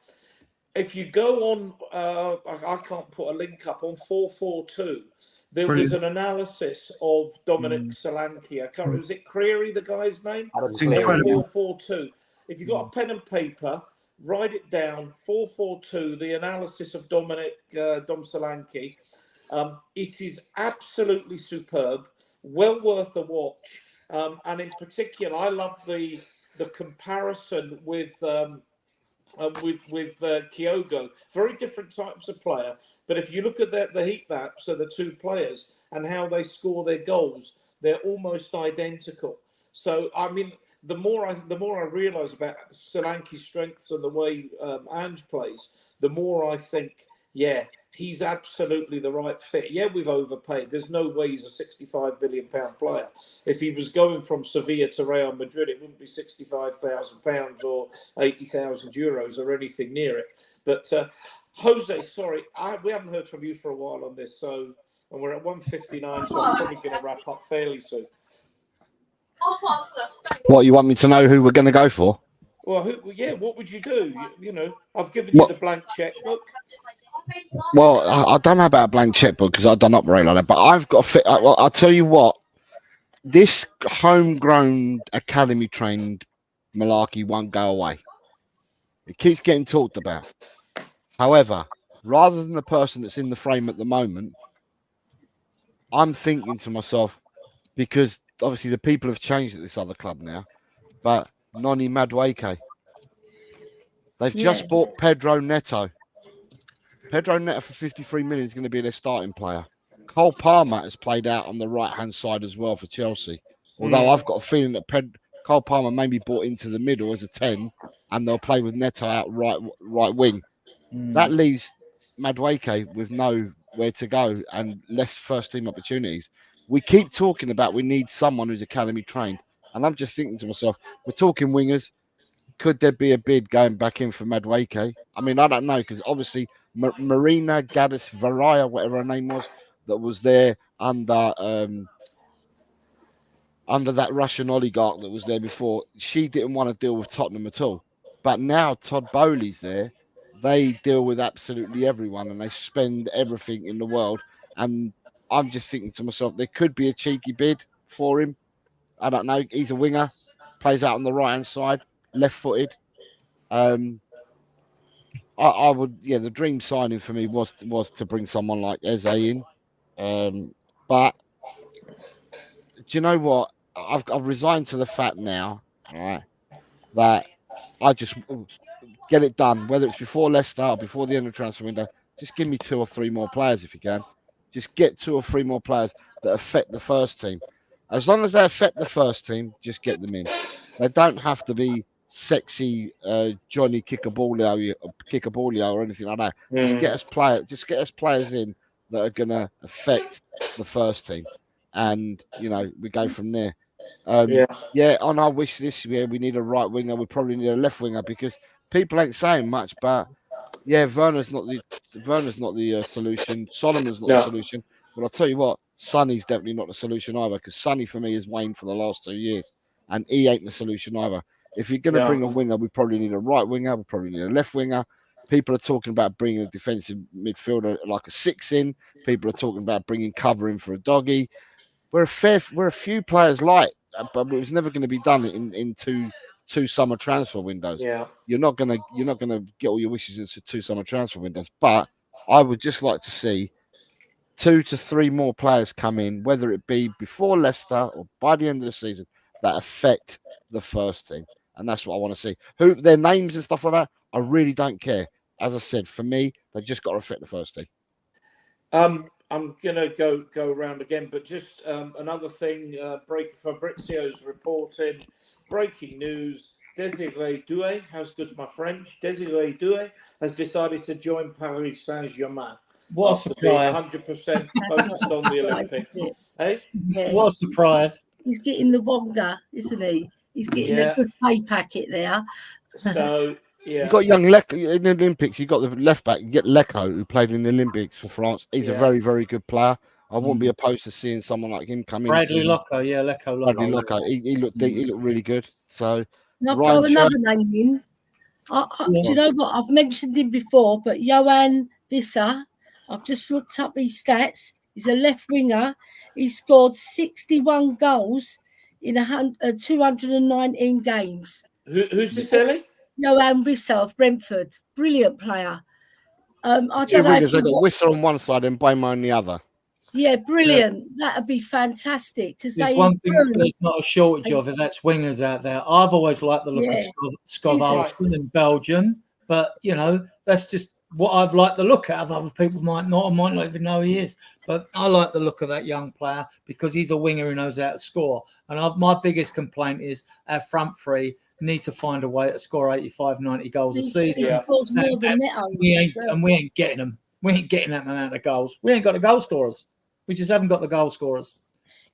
If you go on, I can't put a link up on 442. There was an analysis of Dominic Solanke. I can't remember. Was it Creary, the guy's name? 442. If you've got a pen and paper, write it down. 442. The analysis of Dom Solanke. It is absolutely superb. Well worth a watch. And in particular, I love the comparison with Kyogo. Very different types of player, but if you look at the heat maps of the 2 players and how they score their goals, they're almost identical. So I mean, the more I realise about Solanke's strengths and the way Ange plays, the more I think, he's absolutely the right fit. Yeah, we've overpaid. There's no way he's a £65 million player. If he was going from Sevilla to Real Madrid, it wouldn't be £65,000 or €80,000 or anything near it. But Jose, sorry, we haven't heard from you for a while on this. So and we're at 1:59, so I'm probably going to wrap up fairly soon. What, you want me to know who we're going to go for? Well, what would you do? You know, I've given you the blank checkbook. Well, I don't know about a blank checkbook because I don't operate like that. But I've got well, I'll tell you what. This homegrown, academy-trained malarkey won't go away. It keeps getting talked about. However, rather than the person that's in the frame at the moment, I'm thinking to myself, because obviously the people have changed at this other club now, but Noni Madueke. They've just bought Pedro Neto. Pedro Neto for 53 million is going to be their starting player. Cole Palmer has played out on the right-hand side as well for Chelsea. Although I've got a feeling that Cole Palmer may be brought into the middle as a 10, and they'll play with Neto out right wing. That leaves Madueke with nowhere to go and less first-team opportunities. We keep talking about we need someone who's academy trained, and I'm just thinking to myself, we're talking wingers. Could there be a bid going back in for Madueke? I mean, I don't know, because obviously Marina Gaddis Varaya, whatever her name was, that was there under that Russian oligarch that was there before, she didn't want to deal with Tottenham at all. But now Todd Bowley's there. They deal with absolutely everyone and they spend everything in the world. And I'm just thinking to myself, there could be a cheeky bid for him. I don't know. He's a winger, plays out on the right-hand side, left-footed. I would, the dream signing for me was to bring someone like Eze in. But do you know what? I've resigned to the fact now, all right, that I just get it done, whether it's before Leicester or before the end of the transfer window. Just give me 2 or 3 more players if you can. Just get 2 or 3 more players that affect the first team. As long as they affect the first team, just get them in. They don't have to be sexy Johnny Kickabolio or anything like that. Just get us players in that are gonna affect the first team, and we go from there. On our wish this year we need a right winger. We probably need a left winger because people ain't saying much, but Werner's not the solution. Solomon's not the solution. But I'll tell you what, Sonny's definitely not the solution either, because Sonny for me has waned for the last 2 years, and he ain't the solution either. If you're going to bring a winger, we probably need a right winger. We probably need a left winger. People are talking about bringing a defensive midfielder like a 6 in. People are talking about bringing cover in for a doggy. We're a few players light, but it was never going to be done in two summer transfer windows. You're not gonna get all your wishes into 2 summer transfer windows. But I would just like to see 2 to 3 more players come in, whether it be before Leicester or by the end of the season, that affect the first team. And that's what I want to see. Who their names and stuff like that, I really don't care. As I said, for me, they just got to affect the first team. I'm gonna go around again, but just another thing. Fabrizio's reporting breaking news: Desiree Doué, how's good my French? Desiree Doué has decided to join Paris Saint-Germain. What a surprise! 100% focused on the Olympics. Hey, what a surprise! He's getting the Wonga, isn't he? He's getting a good pay packet there. So. Yeah. You got young Lecco in the Olympics. You got the left back. You get Lecco, who played in the Olympics for France. He's a very, very good player. I wouldn't be opposed to seeing someone like him come in. Bradley Locko, Lecco. Bradley Locko. He looked really good. So and I've got another name in. Do you know what? I've mentioned him before, but Johan Visser. I've just looked up his stats. He's a left winger. He scored 61 goals in 219 games. Who's this, Ellie? Johan Visser of Brentford, brilliant player. I don't know. They've got Visser on one side and Bayern on the other. Yeah, brilliant. That'd be fantastic because there's one thing there's not a shortage of it. That's wingers out there. I've always liked the look of Scott Olsen in Belgium, but that's just what I've liked the look of. Other people might not even know he is, but I like the look of that young player because he's a winger who knows how to score. And my biggest complaint is our front three need to find a way to score 85, 90 goals a season. He scores more than Neto. And we ain't getting them. We ain't getting that amount of goals. We ain't got the goal scorers. We just haven't got the goal scorers.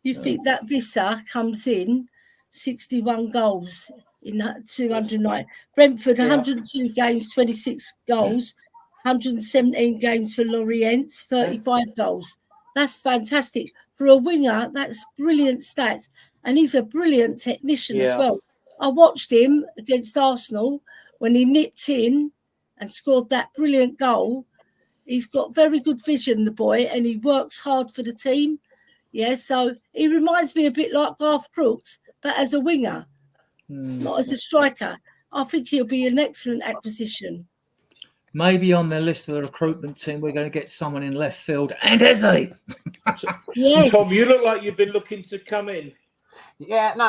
You think that Visser comes in 61 goals in 209. Brentford, 102 games, 26 goals. 117 games for Lorient, 35 goals. That's fantastic. For a winger, that's brilliant stats. And he's a brilliant technician as well. I watched him against Arsenal when he nipped in and scored that brilliant goal. He's got very good vision, the boy, and he works hard for the team. Yeah, so he reminds me a bit like Garth Brooks, but as a winger, not as a striker. I think he'll be an excellent acquisition. Maybe on the list of the recruitment team, we're going to get someone in left field. And Eze! Yes. Tom, you look like you've been looking to come in. Yeah, no,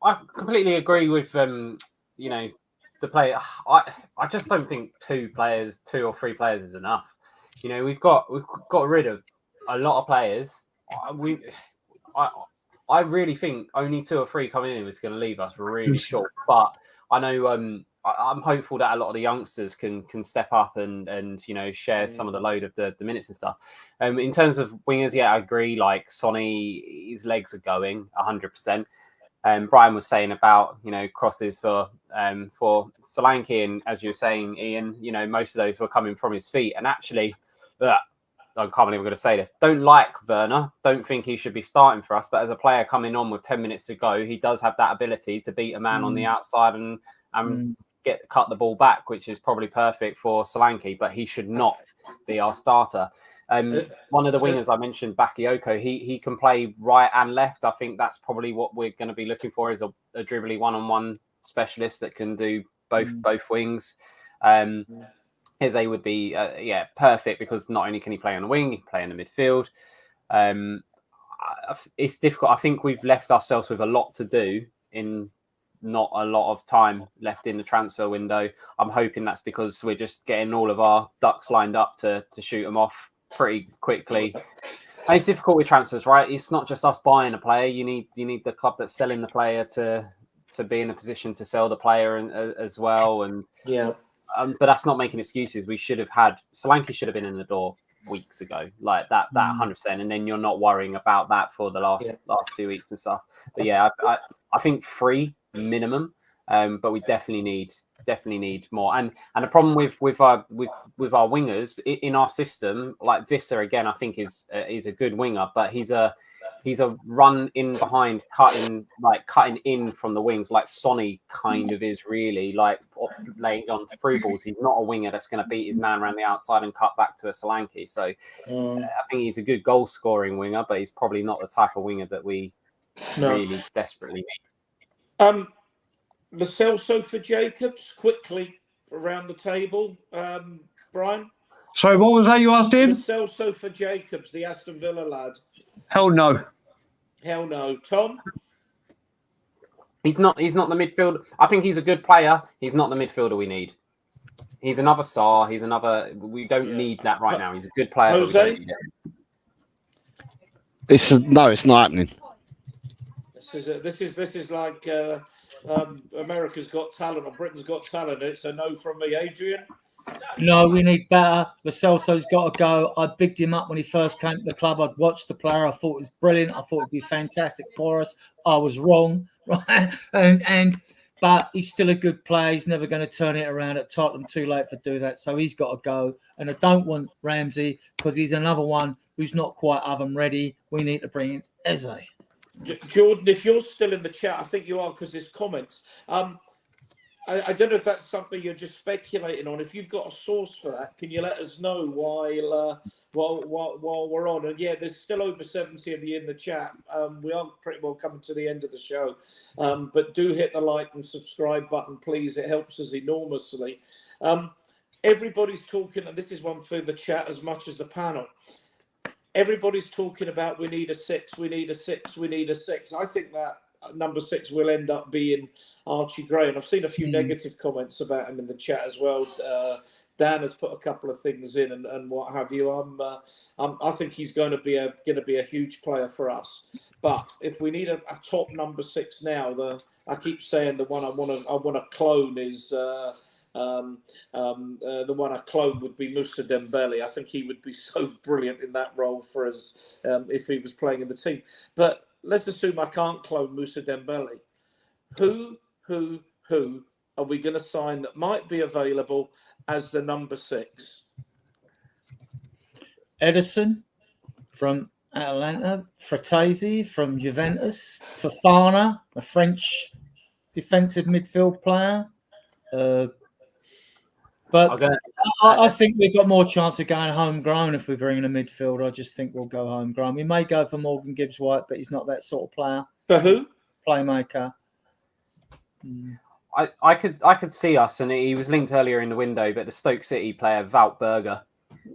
I completely agree with you know, the player. I just don't think 2 or 3 players is enough. You know, we've got rid of a lot of players. I really think only 2 or 3 coming in is going to leave us really short. But I know I'm hopeful that a lot of the youngsters can step up and you know, share some of the load of the minutes and stuff. In terms of wingers, yeah, I agree. Like Sonny, his legs are going 100%. Brian was saying about, you know, crosses for Solanke, and as you were saying, Ian, you know, most of those were coming from his feet. And actually, I can't believe I'm going to say this. Don't like Werner. Don't think he should be starting for us. But as a player coming on with 10 minutes to go, he does have that ability to beat a man on the outside and cut the ball back, which is probably perfect for Solanke. But he should not be our starter. One of the wingers I mentioned, Bakayoko, he can play right and left. I think that's probably what we're going to be looking for, is a dribbly one-on-one specialist that can do both wings. Eze would be perfect, because not only can he play on the wing, he can play in the midfield. It's difficult. I think we've left ourselves with a lot to do in not a lot of time left in the transfer window. I'm hoping that's because we're just getting all of our ducks lined up to shoot them off pretty quickly. And it's difficult with transfers, right? It's not just us buying a player. You need the club that's selling the player to be in a position to sell the player as well. And but that's not making excuses. We should have had Solanke should have been in the door weeks ago, like that 100%. And then you're not worrying about that for the last 2 weeks and stuff. But yeah, I think 3 minimum. But we definitely need more. And the problem with our wingers in our system, like Visser again, I think is a good winger, but he's a run in behind, cutting in from the wings, like Sonny kind of is, really, like laying on to through balls. He's not a winger that's going to beat his man around the outside and cut back to a Solanke. So I think he's a good goal scoring winger, but he's probably not the type of winger that we really desperately need. Lo Celso for Jacobs, quickly around the table. Brian? So what was that you asked him? Lo Celso for Jacobs, the Aston Villa lad. Hell no. Hell no. Tom? He's not the midfielder. I think he's a good player. He's not the midfielder we need. He's another Sarr. We don't need that right now. He's a good player. Jose? But we don't need it. It's not happening. This is like America's Got Talent or Britain's Got Talent. It's a no from me. Adrian? No, we need better. Lo Celso's got to go. I bigged him up when he first came to the club. I'd watched the player. I thought it was brilliant. I thought it'd be fantastic for us. I was wrong, right? But he's still a good player. He's never going to turn it around at Tottenham. Too late for do that. So he's got to go. And I don't want Ramsey, because he's another one who's not quite oven ready. We need to bring in Eze. Jordan, if you're still in the chat, I think you are, because there's comments. I don't know if that's something you're just speculating on. If you've got a source for that, can you let us know while we're on? And yeah, there's still over 70 of you in the chat. We are pretty well coming to the end of the show. But do hit the like and subscribe button, please. It helps us enormously. Everybody's talking, and this is one for the chat as much as the panel. Everybody's talking about we need a 6, we need a 6, we need a 6. I think that number 6 will end up being Archie Gray. And I've seen a few negative comments about him in the chat as well. Dan has put a couple of things in and what have you. I think he's going to be a huge player for us. But if we need a top number 6 now, I keep saying the one I want to clone is. The one I clone would be Moussa Dembele. I think he would be so brilliant in that role for us if he was playing in the team. But let's assume I can't clone Moussa Dembele. Who are we going to sign that might be available as the number 6? Edison. from Atalanta, Fratesi from Juventus, Fofana, a French defensive midfield player. But I think we've got more chance of going homegrown if we bring in a midfield. I just think we'll go homegrown. We may go for Morgan Gibbs-White, but he's not that sort of player. For who? Playmaker. I could see us, and he was linked earlier in the window, but the Stoke City player Wout Berger.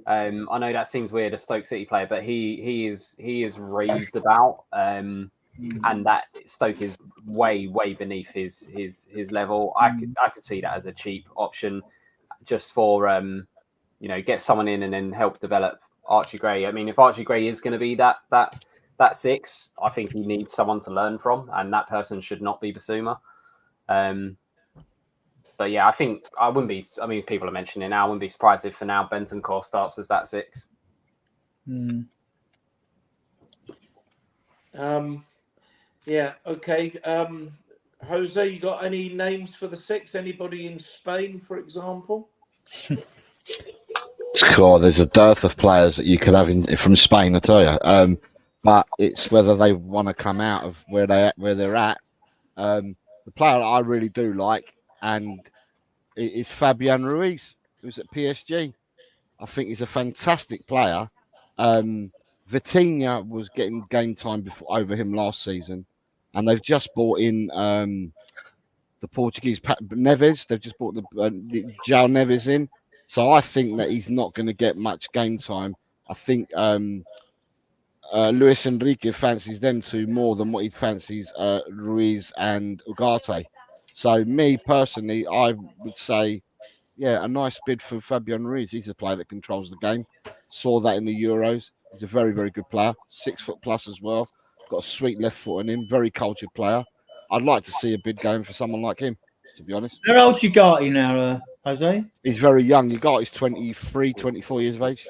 I know that seems weird, a Stoke City player, but he is raved about, and that Stoke is way beneath his level. I could see that as a cheap option, just for get someone in and then help develop Archie Gray. I mean, if Archie Gray is going to be that six, I think he needs someone to learn from, and that person should not be Basuma. But yeah, I think I wouldn't be. I mean, people are mentioning it now. I wouldn't be surprised if for now Bentancur starts as that six. Yeah. Okay. Jose, you got any names for the six? Anybody in Spain, for example? Sure, there's a dearth of players that you could have from Spain, I tell you. But it's whether they want to come out of where they're at. The player that I really do like, and it is Fabian Ruiz, who's at PSG. I think he's a fantastic player. Vitinha was getting game time over him last season, and they've just bought in the Portuguese Neves. They've just bought the João Neves in, so I think that he's not going to get much game time. I think Luis Enrique fancies them two more than what he fancies Ruiz and Ugarte. So me personally, I would say, yeah, a nice bid for Fabian Ruiz. He's a player that controls the game. Saw that in the Euros. He's a very, very good player. 6 foot plus as well. Got a sweet left foot in him. Very cultured player. I'd like to see a bid going for someone like him, to be honest. How old's Ugarte now, Jose? He's very young. Ugarte's 23, 24 years of age.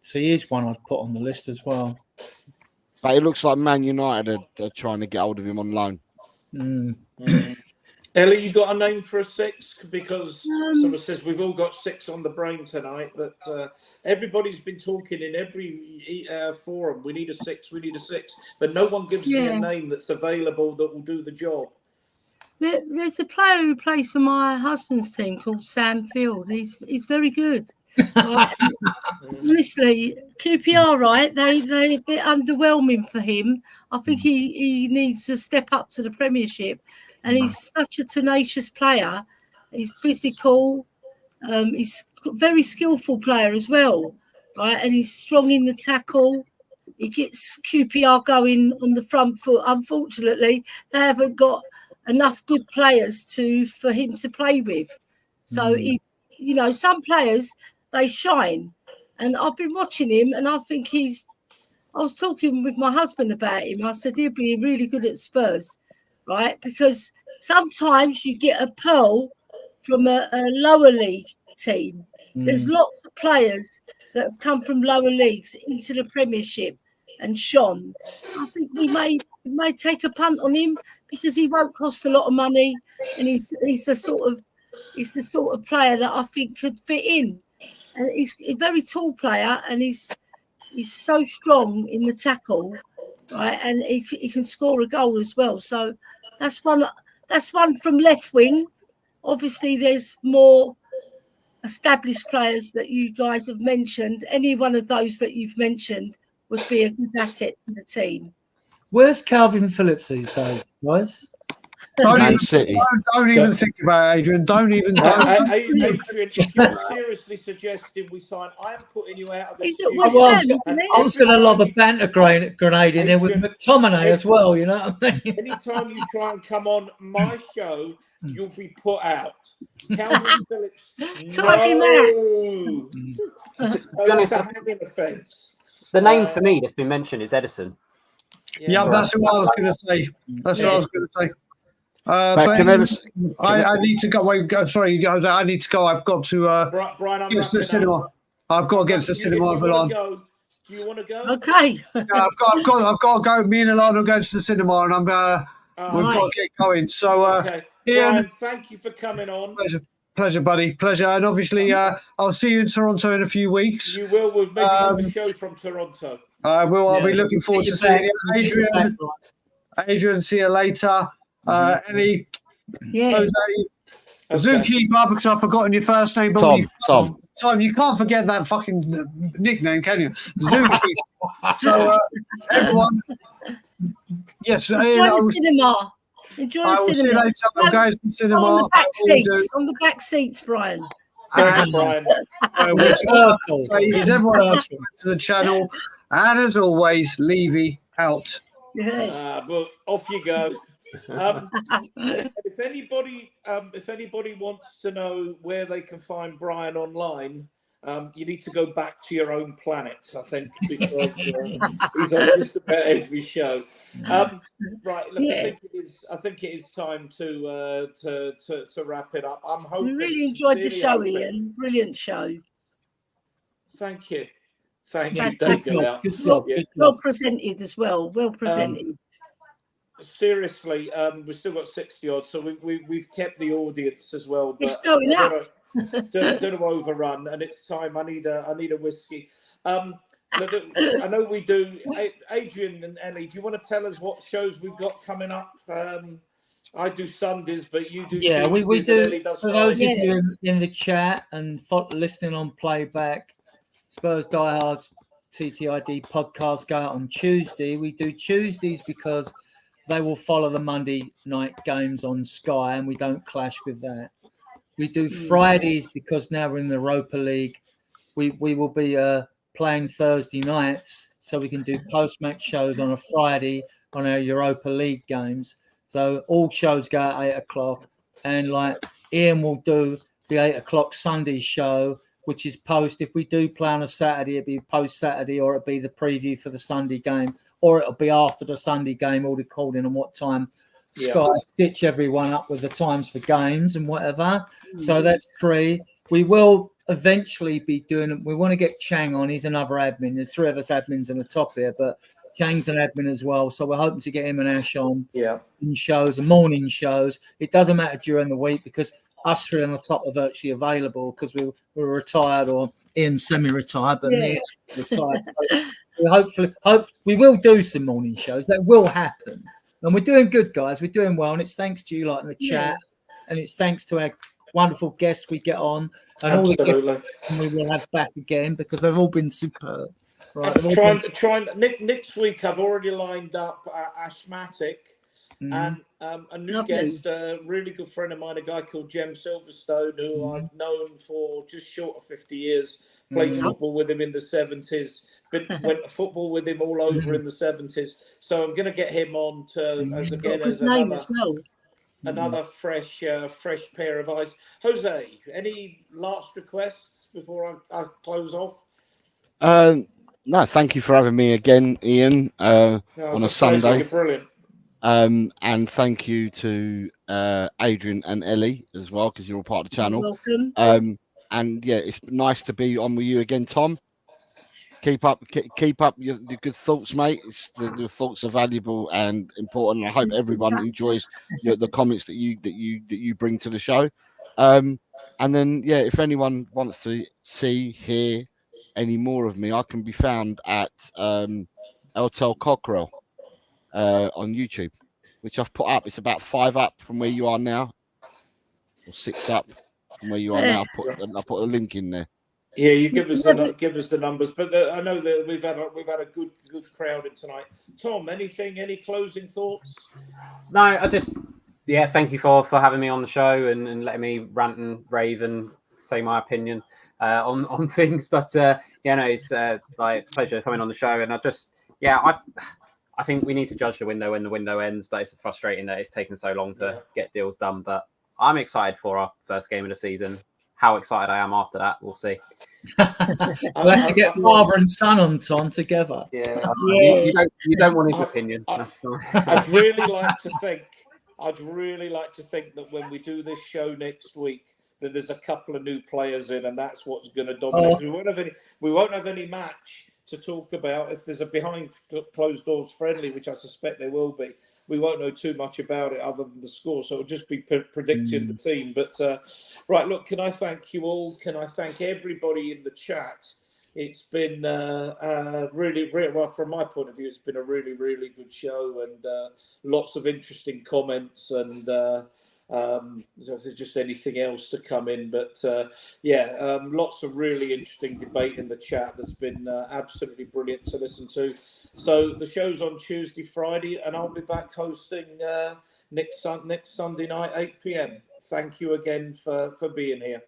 So he is one I'd put on the list as well. But it looks like Man United are trying to get hold of him on loan. Ellie, you got a name for a six? Because someone says we've all got six on the brain tonight, but everybody's been talking in every forum. We need a six, but no one gives me a name that's available that will do the job. There's a player who plays for my husband's team called Sam Field. He's very good. Honestly, QPR, right? They're a bit underwhelming for him. I think he needs to step up to the Premiership. And he's such a tenacious player. He's physical. He's a very skillful player as well, right? And he's strong in the tackle. He gets QPR going on the front foot. Unfortunately, they haven't got enough good players for him to play with. So, some players, they shine. And I've been watching him, and I think I was talking with my husband about him. I said he'll be really good at Spurs. Right, because sometimes you get a pearl from a lower league team. There's lots of players that have come from lower leagues into the Premiership and shone. I think we may take a punt on him because he won't cost a lot of money, and he's the sort of player that I think could fit in. And he's a very tall player, and he's so strong in the tackle. Right, and he can score a goal as well. So that's one from left wing. Obviously, there's more established players that you guys have mentioned. Any one of those that you've mentioned would be a good asset to the team. Where's Calvin Phillips these days, guys? Don't even think about it, Adrian. Adrian, if you're seriously suggesting we sign, I am putting you out of the I was going to lob a banter grenade in there with McTominay as well, you know what I mean? Anytime you try and come on my show, you'll be put out. Calvin Phillips, no. To be honest, the name for me that's been mentioned is Edison. Yeah, that's what I was going to say. I need to go. Wait, sorry, I need to go. I've got to get to the cinema. I've got to get to the cinema. Do you want to go? Okay. Yeah, I've got to go. Me and Alana are going to the cinema, and we've got to get going. So, Brian, thank you for coming on. Pleasure, buddy. Pleasure. And obviously, I'll see you in Toronto in a few weeks. You will. We'll maybe do a show from Toronto. I'll be looking forward to seeing you. Adrian. Adrian, see you later. Ellie, Yeah. Jose, Zookeeper, because I've forgotten your first name. But Tom, you can't forget that fucking nickname, can you? Zookeeper. So, everyone, yes. Enjoy the cinema. Enjoy the cinema. See you later. I'm going to the cinema. On the back seats. On the back seats, Brian. Thanks, Brian. Is everyone else to the channel? And as always, Levy out. But off you go. If anybody wants to know where they can find Brian online, you need to go back to your own planet, I think, because he's on just about every show. Right, look, I think it is time to wrap it up. I'm hoping. We really enjoyed the show, Ian. Brilliant show. Thank you. Thank you. Good job. Well presented as well. Well presented. Seriously, we've still got 60 odd, so we've kept the audience as well. But it's going up. Don't overrun, and it's time. I need a whiskey. I know we do. Adrian and Ellie, do you want to tell us what shows we've got coming up? I do Sundays, but you do. Yeah, Tuesdays, we do. For those of Fridays. you in the chat and listening on playback, Spurs Diehards TTID podcast go out on Tuesday. We do Tuesdays because they will follow the Monday night games on Sky, and we don't clash with that. We do Fridays because now we're in the Europa League. We will be playing Thursday nights, so we can do post-match shows on a Friday on our Europa League games. So all shows go at 8 o'clock, and like Ian will do the 8 o'clock Sunday show, which is post. If we do play on a Saturday, it'll be post Saturday, or it'll be the preview for the Sunday game, or it'll be after the Sunday game, all recording on what time. Sky stitch everyone up with the times for games and whatever. So that's 3. We will eventually be doing. We want to get Chang on. He's another admin. There's 3 of us admins in the top here, but Chang's an admin as well. So we're hoping to get him and Ash on in shows and morning shows. It doesn't matter during the week because us 3 on the top are virtually available because we're retired, or Ian's semi-retired, but me retired. So hopefully we will do some morning shows. That will happen. And we're doing good, guys. We're doing well. And it's thanks to you lot in the chat. And it's thanks to our wonderful guests we get on. And all the guests we will have back again because they've all been superb. Right, next week, I've already lined up Ashmatic and a new guest, a really good friend of mine, a guy called Jem Silverstone, who I've known for just short of 50 years. Played football with him in the 70s. Went to football with him all over in the 70s. So I'm going to get him on another fresh pair of eyes. Jose, any last requests before I close off? No, thank you for having me again, Ian, on a Sunday. You're brilliant. And thank you to Adrian and Ellie as well, because you're all part of the channel. You're welcome. And yeah, it's nice to be on with you again, Tom. Keep up your good thoughts, mate. The thoughts are valuable and important. I hope everyone enjoys the comments that you bring to the show. And then if anyone wants to hear any more of me, I can be found at Eltel Cockrell on YouTube, which I've put up. It's about 5 up from where you are now, or 6 up from where you are now. I put a link in there. Yeah, you give us the numbers, but I know that we've had a good crowd in tonight. Tom, any closing thoughts? No, I just thank you for having me on the show and letting me rant and rave and say my opinion on things. But it's like a pleasure coming on the show, and I think we need to judge the window when the window ends, but it's frustrating that it's taken so long to get deals done. But I'm excited for our first game of the season. How excited I am after that, we'll see. We'll have to get father and son on Tom together. Yeah. You don't want his opinion. That's fine. I'd really like to think that when we do this show next week, that there's a couple of new players in, and that's what's going to dominate. We won't have any match to talk about. If there's a behind closed doors friendly, which I suspect there will be, we won't know too much about it other than the score. So it'll just be predicting the team. But right, look, can I thank you all? Can I thank everybody in the chat It's been really, well, from my point of view, it's been a really, really good show, and lots of interesting comments, and if there's just anything else to come in. But lots of really interesting debate in the chat that's been absolutely brilliant to listen to. So the show's on Tuesday, Friday, and I'll be back hosting next Sunday night, 8 p.m. Thank you again for being here.